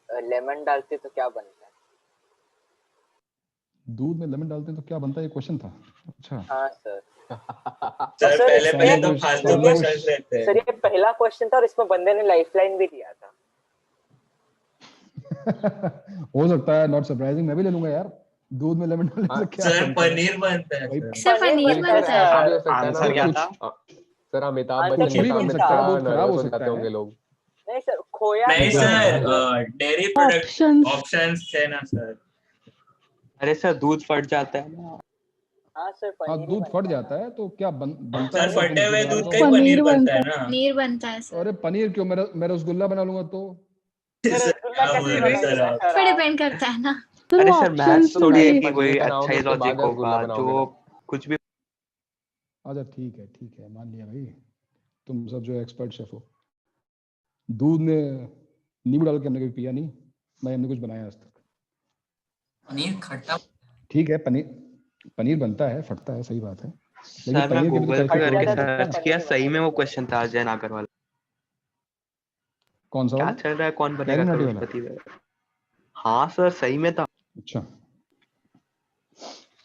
Speaker 3: लेमन डालते तो क्या बनता है?
Speaker 1: दूध में लेमन डालते हैं तो क्या बनता है, ये क्वेश्चन था। अच्छा
Speaker 3: हाँ सर।
Speaker 7: सर पहले पहले तो फालतू क्वेश्चन रहते हैं।
Speaker 3: सर ये पहला क्वेश्चन था और इसमें बंदे ने लाइफलाइन भी दिया था।
Speaker 1: हो सकता है, नॉट सरप्राइजिंग, मैं भी ले लूंगा यार। दूध में लेमन डालने से क्या
Speaker 7: सर
Speaker 1: बनता है?
Speaker 7: पनीर बनता है सर।
Speaker 8: सर पनीर
Speaker 6: सर
Speaker 8: बनता
Speaker 6: ऐसा
Speaker 8: है।
Speaker 6: भी हो सकता है
Speaker 4: आंसर क्या था?
Speaker 6: सर अमिताभ
Speaker 3: आंसर
Speaker 6: बच्चन
Speaker 1: कुछ
Speaker 6: के
Speaker 1: भी बन
Speaker 6: सामने
Speaker 1: सकता है, बहुत
Speaker 6: कितना
Speaker 1: खराब हो
Speaker 6: नर्वस हो
Speaker 1: सकता
Speaker 6: जाते
Speaker 1: है।
Speaker 6: होंगे लोग।
Speaker 3: नहीं सर, खोया
Speaker 7: नहीं
Speaker 3: नहीं
Speaker 7: सर,
Speaker 3: था।
Speaker 7: डेयरी प्रोडक्ट ऑप्शंस थे ना सर।
Speaker 13: अरे सर दूध फट जाता है ना।
Speaker 3: हाँ सर,
Speaker 1: हाँ
Speaker 3: पनीर ही
Speaker 1: दूध फट जाता है तो क्या बनता
Speaker 7: सर
Speaker 1: है? तुम
Speaker 7: फटे हुए
Speaker 1: दोबारा
Speaker 7: दूध
Speaker 1: कहो।
Speaker 7: का ही पनीर बनता है ना।
Speaker 8: पनीर बनता है सर।
Speaker 1: अरे पनीर क्यों, मेरा रसगुल्ला बना लूंगा तो।
Speaker 7: सर क्या बोल रहे सर आप?
Speaker 8: पे डिपेंड करता है ना।
Speaker 13: अरे सर मैथ्स थोड़ी है कि कोई
Speaker 6: पनीर
Speaker 13: अच्छा
Speaker 6: बनाओगे
Speaker 13: ही
Speaker 6: उसके
Speaker 13: लॉजिक
Speaker 6: बाद रसगुल्ला
Speaker 13: होगा
Speaker 6: बनाओगे
Speaker 13: जो
Speaker 6: ना।
Speaker 13: कुछ भी।
Speaker 1: अच्छा ठीक है मान लिया भाई, तुम सब जो एक्सपर्ट शेफ हो। दूध में नींबू डाल के हमने कभी पिया नहीं, मैं हमने कुछ बनाया आज तक।
Speaker 7: पनीर खट्टा।
Speaker 1: ठीक है, पनीर बनता है, फटता है, सही बात है, लेकिन
Speaker 13: सर मैं
Speaker 1: पनीर के भी तो
Speaker 13: गूगल पे
Speaker 1: तरीके
Speaker 13: करके
Speaker 1: होते हैं ना।
Speaker 13: सर्च किया, सही में वो क्वेश्चन था अजय नागर वाला।
Speaker 1: कौन सा
Speaker 13: क्या
Speaker 1: वाला?
Speaker 13: चल रहा है, कौन बनेगा
Speaker 1: कैरी मिनाटी वाला?
Speaker 13: करोड़पति? हाँ सर सही में था।
Speaker 1: अच्छा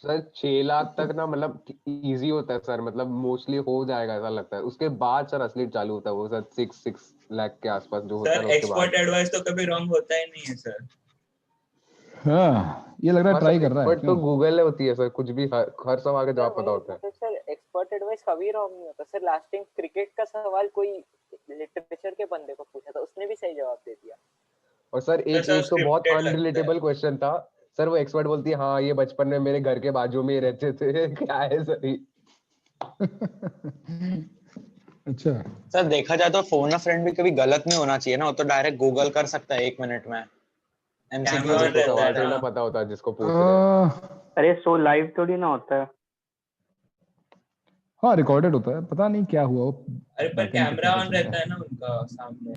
Speaker 6: सर 6 लाख तक ना मतलब इजी होता है सर, मतलब मोस्टली हो जाएगा ऐसा लगता है। उसके बाद सर असली चालू होता है वो सर 6 लाख के आसपास जो होता है
Speaker 7: सर
Speaker 6: ना, उसके
Speaker 7: एक्सपर्ट
Speaker 6: बाद।
Speaker 7: एडवाइस तो कभी रॉन्ग होता ही नहीं है सर।
Speaker 1: हाँ ये लग रहा है
Speaker 6: हाँ
Speaker 1: ट्राई
Speaker 6: सर,
Speaker 1: कर रहा है
Speaker 6: एक्सपर्ट तो
Speaker 1: क्यों?
Speaker 6: गूगल होती है सर, कुछ भी हर सवाल का जवाब पता होता है।
Speaker 3: मतलब सर एक्सपर्ट एडवाइस कभी रॉन्ग नहीं होता सर। लास्ट टाइम क्रिकेट का सवाल कोई लिटरेचर के बंदे को पूछा था, उसने भी सही जवाब दे दिया।
Speaker 6: और सर एक
Speaker 7: सर
Speaker 6: तो बहुत
Speaker 7: scripted लगता है।
Speaker 6: अनरिलेटेबल क्वेश्चन था सर। वो एक्सपर्ट बोलती है हाँ ये बचपन में मेरे घर के बाजू में ही रहते थे। क्या है सर ये?
Speaker 1: अच्छा
Speaker 4: सर देखा जाए तो फोन अ फ्रेंड भी कभी गलत नहीं होना चाहिए ना, वो तो डायरेक्ट गूगल कर सकता है 1 मिनट में। एमसीक्यू
Speaker 7: कैमरा
Speaker 6: जिसको
Speaker 7: रहता
Speaker 6: सवाल
Speaker 7: है
Speaker 6: थोड़ी ना
Speaker 7: ना।
Speaker 6: पता होता है, जिसको पूछ रहे हैं।
Speaker 14: अरे सो लाइव थोड़ी ना होता है।
Speaker 1: हाँ रिकॉर्डेड होता है, पता नहीं क्या हुआ वो।
Speaker 7: अरे पर
Speaker 1: backend पे
Speaker 7: कैमरा
Speaker 1: पता
Speaker 7: ऑन
Speaker 1: चलता
Speaker 7: रहता है ना उनका सामने।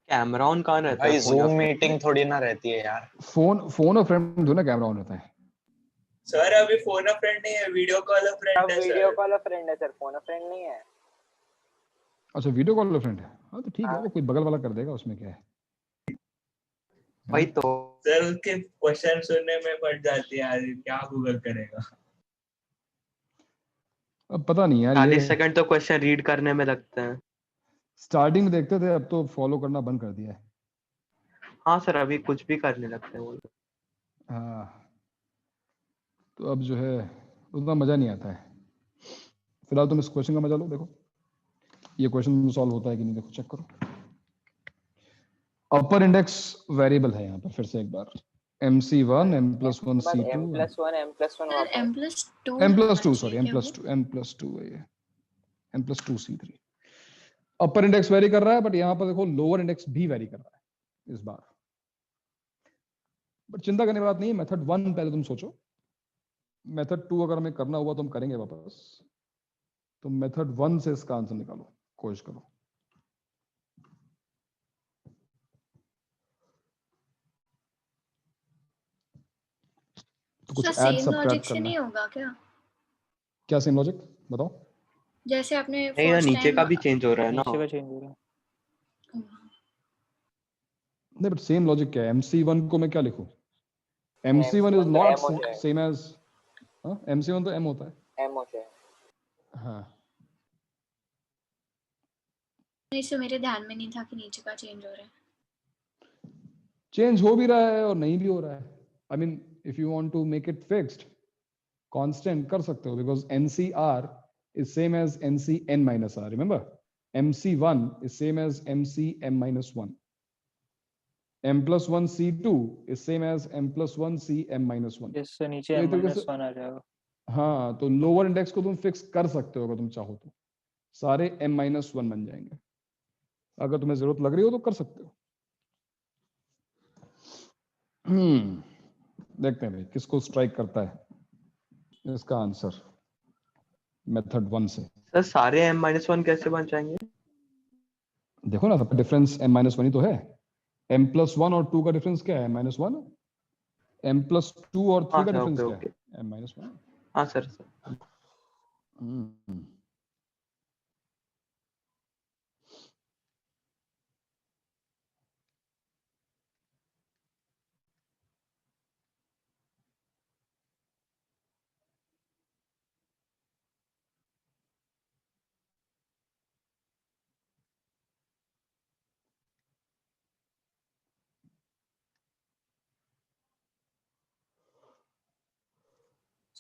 Speaker 13: कैमरा ऑन कहाँ रहता
Speaker 4: भाई
Speaker 13: है फोन
Speaker 4: जूम मीटिंग थोड़ी ना रहती है यार।
Speaker 1: फोन और फ्रेंड ना कैमरा ऑन रहता है।
Speaker 7: सर अभी फोन अ फ्रेंड नहीं है, वीडियो कॉल अ फ्रेंड
Speaker 3: अब
Speaker 7: है
Speaker 3: वीडियो
Speaker 7: सर।
Speaker 3: कॉल अ फ्रेंड है सर, फोन अ फ्रेंड नहीं है।
Speaker 1: अच्छा वीडियो कॉल फ्रेंड है, हाँ तो ठीक है,
Speaker 3: हाँ।
Speaker 1: वो कोई बगल वाला कर देगा, उसमें क्या है।
Speaker 13: भाई तो
Speaker 7: सर उसके क्वेश्चन सुनने में पड़ जाती है यार, क्या गूगल करेगा।
Speaker 1: अब पता नहीं यार,
Speaker 13: 40
Speaker 1: ये
Speaker 13: सेकंड तो क्वेश्चन रीड करने में लगते हैं।
Speaker 1: स्टार्टिंग में देखते थे, अब तो फॉलो करना बंद कर दिया है।
Speaker 13: हाँ सर अभी कुछ भी करने लगते हैं वो लोग।
Speaker 1: हाँ तो अब जो है उतना मजा नहीं आता है। फिलहाल तुम इस क्वेश्चन का मजा लो, देखो ये क्वेश्चन सॉल्व होता है कि नहीं, देखो चेक करो। अपर इंडेक्स वेरिएबल है यहाँ पर, फिर से एक बार MC1 M+1 C2
Speaker 3: M+1
Speaker 8: sir M+2
Speaker 1: M+2 sorry M+2 है ये, M+2 C3। अपर इंडेक्स वेरी कर रहा है, बट यहाँ पर देखो लोअर इंडेक्स भी वेरी कर रहा है इस बार। बट चिंता करने की बात नहीं है। मेथड 1 पहले तुम सोचो, मेथड 2 अगर हमें करना हुआ तो हम करेंगे वापस। तो मेथड 1 से इसका आंसर निकालो, कोशिश करो। तो कुछ
Speaker 8: sir
Speaker 1: add
Speaker 8: same
Speaker 1: subtract
Speaker 8: logic से
Speaker 1: करना
Speaker 8: नहीं
Speaker 1: है।
Speaker 8: होगा क्या?
Speaker 1: क्या सेम लॉजिक बताओ?
Speaker 8: जैसे आपने
Speaker 13: नहीं ना,
Speaker 8: फर्स्ट
Speaker 13: नीचे
Speaker 8: टाइम
Speaker 13: का भी चेंज हो रहा है ना।
Speaker 14: नीचे का चेंज हो रहा है।
Speaker 1: नहीं बट सेम लॉजिक क्या है? MC1 को मैं क्या लिखूं? MC1 इज
Speaker 3: तो
Speaker 1: नॉट
Speaker 3: M हो जाएगा।
Speaker 1: सेम एज MC1 तो M होता है।
Speaker 3: M हो जाएगा।
Speaker 1: हाँ
Speaker 8: इससे मेरे ध्यान में नहीं था कि नीचे का चेंज हो रहा है।
Speaker 1: चेंज हो भी रहा है और नहीं भी हो रहा है। I mean if you want to make it fixed constant कर सकते हो, because NCR is same as NCN minus R. Remember MC1 is same as MC M minus 1. M plus 1 C2 is same as M plus 1 C M minus 1.
Speaker 3: इससे नीचे
Speaker 1: तो
Speaker 3: m
Speaker 1: एक तरीके
Speaker 3: minus
Speaker 1: से
Speaker 3: 1 आ जाएगा।
Speaker 1: हाँ, तो लोअर इंडेक्स को तुम फिक्स कर सकते हो अगर तुम चाहो तो, सारे M minus 1 बन जाएंगे। अगर तुम्हें जरूरत लग रही हो तो कर सकते हो। देखते हैं भाई किसको स्ट्राइक करता है इसका आंसर मेथड 1 से।
Speaker 13: सर सारे m-1 कैसे बन जाएंगे?
Speaker 1: देखो ना, सबका डिफरेंस m minus 1 ही तो है। m plus 1 और 2 का डिफरेंस क्या है? -1। m plus 2 और 3 का डिफरेंस क्या है? m minus 1।
Speaker 13: हाँ सर।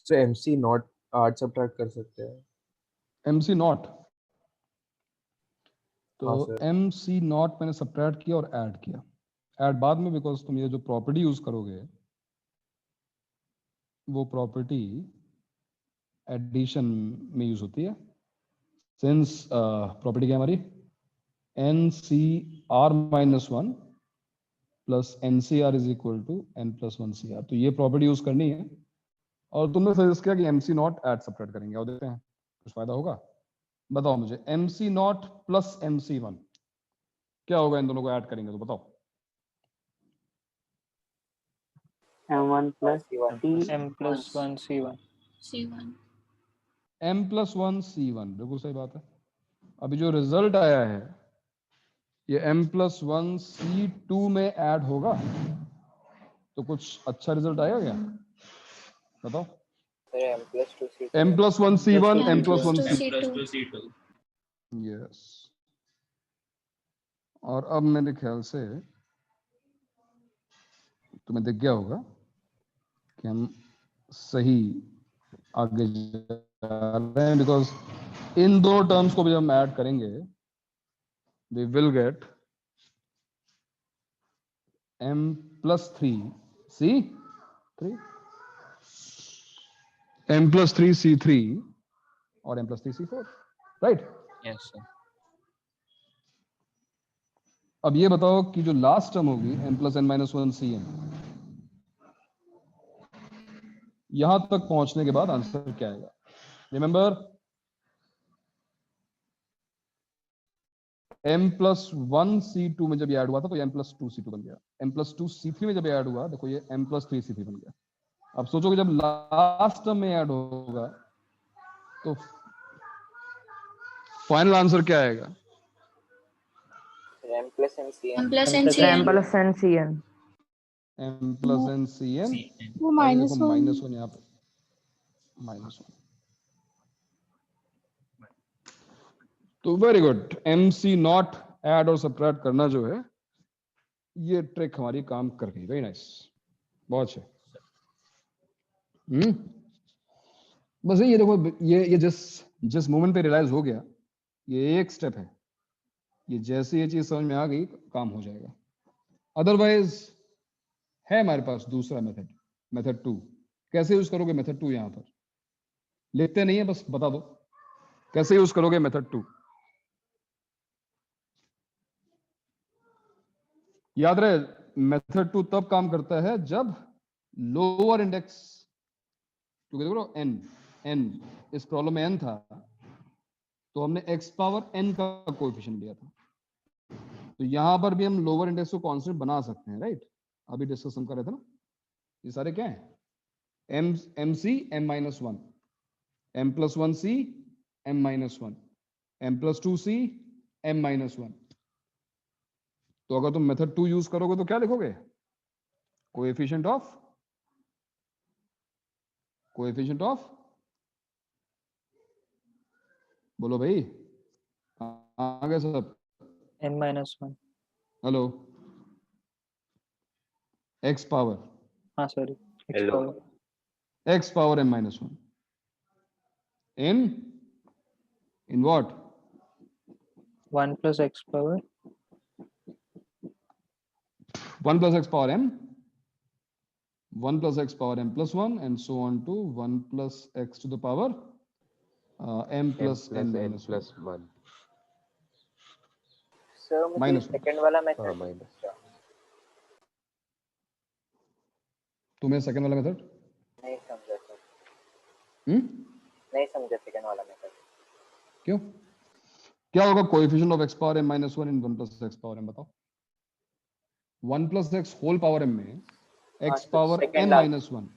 Speaker 6: तो MC नॉट ऐड सब्ट्रैक्ट कर सकते हैं।
Speaker 1: MC नॉट तो
Speaker 6: हाँ सर।
Speaker 1: MC नॉट मैंने सब्ट्रैक्ट किया और ऐड किया। ऐड बाद में, बिकॉज तुम ये जो प्रॉपर्टी यूज करोगे वो प्रॉपर्टी एडिशन में यूज होती है। सिंस प्रॉपर्टी क्या हमारी NCR minus 1 plus NCR is equal to N plus 1 CR। तो ये प्रॉपर्टी यूज करनी है और तुमने सजेस्ट किया कि MC नॉट ऐड सब्ट्रैक्ट करेंगे और देखते हैं कुछ फायदा होगा। बताओ मुझे MC नॉट प्लस MC1 क्या होगा इन दोनों को ऐड करेंगे तो बताओ।
Speaker 14: M1 plus
Speaker 3: m plus 1 C1
Speaker 8: C1
Speaker 1: M plus 1 C1 बिल्कुल सही बात है। अभी जो रिजल्ट आया है ये M plus 1 C2 में ऐड होगा तो कुछ अच्छा रिजल्ट आएगा क्या बताओ।
Speaker 3: m plus 2 C2
Speaker 1: M plus 1 C1 M plus 1
Speaker 8: C2
Speaker 1: yes. और अब मेरे ख्याल से तुम्हें दिख गया होगा कि हम सही आगे जा रहे हैं, बिकॉज इन दोनों टर्म्स को भी हम ऐड करेंगे we will get M plus 3 C3 M plus 3 C3 और M plus 3 C4 right.
Speaker 4: Yes sir.
Speaker 1: अब ये बताओ कि जो लास्ट टर्म होगी M plus N minus 1 CN, यहां तक पहुंचने के बाद आंसर क्या आएगा? रिमेंबर M plus 1 C2 में जब ये ऐड हुआ था तो ये M plus 2 C2 बन गया। M plus 2 C3 में जब ये ऐड हुआ देखो ये M plus 3 C3 बन गया। अब सोचो कि जब लास्ट टर्म में ऐड होगा तो फाइनल आंसर क्या आएगा?
Speaker 3: m plus NCN
Speaker 8: M plus NCN
Speaker 14: M plus NCN
Speaker 1: M plus NCN
Speaker 2: वो -1
Speaker 1: -1 यहाँ पे -1। तो very good. MC not add और सब्ट्रैक्ट करना जो है ये ट्रिक हमारी काम कर गई। वेरी नाइस, बहुत अच्छे। बस ये देखो ये जिस मोमेंट पे रियलाइज हो गया ये एक स्टेप है, ये जैसे ये चीज समझ में आ गई काम हो जाएगा। अदरवाइज है हमारे पास दूसरा मेथड 2। कैसे यूज करोगे मेथड 2? यहां पर लिखते नहीं है, बस बता दो कैसे यूज करोगे मेथड 2। याद रहे मेथड 2 तब काम करता है जब लोअर इंडेक्स, क्योंकि देखो n इस प्रॉब्लम में n था तो हमने x पावर n का कोएफिशिएंट लिया था, तो यहां पर भी हम लोअर इंडेक्स को कांस्टेंट बना सकते हैं राइट। अभी डिस्कशन कर रहे थे ना, ये सारे क्या है MC m minus 1 M plus 1 C M minus 1 M plus 2 C M minus 1। तो अगर तुम मेथड 2 यूज करोगे तो क्या लिखोगे? कोएफिशिएंट ऑफ बोलो भाई आ गए सब?
Speaker 3: n minus 1
Speaker 1: hello x power,
Speaker 3: हाँ sorry
Speaker 10: hello
Speaker 1: x power m minus 1 in what
Speaker 3: 1 plus x power
Speaker 1: 1 plus x power m, 1 plus x power m plus 1, and so on to 1 plus x to the power m plus n minus 1.
Speaker 6: plus 1.
Speaker 3: Sir मुझे
Speaker 1: Minus 1.
Speaker 3: Second वाला
Speaker 6: हाँ
Speaker 3: method
Speaker 6: minus
Speaker 1: तुम्हें second वाला method
Speaker 3: नहीं समझा sir,
Speaker 1: हम्म
Speaker 3: नहीं समझा second वाला मेथड।
Speaker 1: क्यों? क्या होगा coefficient of x power m minus 1 in 1 plus x power m? बताओ। 1 plus x whole power m में x power n minus 1,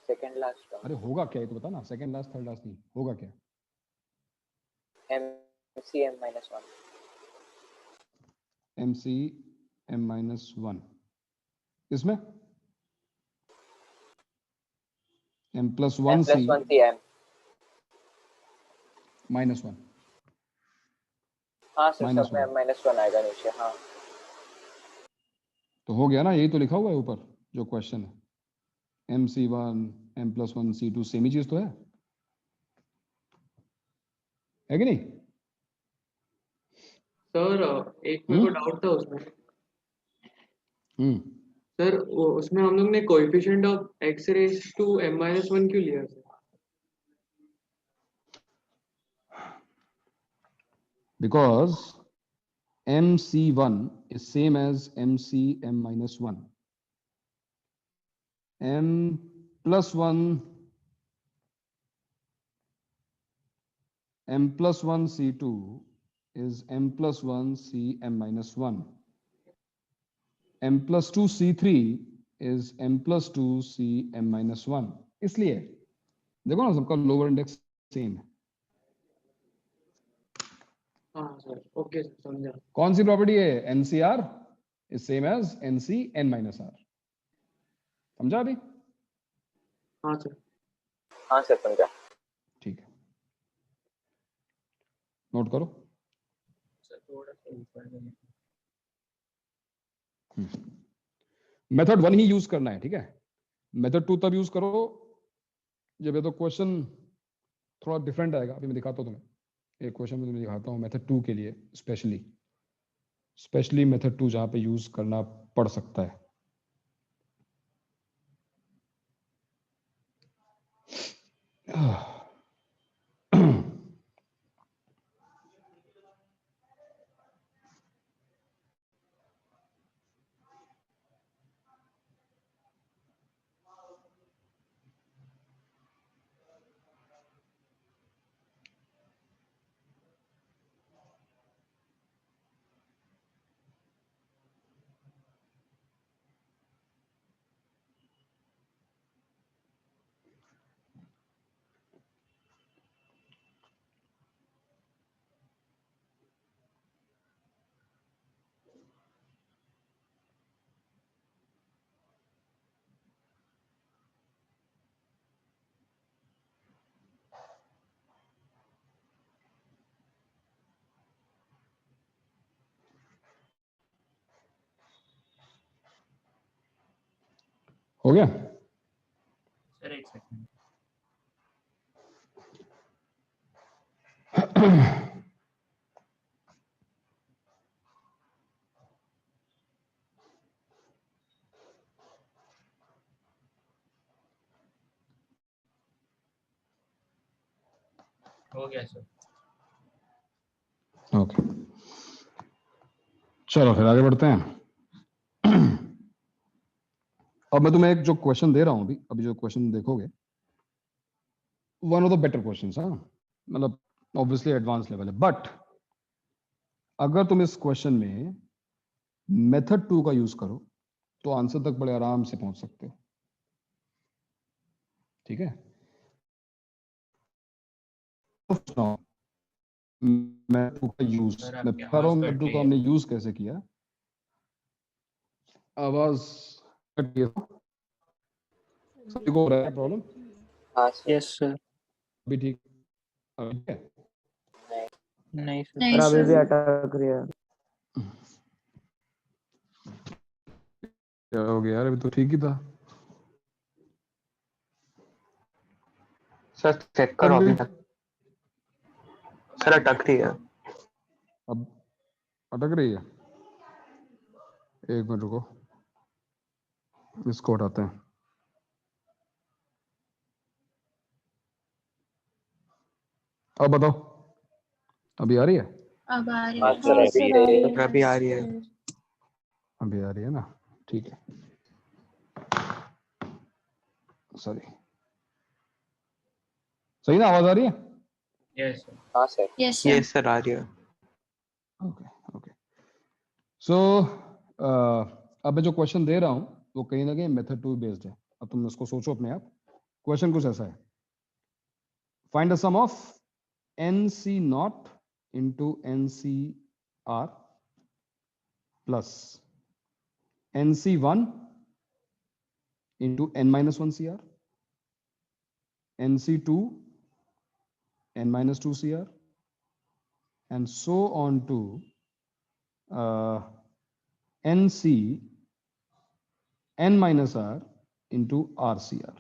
Speaker 3: second last term
Speaker 1: अरे होगा क्या ये तो बता ना। सेकंड लास्ट थर्ड लास्ट नहीं, होगा क्या?
Speaker 3: mc m minus 1
Speaker 1: mc m minus 1 इसमें m plus 1 c
Speaker 3: m
Speaker 1: minus 1।
Speaker 3: हाँ सर,
Speaker 1: Minus
Speaker 3: सब में -1 आएगा नीचे। हाँ
Speaker 1: तो हो गया ना, यही तो लिखा हुआ है ऊपर जो क्वेश्चन है। mc1 m plus 1 c2 same ही चीज तो है कि नहीं?
Speaker 12: सर एक मेरे को डाउट था उसमें। सर उसमें हम लोग ने coefficient of x raise to m minus 1 क्यों लिया sir?
Speaker 1: Because mc1 is same as mc m minus 1, m plus 1 c2 is m plus 1 c m minus 1, m plus 2 c3 is m plus 2 c m minus 1। इसलिए देखो ना सबका lower index same है।
Speaker 12: हाँ sir, okay sir, समझा।
Speaker 1: कौन सी property है? NCR is same as NC n minus r। समझा अभी?
Speaker 12: हाँ सर।
Speaker 3: हाँ सर समझा।
Speaker 1: ठीक है, नोट करो। मेथड 1 ही यूज करना है, ठीक है? मेथड 2 तब यूज करो जब ये तो क्वेश्चन थोड़ा डिफरेंट आएगा। अभी मैं दिखाता हूँ तुम्हें एक क्वेश्चन में, तुम्हें दिखाता हूँ मेथड 2 के लिए स्पेशली मेथड 2 जहां पे यूज करना पड़ सकता है। हो गया?
Speaker 7: सर एक सेकंड। हो गया सर।
Speaker 1: ओके, चलो फिर आगे बढ़ते हैं। अब मैं तुम्हें एक जो क्वेश्चन दे रहा हूं अभी जो क्वेश्चन देखोगे one of the better questions. हाँ, मतलब ऑब्वियसली एडवांस लेवल है, बट अगर तुम इस क्वेश्चन में मेथड 2 का यूज करो तो आंसर तक बड़े आराम से पहुंच सकते हो। ठीक है, मेथड 2 का यूज मैं बता रहा हूं। मेथड 2 का हमने यूज कैसे किया। आवाज कट गई सभी को हो रहा है प्रॉब्लम?
Speaker 3: हाँ
Speaker 15: यस सर।
Speaker 1: अभी ठीक है?
Speaker 15: नहीं सर,
Speaker 5: पर अभी भी अटक रही है।
Speaker 1: क्या हो गया यार? अभी तो ठीक ही था।
Speaker 13: सर चेक करो अभी तक। सर अटक रही है।
Speaker 1: अब अटक रही है, एक मिनट रुको, इसको हटाते हैं। अब बताओ, अभी आ रही है?
Speaker 8: अब आ रही
Speaker 3: हाँ
Speaker 8: है।
Speaker 3: सर, अभी रही है।
Speaker 13: अभी आ रही है।
Speaker 1: अभी आ रही है ना, ठीक है, सॉरी। सही ना, आवाज आ रही है?
Speaker 7: यस
Speaker 3: हाँ sir.
Speaker 8: Yes sir.
Speaker 13: Yes sir, आ रही है।
Speaker 1: Okay okay. सो अब मैं जो क्वेश्चन दे रहा हूं वो कहीं ना कहीं मेथड 2 बेस्ड है। अब तुम उसको सोचो अपने आप। क्वेश्चन कुछ ऐसा है, find the sum of NC not into NCR plus NC1 into N-1 CR, NC2 N-2 CR, and so on to NC N-R into RCR.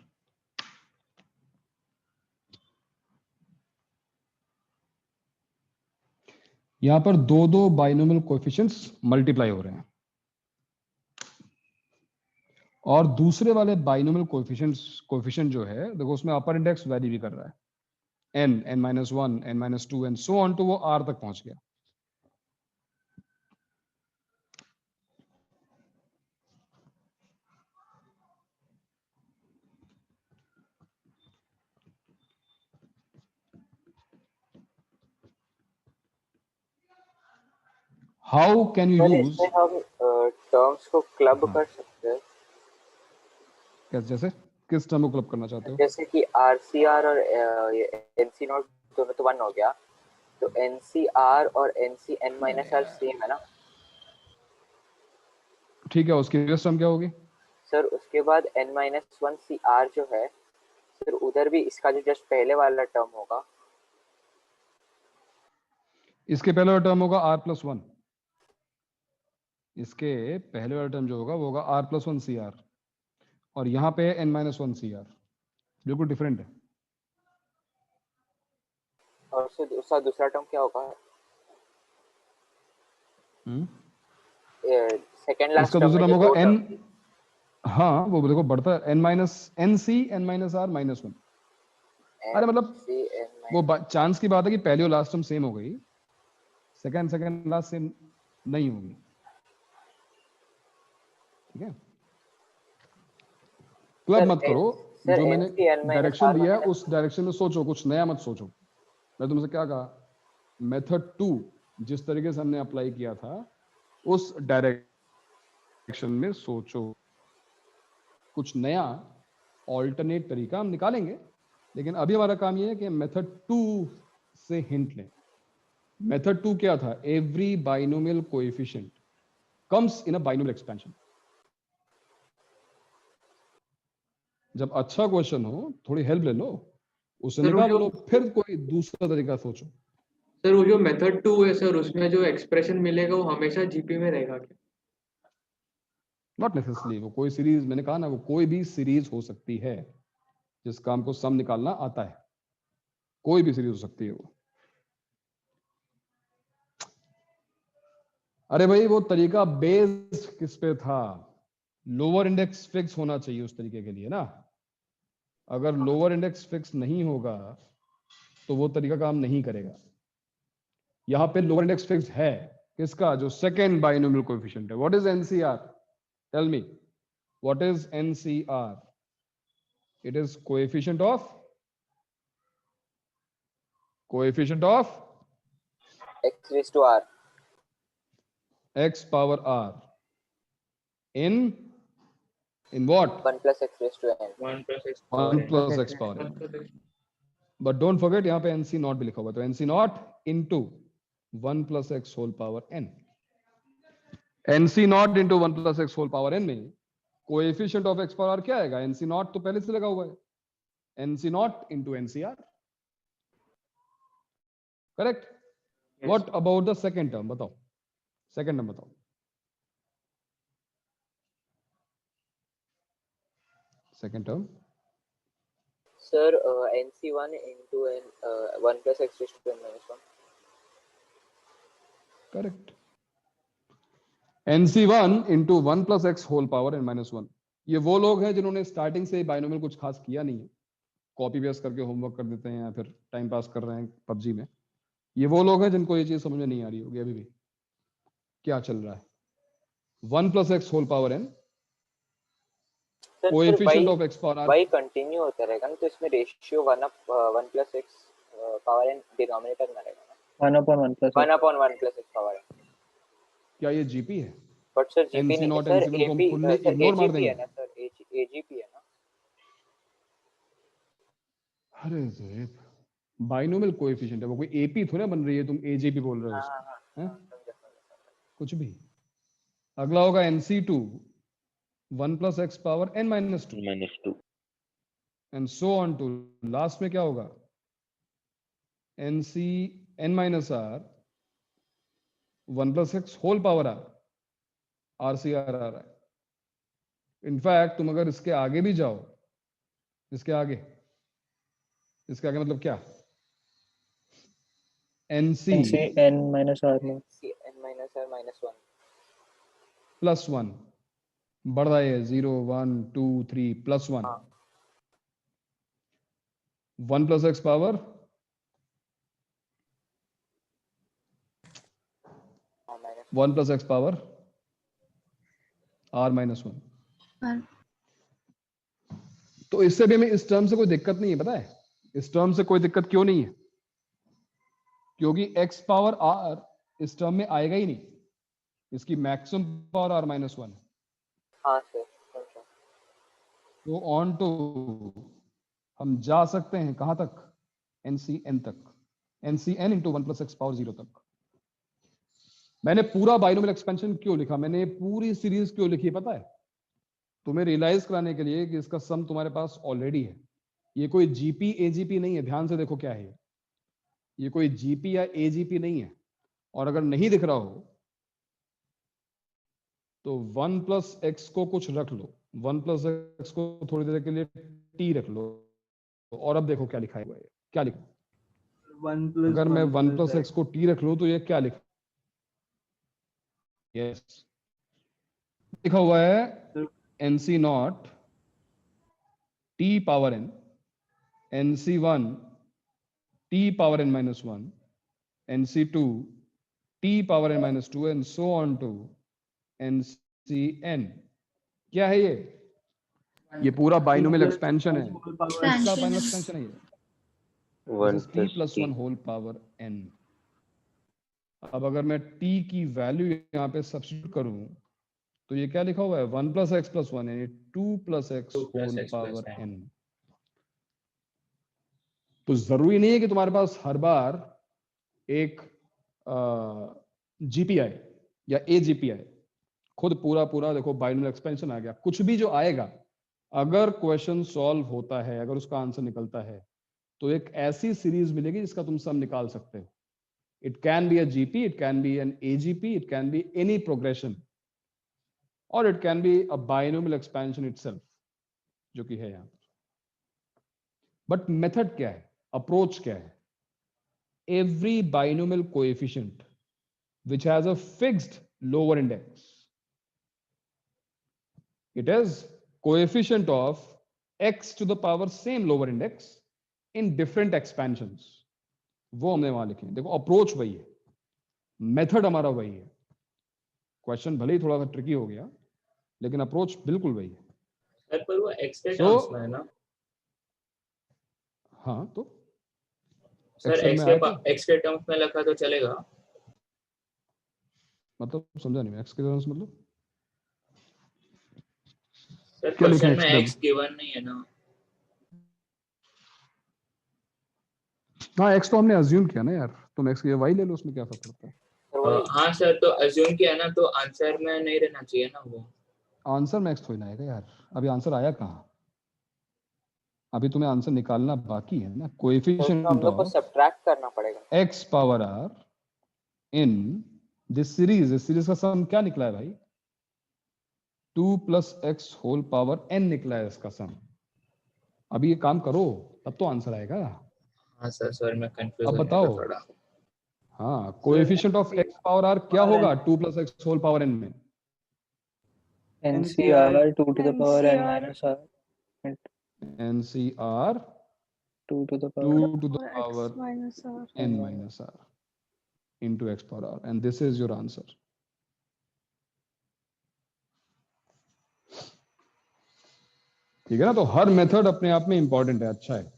Speaker 1: यहां पर दो बाइनोमियल कोएफिशिएंट्स मल्टीप्लाई हो रहे हैं और दूसरे वाले बाइनोमियल कोएफिशिएंट जो है देखो उसमें अपर इंडेक्स वैरी भी कर रहा है, n, n-1, n-2 and so on to वो r तक पहुंच गया। How can you
Speaker 3: sir
Speaker 1: use,
Speaker 3: इसमें हम टर्म्स को क्लब कर सकते हैं?
Speaker 1: जैसे किस टर्म को क्लब करना चाहते हो?
Speaker 3: जैसे कि RCR और NC नॉट दोनों तो 1 हो गया, तो NCR और NCN-R सेम है ना?
Speaker 1: ठीक है, उसकी बेस टर्म क्या होगी?
Speaker 3: सर उसके बाद N-1CR जो है सर, उधर भी इसका जो जस्ट पहले वाला टर्म होगा,
Speaker 1: इसके पहले वाला टर्म होगा r+1, इसके पहले वाला टर्म जो होगा वो होगा r+1 CR और यहाँ पे N-1 CR, बिल्कुल डिफरेंट है।
Speaker 3: और उसका दूसरा टर्म क्या होगा? सेकेंड लास्ट
Speaker 1: इसका
Speaker 3: टर्म
Speaker 1: दूसरा
Speaker 3: में
Speaker 1: टर्म
Speaker 3: जो
Speaker 1: होगा
Speaker 3: दो
Speaker 1: n,
Speaker 3: टर्म,
Speaker 1: हाँ वो देखो बढ़ता है, NC N-R-1। अरे मतलब वो चांस की बात है कि पहले और लास्ट टर्म सेम हो गई, सेकंड लास्ट सेम नहीं होगी, ठीक है? क्लब मत करो, जो मैंने डायरेक्शन दिया है उस डायरेक्शन में सोचो, कुछ नया मत सोचो। मैं तुमसे क्या कहा, मेथड 2 जिस तरीके से हमने अप्लाई किया था उस डायरेक्शन में सोचो, कुछ नया ऑल्टरनेट तरीका हम निकालेंगे, लेकिन अभी हमारा काम ये है कि मेथड 2 से हिंट लें। मेथड 2 क्या था? Every binomial coefficient comes in a binomial expansion. जब अच्छा क्वेश्चन हो थोड़ी हेल्प ले लो, उसे निकाल लो, फिर कोई दूसरा तरीका सोचो।
Speaker 12: सर वो जो मेथड 2 है सर, उसमें जो एक्सप्रेशन मिलेगा वो हमेशा जीपी में रहेगा क्या?
Speaker 1: नॉट नेसेसरली, वो कोई सीरीज, मैंने कहा ना वो कोई भी सीरीज हो सकती है जिस काम को सम निकालना आता है, कोई भी सीरीज हो सकती है वो। अरे भाई वो तरीका बेस्ड किस पे था? लोअर इंडेक्स फिक्स होना चाहिए उस तरीके के लिए ना। अगर लोअर इंडेक्स फिक्स नहीं होगा तो वो तरीका काम नहीं करेगा। यहां पे लोअर इंडेक्स फिक्स है, किसका? जो सेकंड बाइनोमियल कोएफिशिएंट है। What is NCR? Tell me, what is NCR? It is coefficient of
Speaker 3: x raised to r,
Speaker 1: x power r in what?
Speaker 3: 1 plus x raised to n,
Speaker 7: 1 plus x
Speaker 1: 1 plus x power n। But don't forget यहाँ पे NC not भी लिखा हुआ है, तो NC not into 1 plus x whole power n। NC not into 1 plus x whole power n में coefficient of x power r क्या आएगा? NC नॉट तो पहले से लगा हुआ है, NC not into NCR, correct? What about the second term? बताओ, सेकंड टर्म बताओ, second term.
Speaker 3: Sir NC1 into n 1 plus x raised to n minus 1।
Speaker 1: Correct. NC1 into 1 plus x whole power n minus 1। ये वो लोग हैं जिन्होंने starting से binomial कुछ खास किया नहीं है, कॉपी पेस्ट करके होमवर्क कर देते हैं या फिर टाइम पास कर रहे हैं पबजी में। ये वो लोग हैं जिनको ये चीज समझ में नहीं आ रही होगी अभी भी क्या चल रहा है। 1 plus x whole power n coefficient of x power r
Speaker 3: y continue होता रहेगा ना, तो इसमें ratio 1 plus x power n denominator में रहेगा ना,
Speaker 15: 1/1 plus
Speaker 3: 1/1 plus x power n।
Speaker 1: क्या ये जीपी है?
Speaker 3: बट सर जीपी नहीं
Speaker 1: नॉट
Speaker 3: सर,
Speaker 1: एनसी को हम फुल्ली इग्नोर मार देंगे
Speaker 3: है ना सर, एजीपी है ना।
Speaker 1: अरे ज़ेब, बाइनोमियल कोएफिशिएंट है वो, कोई एपी थोड़ा बन रही है, तुम एजीपी बोल रहे हो उसको, हैं? कुछ भी। अगला होगा NC2 1 plus x power n minus 2 and so on to last में क्या होगा NC n minus r 1 plus x whole power r RCR आ रहा है। इनफैक्ट तुम अगर इसके आगे भी जाओ, इसके आगे मतलब क्या, NC
Speaker 15: n minus r में
Speaker 3: n minus r minus 1
Speaker 1: plus 1 बढ़ रहा है, 0 1 2 3 plus 1 1 plus x power one plus x power r minus 1। तो इससे भी हमें इस टर्म से कोई दिक्कत नहीं है, पता है इस टर्म से कोई दिक्कत क्यों नहीं है? क्योंकि x पावर r इस टर्म में आएगा ही नहीं, इसकी मैक्सिमम पावर r minus 1।
Speaker 3: हाँ सर।
Speaker 1: तो ऑन टू हम जा सकते हैं कहां तक, NCn तक, NCn into 1 plus x power 0 तक। मैंने पूरा बाइनोमियल एक्सपेंशन क्यों लिखा, मैंने पूरी सीरीज क्यों लिखी पता है? तुम्हें रियलाइज कराने के लिए कि इसका सम तुम्हारे पास ऑलरेडी है। ये कोई जीपी एजीपी नहीं है, ध्यान से देखो क्या है ये कोई जीपी या एजीपी नहीं है। और अगर नहीं दिख रहा हो तो 1 plus x को कुछ रख लो, 1 plus x को थोड़ी देर के लिए t रख लो, और अब देखो क्या लिखा है, क्या लिखा, अगर मैं 1 plus x को t रख लूं तो ये क्या लिखा, यस लिखा हुआ है NC not t power n, NC1 t power n minus 1, NC2 t power n minus 2 and so on to NCn। क्या है ये पूरा बाइनोमियल एक्सपेंशन है, इसका बाइनोमियल एक्सपेंशन है ये 1 plus t + 1 whole power n। अब अगर मैं t की वैल्यू यहाँ पे सब्स्टिट्यूट करूं तो ये क्या लिखा हुआ है, 1 plus x plus 1 यानी 2 plus x whole power n। तो जरूरी नहीं है कि तुम्हारे पास हर बार एक GPI या AGPI, खुद पूरा देखो बाइनोमियल एक्सपेंशन आ गया। कुछ भी जो आएगा अगर क्वेश्चन सॉल्व होता है, अगर उसका आंसर निकलता है तो एक ऐसी सीरीज मिलेगी जिसका तुम सम निकाल सकते हो। It can be a GP, it can be an AGP, it can be any progression, or it can be a binomial expansion itself, जो कि है यहाँ पर। But method क्या है, approach क्या है? Every binomial coefficient which has a fixed lower index, it is coefficient of x to the power same lower index in different expansions। वो हमने वहां लिखे। देखो अप्रोच वही है, मेथड हमारा वही है। क्वेश्चन भले ही थोड़ा सा ट्रिकी हो गया लेकिन अप्रोच बिल्कुल वही है।
Speaker 7: सर पर वो x के टर्म्स में है ना?
Speaker 1: हाँ तो
Speaker 7: सर x के टर्म्स में लिखा तो चलेगा?
Speaker 1: मतलब समझा नहीं मैं, x के टर्म्स मतलब
Speaker 7: सर क्वेश्चन में x गिवन नहीं है ना?
Speaker 1: हाँ x तो हमने अज्यूम किया ना यार, तुम x की y ले लो, उसमें क्या फर्क पड़ता है।
Speaker 7: हाँ सर तो अज्यूम किया ना, तो आंसर में नहीं रहना चाहिए ना वो।
Speaker 1: आंसर में x थोड़ी ना आएगा यार, अभी आंसर आया कहाँ, अभी तुम्हें आंसर निकालना बाकी है ना। कोएफिशिएंट
Speaker 3: हम लोग को सब्ट्रैक्ट करना पड़ेगा
Speaker 1: x power r in this series. इस सीरीज का सम क्या निकला है भाई, 2 plus x whole power n निकला है इसका सम। अभी ये काम करो तब तो आंसर आएगा।
Speaker 7: हाँ सर मैं कंफ्यूज
Speaker 1: अब बताओ हाँ coefficient of x power r क्या होगा 2 plus x whole power n में?
Speaker 15: NCR 2 to the power n minus r.
Speaker 1: NCR
Speaker 15: 2 to the
Speaker 1: 2
Speaker 15: power
Speaker 1: to the power
Speaker 2: x minus r.
Speaker 1: n minus r into x power r, and this is your answer. ठीक है ना? तो हर method अपने आप में important है, अच्छा है।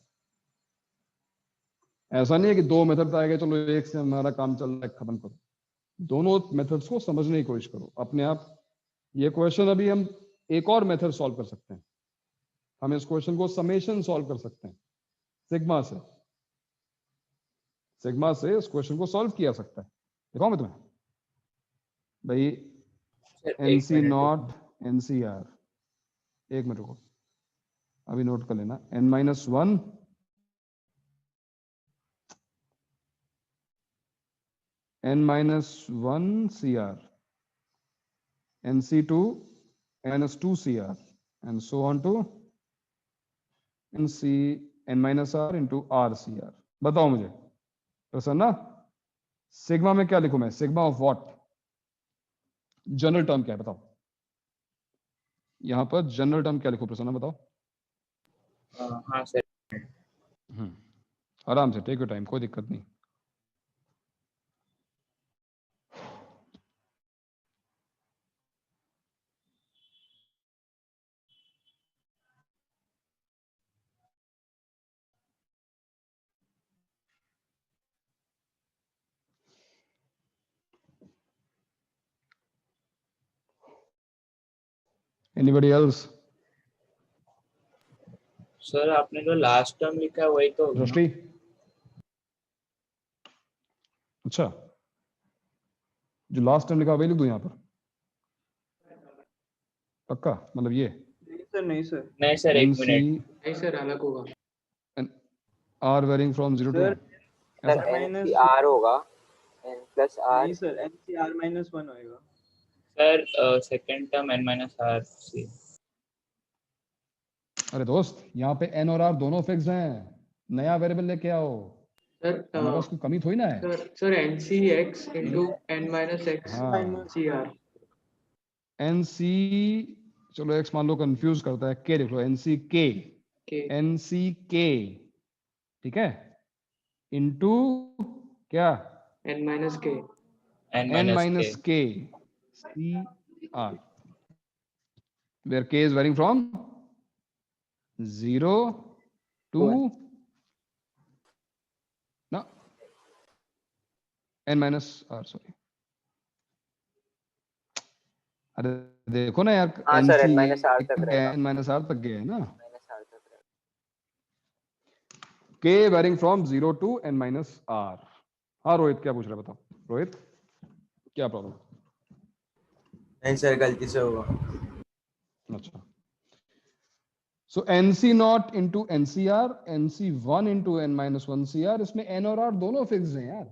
Speaker 1: ऐसा नहीं है कि दो मेथड आएगा चलो एक से हमारा काम चल रहा है खत्म करो। दोनों मेथड्स को समझने की कोशिश करो अपने आप। ये क्वेश्चन अभी हम एक और मेथड सॉल्व कर सकते हैं। हम इस क्वेश्चन को समेशन सॉल्व कर सकते हैं सिग्मा से। सिग्मा से इस क्वेश्चन को सॉल्व किया सकता है। दिखाओ मैं तुम्हें भाई, NC नॉट NCR, एक मिनट रुको अभी नोट कर लेना। n-1 n-1 CR, NC2 n-2 CR, and so on to NC n-R into R CR। बताओ मुझे प्रसन्ना, सिग्मा में क्या लिखूं मैं? Sigma of what? General term क्या है बताओ? यहां पर जनरल टर्म क्या लिखूं प्रसन्ना बताओ?
Speaker 3: हाँ सर।
Speaker 1: आराम से, टेक योर टाइम, कोई दिक्कत नहीं। Anybody else?
Speaker 3: सर आपने जो लास्ट टर्म लिखा है वही तो होगा ना?
Speaker 1: दृष्टि, अच्छा जो लास्ट टाइम लिखा वही लिख दूं यहाँ पर? पक्का? मतलब ये
Speaker 5: नहीं सर
Speaker 3: नहीं सर, एक मिनट।
Speaker 12: नहीं सर, अलग होगा।
Speaker 1: R varying from 0 to
Speaker 5: sir
Speaker 1: 1
Speaker 3: sir NCR होगा, n प्लस r।
Speaker 5: नहीं सर, NCR -1 होएगा
Speaker 3: sir second term n minus r से।
Speaker 1: अरे दोस्त, यहाँ पे n और r दोनों फिक्स हैं, नया वेरिएबल लेके आओ।
Speaker 12: सर
Speaker 1: हमारे पास कोई कमी थोड़ी ना है।
Speaker 12: सर NCx into n-x
Speaker 1: हाँ।
Speaker 12: CR।
Speaker 1: NC चलो x मान लो कंफ्यूज करता है, k लिख लो, NCk NCk, ठीक है, इनटू क्या?
Speaker 12: n-k
Speaker 1: n-k CR, where k is varying from 0 to no n-r, sorry। अरे देखो ना यार,
Speaker 3: हाँ सर, n-r तक रहेगा।
Speaker 1: n-r तक गया है ना। k varying from 0 to n-r। हाँ रोहित, क्या पूछ रहा है बताओ? रोहित क्या प्रॉब्लम?
Speaker 7: नहीं सर, गलती से हुआ।
Speaker 1: अच्छा, so NC not into NCR, NC1 into n-1 CR, इसमें n और r दोनों फिक्स हैं यार।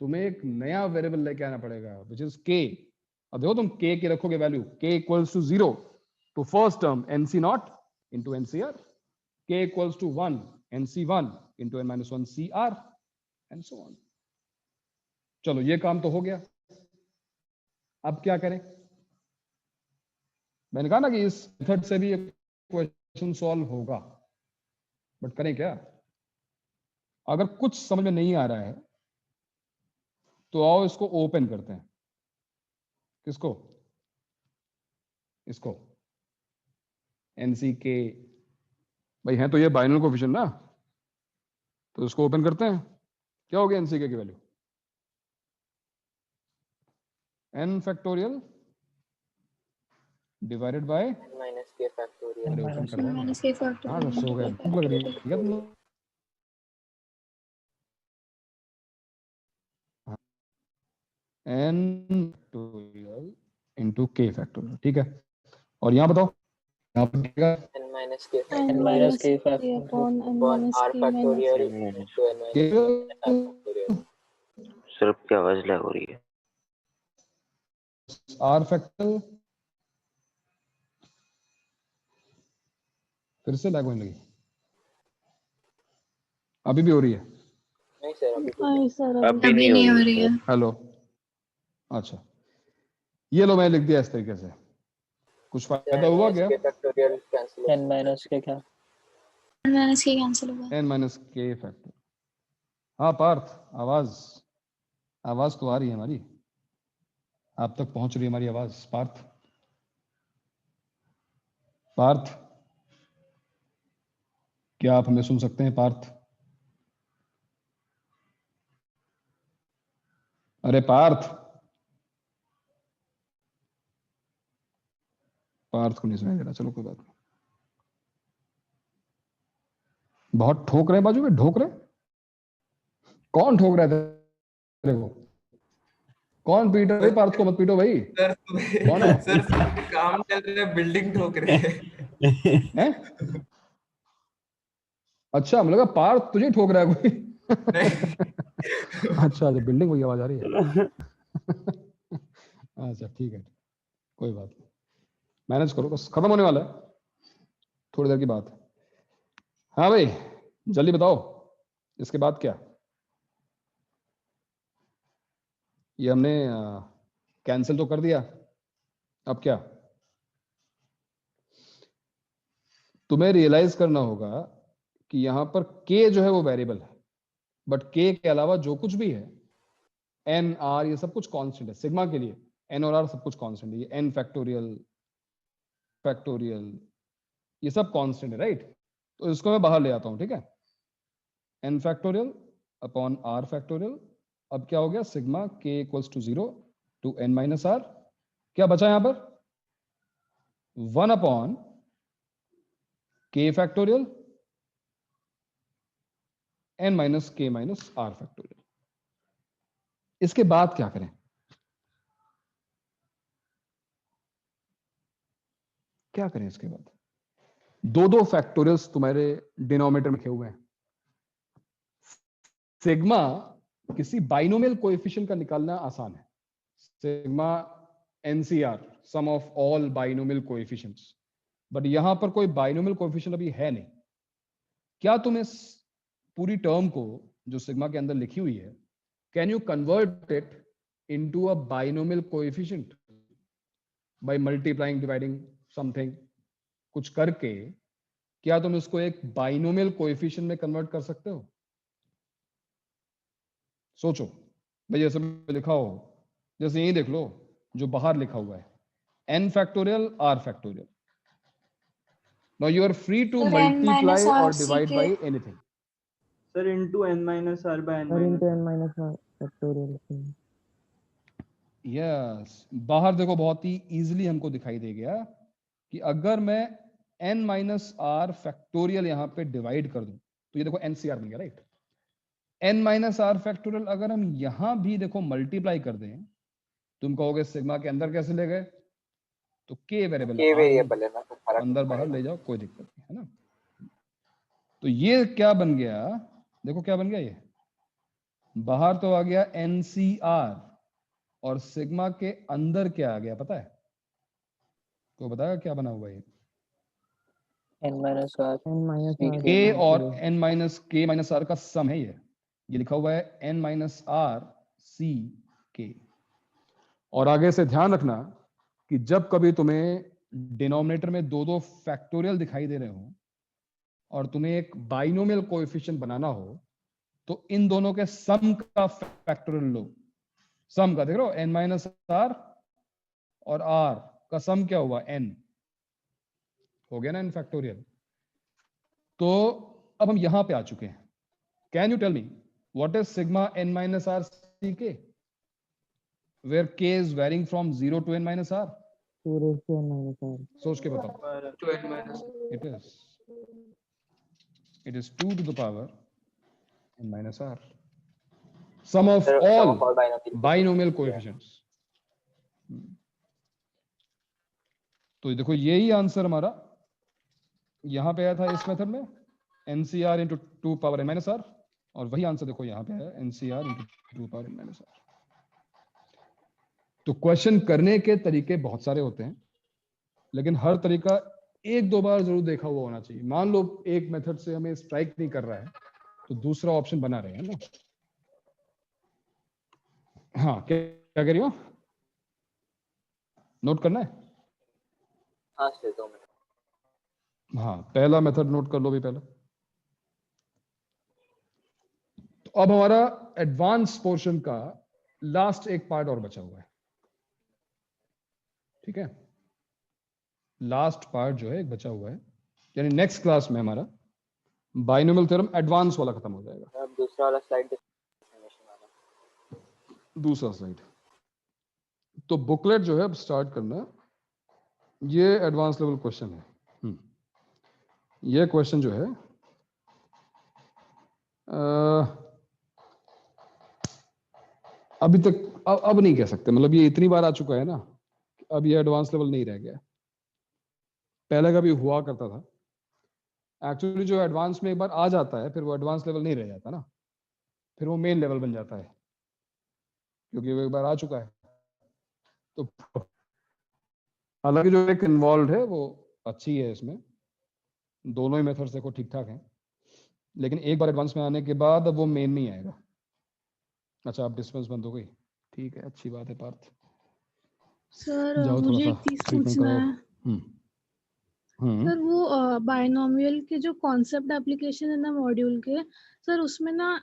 Speaker 1: तुम्हें एक नया वेरिएबल लेके आना पड़ेगा which is k। अब देखो तुम k की रखोगे value, k equals to 0 to first term NC not into NCR, k equals to 1 NC1 into n-1 CR and so on। चलो ये काम तो हो गया, अब क्या करें? मैंने कहा ना कि इस मेथड से भी क्वेश्चन सॉल्व होगा, बट करें क्या? अगर कुछ समझ में नहीं आ रहा है तो आओ इसको ओपन करते हैं। किसको? इसको NCk भाई, है तो ये बाइनरी कोएफिशिएंट ना, तो इसको ओपन करते हैं। क्या हो गया NCk की value? n factorial divided by
Speaker 3: -k factorial.
Speaker 1: अरे ओपन कर दो ना।
Speaker 8: -k factorial.
Speaker 1: हाँ सो गए, भूख लग रही है क्या तुम लोग? n factorial into k factorial, ठीक है। और यहाँ बताओ, यहाँ पर क्या?
Speaker 3: n-k
Speaker 15: n-k
Speaker 2: factorial upon
Speaker 3: r factorial into n-r factorial.
Speaker 10: Sir आपकी आवाज लैग हो रही है।
Speaker 1: r फैक्टोरियल फिर से लैग होने लगी, अभी भी हो रही है?
Speaker 3: नहीं सर,
Speaker 8: अभी नहीं हो रही है।
Speaker 1: हेलो, अच्छा ये लो मैं लिख दिया इस तरीके से, कुछ फायदा हुआ क्या?
Speaker 3: फैक्टोरियल कैंसिल
Speaker 15: n माइनस के क्या?
Speaker 8: माइनस के कैंसिल होगा।
Speaker 1: n माइनस के फैक्टर। हाँ पार्थ, आवाज तो आ रही है हमारी, आप तक पहुंच रही है हमारी आवाज? पार्थ, क्या आप हमें सुन सकते हैं पार्थ? अरे पार्थ को नहीं सुनाई दे रहा, चलो कोई बात नहीं। बहुत ठोक रहे बाजू में, ठोक रहे? कौन ठोक रहा है तेरे को? कौन पीट रहा है? पार्थ को मत पीटो भाई।
Speaker 7: सर
Speaker 1: कौन है?
Speaker 7: सर काम चल रहा है, बिल्डिंग ठोक रहे हैं।
Speaker 1: अच्छा, मुझे लगा पार्थ तुझे ठोक रहा है कोई। अच्छा, बिल्डिंग कोई आवाज आ रही है। अच्छा ठीक है, कोई बात नहीं, मैनेज करो, बस खत्म होने वाला है, थोड़ी देर की बात है। हाँ भाई जल्दी बताओ, इसके बाद क्या? ये हमने कैंसिल तो कर दिया, अब क्या? तुम्हें रियलाइज करना होगा कि यहां पर k जो है वो वेरिएबल है, बट k के अलावा जो कुछ भी है n r ये सब कुछ कांस्टेंट है। सिग्मा के लिए n और r सब कुछ कांस्टेंट है। ये n फैक्टोरियल ये सब कांस्टेंट है, राइट? तो इसको मैं बाहर ले आता हूं, ठीक है? n factorial upon r factorial. अब क्या हो गया? Sigma k equals to 0 to n minus r। क्या बचा यहां पर? 1 upon k factorial n minus k minus r factorial. इसके बाद क्या करें? क्या करें इसके बाद? दो फैक्टोरियल्स तुम्हारे डिनोमिनेटर में लिखे हुए हैं। सिग्मा किसी बाइनोमियल कोएफिशिएंट का निकालना आसान है। Sigma NCR, sum of all binomial coefficients, but यहां पर कोई बाइनोमियल कोएफिशिएंट अभी है नहीं। क्या तुम इस पूरी टर्म को जो सिग्मा के अंदर लिखी हुई है, can you convert it into a binomial coefficient by multiplying, dividing something, कुछ करके क्या तुम इसको एक बाइनोमियल कोएफिशिएंट में कन्वर्ट कर सकते हो? सोचो भाई, जैसे लिखा हो, जैसे यही देख लो जो बाहर लिखा हुआ है, n factorial r factorial. Now you are free to multiply और divide by anything.
Speaker 5: Sir into n minus r by n minus
Speaker 15: n minus r factorial.
Speaker 1: Yes, बाहर देखो बहुत ही इजीली हमको दिखाई दे गया कि अगर मैं n माइनस आर फैक्टोरियल यहां पे डिवाइड कर दूं तो ये देखो NCR बन गया, right? n minus R factorial अगर हम यहां भी देखो मल्टीप्लाई कर दें, तुम कहोगे सिग्मा के अंदर कैसे ले गए? तो k वेरिएबल
Speaker 3: है ना, तो फर्क
Speaker 1: अंदर बाहर ले जाओ, कोई दिक्कत नहीं है ना। तो ये क्या बन गया? देखो क्या बन गया, ये बाहर तो आ गया NCR, और सिग्मा के अंदर क्या आ गया पता है? तो बताया क्या बना हुआ ये?
Speaker 15: n माइनस r
Speaker 1: k और n minus k minus r का सम है ये लिखा हुआ है n minus r c k। और आगे से ध्यान रखना कि जब कभी तुम्हें डिनोमिनेटर में दो फैक्टोरियल दिखाई दे रहे हो और तुम्हें एक बाइनोमियल कोएफिशिएंट बनाना हो, तो इन दोनों के सम का फैक्टोरियल लो। सम का देख रहे हो, n माइनस r और r का सम क्या हुआ? n हो गया ना, n फैक्टोरियल। तो अब हम यहां पे आ चुके हैं। Can you tell me what is sigma n minus r c k, where k is varying from 0 to n minus r?
Speaker 15: 2 raised to n minus r।
Speaker 1: सोच के बताओ।
Speaker 12: 2n minus
Speaker 1: it is 2 to the power n minus r, sum of all binomial coefficients। तो देखो यही answer हमारा यहां पे आया था इस मेथड में, NCR into 2 power n minus r, और वही आंसर देखो यहां पे आया NCR into 2 power n minus r। तो क्वेश्चन करने के तरीके बहुत सारे होते हैं, लेकिन हर तरीका एक दो बार जरूर देखा हुआ होना चाहिए। मान लो एक मेथड से हमें स्ट्राइक नहीं कर रहा है तो दूसरा ऑप्शन बना रहे हैं ना। हाँ क्या कह रही हो? नोट करना है?
Speaker 3: हाँ सर 2 मिनट।
Speaker 1: हाँ पहला मेथड नोट कर लो भी पहले। तो अब हमारा एडवांस पोर्शन का लास्ट एक पार्ट और बचा हुआ है, ठीक है। लास्ट पार्ट जो है एक बचा हुआ है, यानी नेक्स्ट क्लास में हमारा बाइनोमियल थ्योरम एडवांस वाला खत्म हो जाएगा।
Speaker 3: अब दूसरा वाला स्लाइड
Speaker 1: दूसरा स्लाइड तो बुकलेट जो है अब स्टार्ट करना। ये एडवांस लेवल क्वेश्चन है। ये क्वेश्चन जो है अभी तक अब नहीं कह सकते, मतलब ये इतनी बार आ चुका है ना, अब ये एडवांस लेवल नहीं रह गया। पहले कभी हुआ करता था एक्चुअली, जो एडवांस में एक बार आ जाता है फिर वो एडवांस लेवल नहीं रह जाता ना, फिर वो मेन लेवल बन जाता है, क्योंकि वो एक बार आ चुका है। तो हालांकि जो एक इन्वॉल्व है वो अच्छी है, इसमें दोनों ही मेथड्स देखो ठीक ठाक हैं, लेकिन एक बार एडवांस में आने के बाद अब वो मेन नहीं आएगा। अच्छा आप डिस्टेंस बंद हो गई, ठीक है, अच्छी बात है पार्थ।
Speaker 2: सर
Speaker 1: जाओ
Speaker 2: मुझे
Speaker 1: थोड़ा
Speaker 2: एक
Speaker 1: सा
Speaker 2: चीज
Speaker 1: ट्रीटमेंट
Speaker 2: पूछना
Speaker 1: कराओ।
Speaker 2: है सर, वो बायनोमियल के जो कॉन्सेप्ट एप्लीकेशन है ना मॉड्यूल के, सर उसमें ना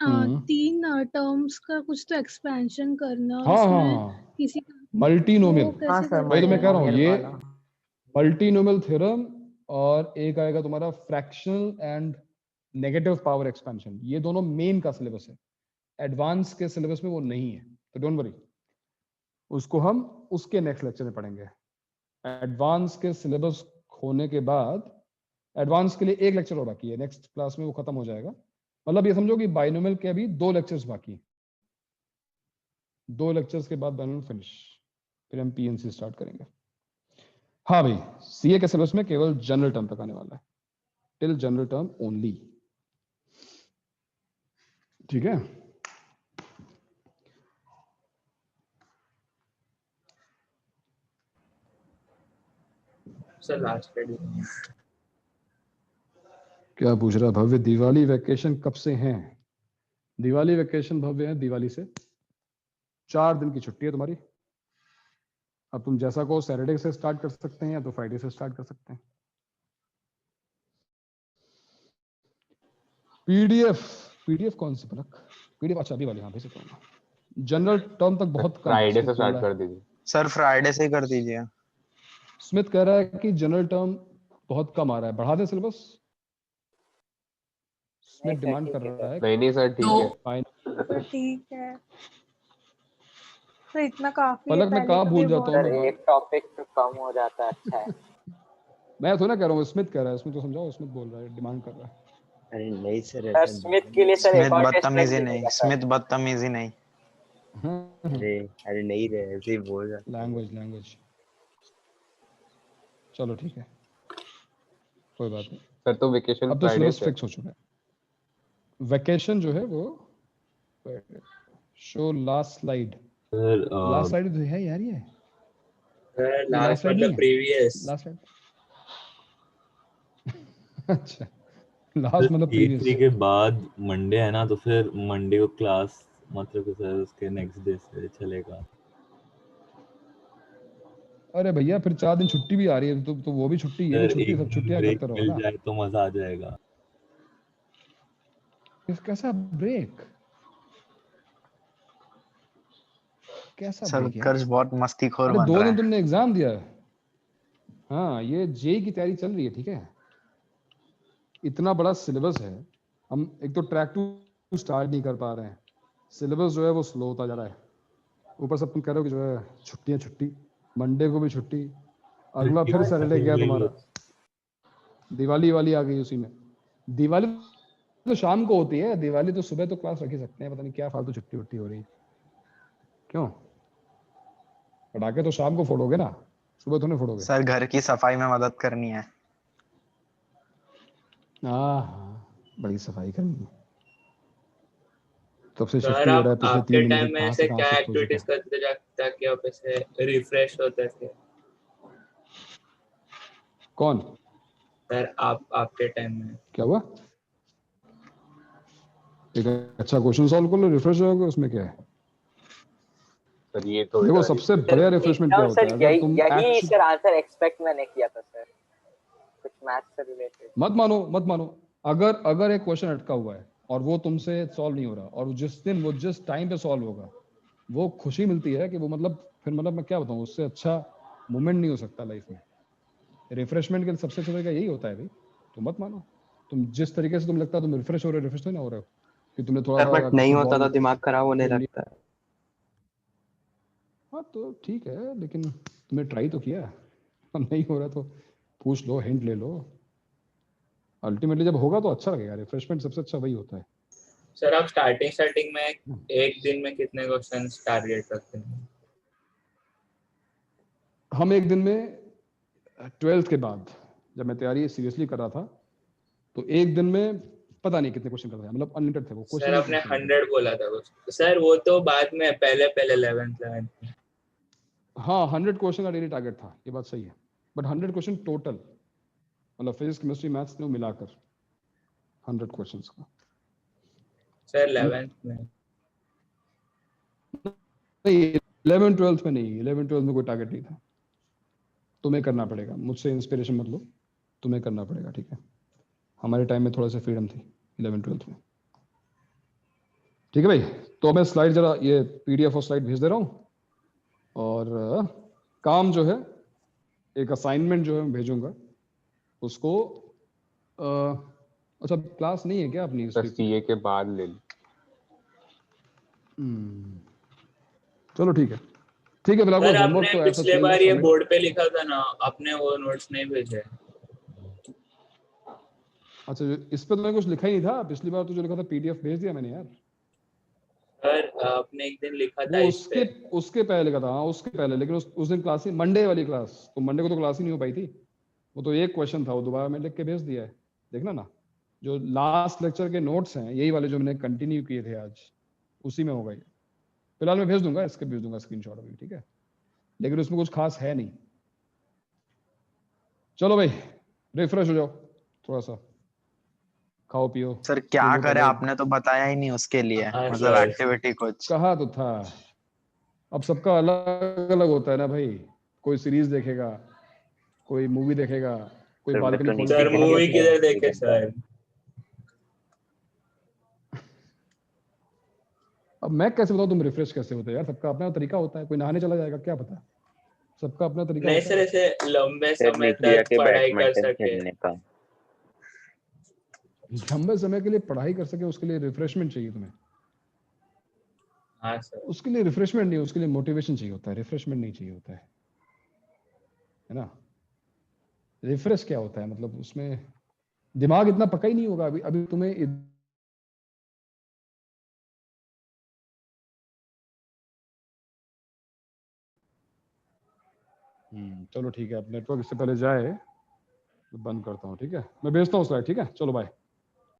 Speaker 2: 3 टर्म्स का कुछ तो एक्सपेंशन करना, और
Speaker 1: हाँ
Speaker 2: उसमें
Speaker 1: हाँ
Speaker 2: किसी
Speaker 1: मल्टीनोमियल,
Speaker 2: वो कैसे
Speaker 1: वही तो मैं कह रहा हूँ, ये
Speaker 13: वाला।
Speaker 1: मल्टीनोमियल थ्योरम और एक आएगा तुम्हारा fractional and negative power expansion. ये दोनों मेन का सिलेबस है, एडवांस के सिलेबस में वो नहीं है, तो डोंट वरी, उसको हम उसके नेक्स्ट लेक्चर में पढ़ेंगे। एडवांस के सिलेबस होने के बाद एडवांस के लिए एक लेक्चर और बाकी है, नेक्स्ट क्लास में वो खत्म हो जाएगा। मतलब ये समझो कि बाइनोमियल के अभी 2 लेक्चर्स बाकी हैं, 2 लेक्चर्स के बाद बाइनोमियल फिनिश, फिर हम पीएनसी स्टार्ट करेंगे। हाँ भाई, सीए के सिलेबस में केवल जनरल टर्म तक आने वाला है, टिल जनरल टर्म ओनली, ठीक है।
Speaker 12: सर लास्ट
Speaker 1: क्या पूछ रहा भव्य, दिवाली वैकेशन कब से हैं? दिवाली वैकेशन भव्य है, दिवाली से 4 दिन की छुट्टी है तुम्हारी। अब तुम जैसा को सैटरडे से स्टार्ट कर सकते हैं या तो फ्राइडे से स्टार्ट कर सकते हैं। पीडीएफ कौन सी पलक? पीडीएफ अच्छा अभी वाली, हाँ भेज सकता हूँ। जनरल टर्म तक बहुत कम
Speaker 6: फ्राइडे से
Speaker 1: स्मिथ
Speaker 6: स्टार्ट
Speaker 1: बोल
Speaker 6: कर
Speaker 1: रहा है।
Speaker 6: दीजिए
Speaker 4: सर फ्राइडे से ही कर दीजिए।
Speaker 1: स्मिथ कह रहा है कि जनरल टर्म बहुत कम आ रहा है, बढ़ा दें सिलेबस? स्मिथ डिमांड कर रहा है।
Speaker 6: नहीं सर ठीक है,
Speaker 2: तो ठीक है, तो इतना काफी है,
Speaker 1: पलक मैं
Speaker 2: पहले
Speaker 1: कहाँ
Speaker 2: का
Speaker 1: भूल
Speaker 2: भी
Speaker 1: जाता हूँ
Speaker 3: सर
Speaker 1: मैं
Speaker 3: एक टॉपिक तो कम हो जाता है, अच्छा है।
Speaker 1: मैं थोड़ा कह रहा हूँ, स्मिथ कह रहा है, स्मिथ तो समझाओ, स्मिथ बोल रहा है, डिमांड कर रहा है।
Speaker 10: अरे नहीं सर,
Speaker 3: सर
Speaker 10: ऐसा
Speaker 3: स्मिथ के लिए सर एक
Speaker 4: स्मिथ
Speaker 3: और टेस्ट रख
Speaker 4: बदतमीजी नहीं,
Speaker 3: दीजिएगा सर।
Speaker 4: स्मिथ बदतमीजी नहीं।
Speaker 10: अरे नहीं रहे, ऐसे ही बोल रहा।
Speaker 1: लैंग्वेज चलो ठीक है, कोई बात नहीं।
Speaker 6: सर तो वेकेशन
Speaker 1: अब तो
Speaker 6: फ्राइडे
Speaker 1: सिलेबस
Speaker 6: से
Speaker 1: फिक्स हो चुका है। वैकेशन जो है वो show last slide,
Speaker 9: sir
Speaker 1: last slide तो है यार, ये
Speaker 7: लास्ट
Speaker 1: slide नहीं
Speaker 7: मतलब
Speaker 1: है?
Speaker 7: प्रीवियस।
Speaker 1: लास्ट स्लाइड अच्छा, लास्ट मतलब
Speaker 9: E3
Speaker 1: प्रीवियस।
Speaker 9: के बाद मंडे है ना, तो फिर मंडे को क्लास मतलब सर उसके नेक्स्ट डे से चलेगा।
Speaker 1: अरे भैया फिर 4 दिन छुट्टी भी आ रही है, तो वो भी छुट्टी, ये भी
Speaker 9: सर
Speaker 1: छुट्टी,
Speaker 9: एक
Speaker 1: सब
Speaker 9: दिन
Speaker 1: छुट्टियां
Speaker 9: ब्रेक
Speaker 1: करते रहो
Speaker 9: मिल
Speaker 1: ना।
Speaker 9: जाए तो मजा आ जाएगा।
Speaker 1: कैसा ब्रेक? कैसा
Speaker 4: सर
Speaker 1: ब्रेक यार?
Speaker 4: उत्कर्ष बहुत मस्तीखोर
Speaker 1: अरे
Speaker 4: बन
Speaker 1: 2
Speaker 4: रहा
Speaker 1: दिन
Speaker 4: है।
Speaker 1: तुमने एग्जाम दिया है, हाँ ये जेई की तैयारी चल रही है, ठीक है। इतना बड़ा सिलेबस है, हम एक तो ट्रैक 2 स्टार्ट नहीं कर पा रहे हैं, सिलेबस जो है वो स्लो होता जा रहा है, ऊपर से तुम कह रहे हो कि जो है छुट्टी, मंडे को भी छुट्टी, अगला फिर सैटरडे गया तुम्हारा, दिवाली वाली आ गई उसी में। दिवाली तो शाम को होती है, दिवाली तो सुबह तो क्लास रख ही सकते हैं, पता नहीं क्या फालतू छुट्टी वुट्टी हो रही है। क्यों? पटाखे तो शाम को फोड़ोगे ना, सुबह तो नहीं फोड़ोगे।
Speaker 4: सर घर की सफाई में मदद करनी है।
Speaker 1: हाँ बड़ी सफाई करनी है, तब से शिफ्ट
Speaker 7: सर
Speaker 1: नहीं हो
Speaker 7: आप
Speaker 1: रहा है, पिछले 3
Speaker 7: आपके
Speaker 1: महीने से
Speaker 7: टाइम में
Speaker 1: कहाँ
Speaker 7: ऐसे
Speaker 1: से कहाँ
Speaker 7: क्या
Speaker 1: शिफ्ट हो चुका
Speaker 7: एक्टिविटीज
Speaker 1: है।
Speaker 7: करते थे ताकि आप ऐसे रिफ्रेश होते थे?
Speaker 1: कौन?
Speaker 7: सर आप आपके टाइम में
Speaker 1: क्या हुआ? एक अच्छा क्वेश्चन सॉल्व कर लो, रिफ्रेश हो जाओगे, उसमें क्या है?
Speaker 6: सर ये तो
Speaker 1: देखो सबसे बढ़िया रिफ्रेशमेंट क्या होता है, अगर तुम
Speaker 3: यही सर आंसर एक्सपेक्ट मैंने किया था सर, कुछ मैथ्स से रिलेटेड।
Speaker 1: मत मानो अगर एक क्वेश्चन अटका हुआ है और वो तुमसे सॉल्व नहीं हो रहा, और जिस टाइम पे सॉल्व होगा वो खुशी मिलती है कि वो फिर मैं क्या बताऊं, उससे अच्छा मोमेंट नहीं हो सकता लाइफ में। रिफ्रेशमेंट के सबसे अच्छा तरीका यही होता है भाई। तो मत मानो, तुम जिस तरीके से तुम लगता है तुम रिफ्रेश हो रहे हो, रिफ्रेश नहीं हो रहे हो कि तुमने थोड़ा
Speaker 13: सर
Speaker 1: सा
Speaker 13: बट नहीं होता तो
Speaker 1: फुटबॉल
Speaker 13: दिमाग खराब होने
Speaker 1: खेल लिया।
Speaker 13: लगता है।
Speaker 1: हाँ तो ठीक है, लेकिन तुमने ट्राई तो किया। अब नहीं हो रहा तो पूछ लो, हिंट ले लो। अल्टीमेटली जब होगा तो अच्छा लगेगा। रिफ्रेशमेंट सबसे अच्छा वही होता है।
Speaker 7: सर आप स्टार्टिंग में एक दिन में कितने क्वेश्चंस टारगेट रखते हैं?
Speaker 1: हम एक दिन में 12th के बाद जब मैं तैयारी सीरियसली कर रहा था तो एक दिन में पता नहीं कितने क्वेश्चन करता था, मतलब अनलिमिटेड थे वो
Speaker 7: सर
Speaker 1: क्वेश्चन।
Speaker 7: आपने 100 बोला था कुछ, सर वो तो बाद में पहले 11th
Speaker 1: हाँ 100 क्वेश्चन का डेली टारगेट था, ये बात सही है। बट 100 क्वेश्चन टोटल, मतलब फिजिक्स केमिस्ट्री मैथ्स ने मिलाकर 100 क्वेश्चंस का।
Speaker 7: सर 11th में
Speaker 1: नहीं, 11 12th में नहीं, 11 12th में कोई टारगेट नहीं था। तुम्हें करना पड़ेगा, मुझसे इंस्पिरेशन मत लो, तुम्हें करना पड़ेगा, ठीक है। हमारे टाइम में थोड़ा सा फ्रीडम थी 11 12th में, ठीक है भाई। तो मैं स्लाइड जरा ये पीडीएफ और स्लाइड भेज दे रहा हूँ, और काम जो है एक असाइनमेंट जो है मैं भेजूंगा उसको। अच्छा क्लास नहीं है क्या अपनी?
Speaker 6: सर सीए के बाद ले लो।
Speaker 1: चलो ठीक है फिलहाल
Speaker 7: सर
Speaker 1: होमवर्क
Speaker 7: आपने
Speaker 1: तो ऐसा
Speaker 7: पिछले
Speaker 1: नहीं
Speaker 7: बार
Speaker 1: है,
Speaker 7: ये
Speaker 1: सबमिट।
Speaker 7: बोर्ड पे लिखा था ना, आपने वो नोट्स नहीं भेजे।
Speaker 1: अच्छा इस पे तो मैंने कुछ लिखा ही नहीं था पिछली बार, तो जो लिखा था पीडीएफ भेज दिया मैंने यार।
Speaker 7: सर आपने एक दिन लिखा था
Speaker 1: वो
Speaker 7: इस पे।
Speaker 1: उसके पहले लिखा था, हाँ उसके पहले, लेकिन उस दिन क्लास ही मंडे वाली क्लास, तो मंडे को तो क्लास ही नहीं हो पाई थी। वो तो एक क्वेश्चन था, वो दोबारा मैंने लिख के भेज दिया है, देखना ना। जो लास्ट लेक्चर के नोट्स हैं यही वाले जो मैंने कंटिन्यू किए थे आज, उसी में होगा ये। फिलहाल मैं भेज दूंगा, इसके भेज दूंगा स्क्रीनशॉट अभी, ठीक है। लेकिन उसमें कुछ खास है नहीं। चलो भाई रिफ्रेश हो जाओ, थोड़ा सा खाओ पियो।
Speaker 4: सर क्या करे, आपने तो बताया ही नहीं उसके लिए, मतलब एक्टिविटी कुछ
Speaker 1: कहा तो था। अब सबका अलग अलग होता है ना भाई, कोई सीरीज देखेगा, कोई मूवी देखेगा, कोई बालकनी खोल
Speaker 7: सर मूवी किधर देखे सर?
Speaker 1: अब मैं कैसे बताऊं तुम रिफ्रेश कैसे होते हैं यार? सबका अपना तरीका होता है। कोई नहाने चला जाएगा, क्या पता, सबका अपना तरीका
Speaker 7: नहीं
Speaker 1: होता
Speaker 7: सर,
Speaker 1: है।
Speaker 7: ऐसे लंबे
Speaker 10: सर
Speaker 7: समय
Speaker 10: निकिया
Speaker 7: तक
Speaker 10: के
Speaker 7: पढ़ाई कर
Speaker 10: बैडमिंटन
Speaker 7: सके।
Speaker 10: खेलने का।
Speaker 1: लंबे समय के लिए पढ़ाई कर सके, उसके लिए रिफ्रेशमेंट चाहिए तुम्हें।
Speaker 7: हाँ सर।
Speaker 1: उसके लिए रिफ्रेशमेंट नहीं, उसके लिए मोटिवेशन चाहिए होता है, रिफ्रेशमेंट नहीं चाहिए होता है ना। रिफ्रेश क्या होता है, मतलब उसमें दिमाग इतना पक्का ही नहीं होगा अभी अभी तुम्हें। चलो ठीक है, अब नेटवर्क इससे पहले जाए तो बंद करता हूँ, ठीक है। मैं भेजता हूँ स्लाइड, ठीक है। चलो बाय।